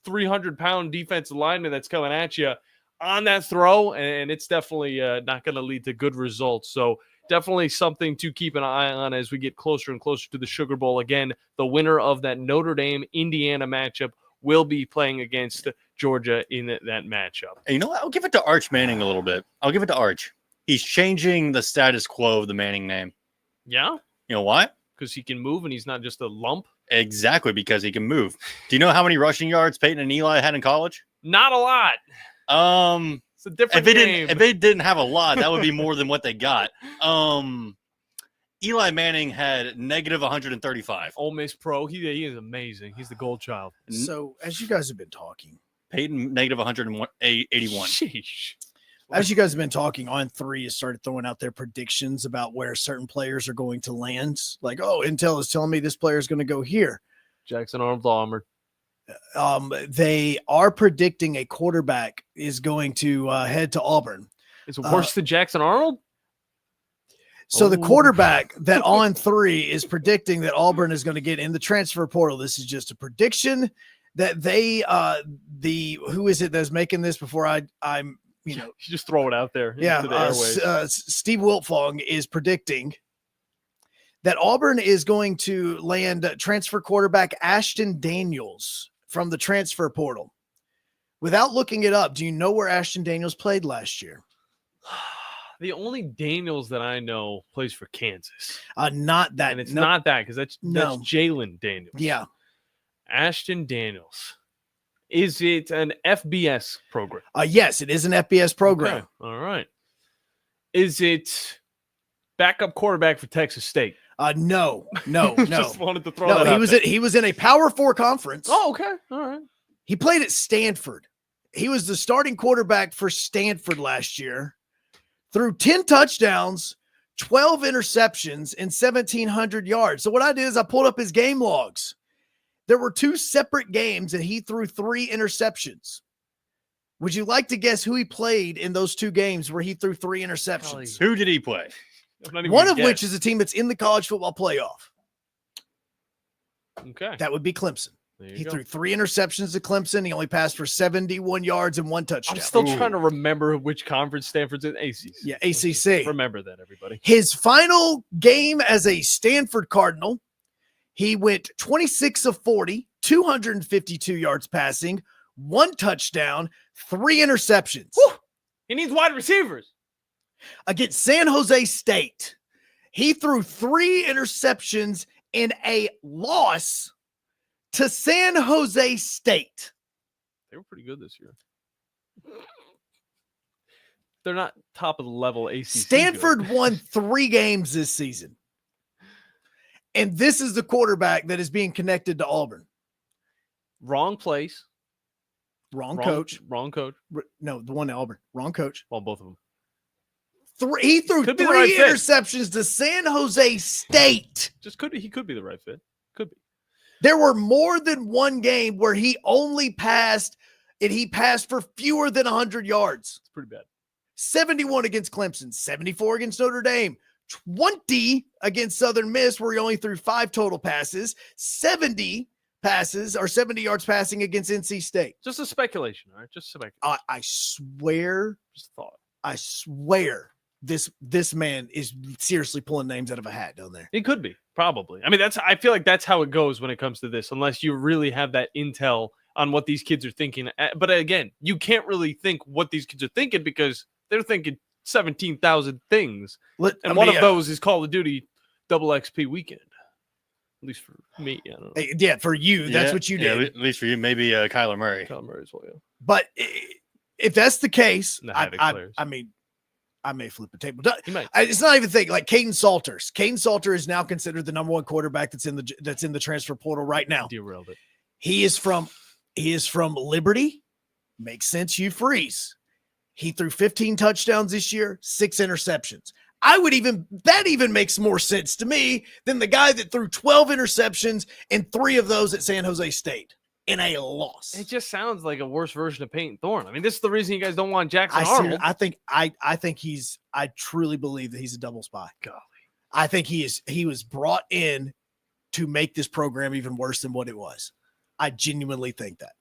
300-pound defensive lineman that's coming at you on that throw, and it's definitely not going to lead to good results. So definitely something to keep an eye on as we get closer and closer to the Sugar Bowl. Again, the winner of that Notre Dame-Indiana matchup will be playing against Georgia in that matchup. And you know what? I'll give it to Arch Manning a little bit. I'll give it to Arch. He's changing the status quo of the Manning name. Yeah? You know why? Because he can move and he's not just a lump? Exactly, because he can move. Do you know how many rushing yards Peyton and Eli had in college? Not a lot. It's a different game. If they didn't have a lot, that would be more than what they got. Eli Manning had negative 135. Ole Miss Pro. He is amazing. He's the gold child. So, as you guys have been talking, Peyton negative 181. Sheesh. As you guys have been talking, On3 has started throwing out their predictions about where certain players are going to land. Like, Intel is telling me this player is going to go here. Jackson Arnold armored. They are predicting a quarterback is going to head to Auburn. Is it worse than Jackson Arnold? So the quarterback that On3 is predicting that Auburn is going to get in the transfer portal. This is just a prediction that they, who is it that's making this before I'm, you just throw it out there. Yeah. Into the airwaves. Steve Wiltfong is predicting that Auburn is going to land transfer quarterback Ashton Daniels from the transfer portal. Without looking it up, do you know where Ashton Daniels played last year? The only Daniels that I know plays for Kansas. Not that. And it's not that, because that's No. Jalen Daniels. Yeah. Ashton Daniels. Is it an FBS program? Yes, it is an FBS program. Okay. All right. Is it backup quarterback for Texas State? No. Just wanted to throw that out there. He was in a Power 4 conference. Oh, okay. All right. He played at Stanford. He was the starting quarterback for Stanford last year. Threw 10 touchdowns, 12 interceptions, and 1,700 yards. So what I did is I pulled up his game logs. There were 2 separate games, and he threw 3 interceptions. Would you like to guess who he played in those 2 games where he threw 3 interceptions? Who did he play? One of which is a team that's in the college football playoff. Okay. That would be Clemson. He go. threw 3 interceptions to Clemson. He only passed for 71 yards and 1 touchdown. I'm still trying to remember which conference Stanford's in. ACC. Yeah, ACC. Remember that, everybody. His final game as a Stanford Cardinal, he went 26 of 40, 252 yards passing, 1 touchdown, 3 interceptions. Whew. He needs wide receivers. Against San Jose State, he threw 3 interceptions in a loss to San Jose State. They were pretty good this year. They're not top of the level ACC. Stanford won 3 games this season. And this is the quarterback that is being connected to Auburn. Wrong place. Wrong coach. Wrong coach. No, the one at Auburn. Wrong coach. Well, both of them. He threw Could be 3 the right fit. interceptions to San Jose State. He could be the right fit. Could be. There were more than one game where he only passed, and he passed for fewer than 100 yards. It's pretty bad. 71 against Clemson, 74 against Notre Dame, 20 against Southern Miss, where he only threw 5 total passes, 70 passes or 70 yards passing against NC State. Just a speculation, all right? Just speculation. I swear, Just a thought. I swear this man is seriously pulling names out of a hat down there. It could be, probably. I mean, I feel like that's how it goes when it comes to this, unless you really have that intel on what these kids are thinking. But again, you can't really think what these kids are thinking because they're thinking 17,000 things. And one of those is Call of Duty Double XP Weekend. At least for me. I don't know. Yeah, for you, that's what you did. Yeah, at least for you, maybe Kyler Murray. Kyler Murray as well, yeah. But if that's the case, The havoc players. I mean, I may flip a table. You might. It's not even think like Caden Salters. Caden Salter is now considered the number one quarterback that's in the transfer portal right now. Derailed it. He is from Liberty. Makes sense. Hugh Freeze. He threw 15 touchdowns this year, 6 interceptions. That even makes more sense to me than the guy that threw 12 interceptions and 3 of those at San Jose State in a loss. It just sounds like a worse version of Peyton Thorne. I mean, this is the reason you guys don't want Jackson Arnold. I truly believe that he's a double spy. Golly. I think he was brought in to make this program even worse than what it was. I genuinely think that.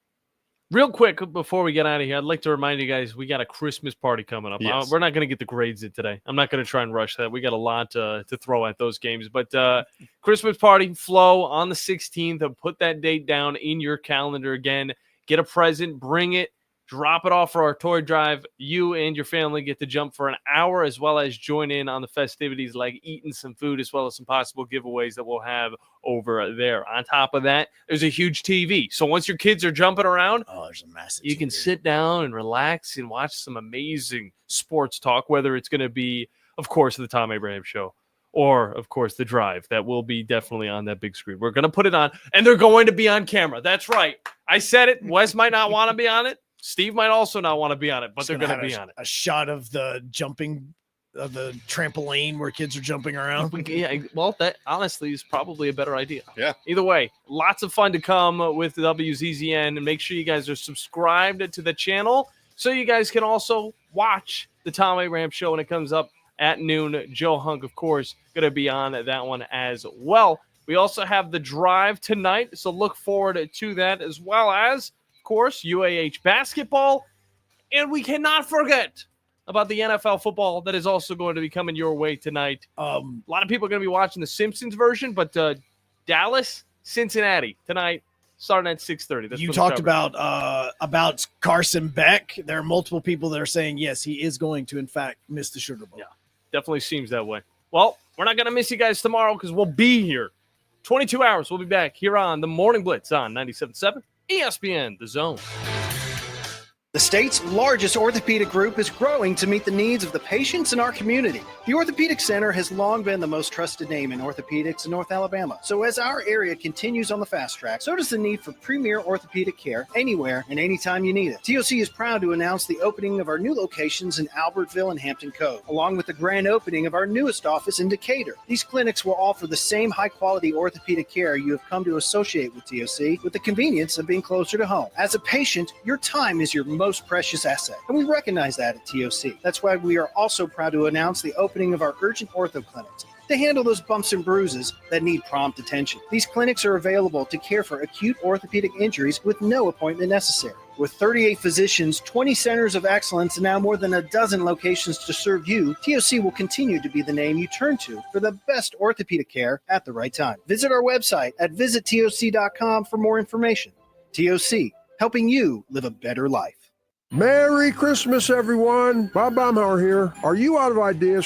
Real quick, before we get out of here, I'd like to remind you guys we got a Christmas party coming up. Yes. We're not going to get the grades in today. I'm not going to try and rush that. We got a lot to throw at those games. But Christmas party, Flow, on the 16th. Put that date down in your calendar again. Get a present, bring it, drop it off for our toy drive. You and your family get to jump for an hour as well as join in on the festivities like eating some food as well as some possible giveaways that we'll have over there. On top of that, there's a huge TV. So once your kids are jumping around, there's a massive you can sit down and relax and watch some amazing sports talk, whether it's going to be, of course, the Tom Abraham Show or, of course, the drive. That will be definitely on that big screen. We're going to put it on, and they're going to be on camera. That's right. I said it. Wes might not want to be on it. Steve might also not want to be on it, but they're going to be on it. A shot of the jumping of the trampoline where kids are jumping around. Yeah, well, that honestly is probably a better idea. Yeah. Either way, lots of fun to come with the WZZN, and make sure you guys are subscribed to the channel so you guys can also watch the Tom Abraham Show when it comes up at noon. Joe Hunk, of course, going to be on that one as well. We also have the drive tonight, so look forward to that, as well as, of course, UAH basketball. And we cannot forget about the NFL football that is also going to be coming your way tonight. A lot of people are going to be watching the Simpsons version, but Dallas, Cincinnati tonight, starting at 6:30. You talked about Carson Beck. There are multiple people that are saying, yes, he is going to, in fact, miss the Sugar Bowl. Yeah, definitely seems that way. Well, we're not going to miss you guys tomorrow because we'll be here. 22 hours, we'll be back here on the Morning Blitz on 97.7 ESPN, The Zone. The state's largest orthopedic group is growing to meet the needs of the patients in our community. The Orthopedic Center has long been the most trusted name in orthopedics in North Alabama. So as our area continues on the fast track, so does the need for premier orthopedic care anywhere and anytime you need it. TOC is proud to announce the opening of our new locations in Albertville and Hampton Cove, along with the grand opening of our newest office in Decatur. These clinics will offer the same high-quality orthopedic care you have come to associate with TOC, with the convenience of being closer to home. As a patient, your time is your most precious asset, and we recognize that at TOC. That's why we are also proud to announce the opening of our urgent ortho clinics to handle those bumps and bruises that need prompt attention. These clinics are available to care for acute orthopedic injuries with no appointment necessary. With 38 physicians, 20 centers of excellence, and now more than a dozen locations to serve you, TOC will continue to be the name you turn to for the best orthopedic care at the right time. Visit our website at visittoc.com for more information. TOC, helping you live a better life. Merry Christmas, everyone. Bob Baumhauer here. Are you out of ideas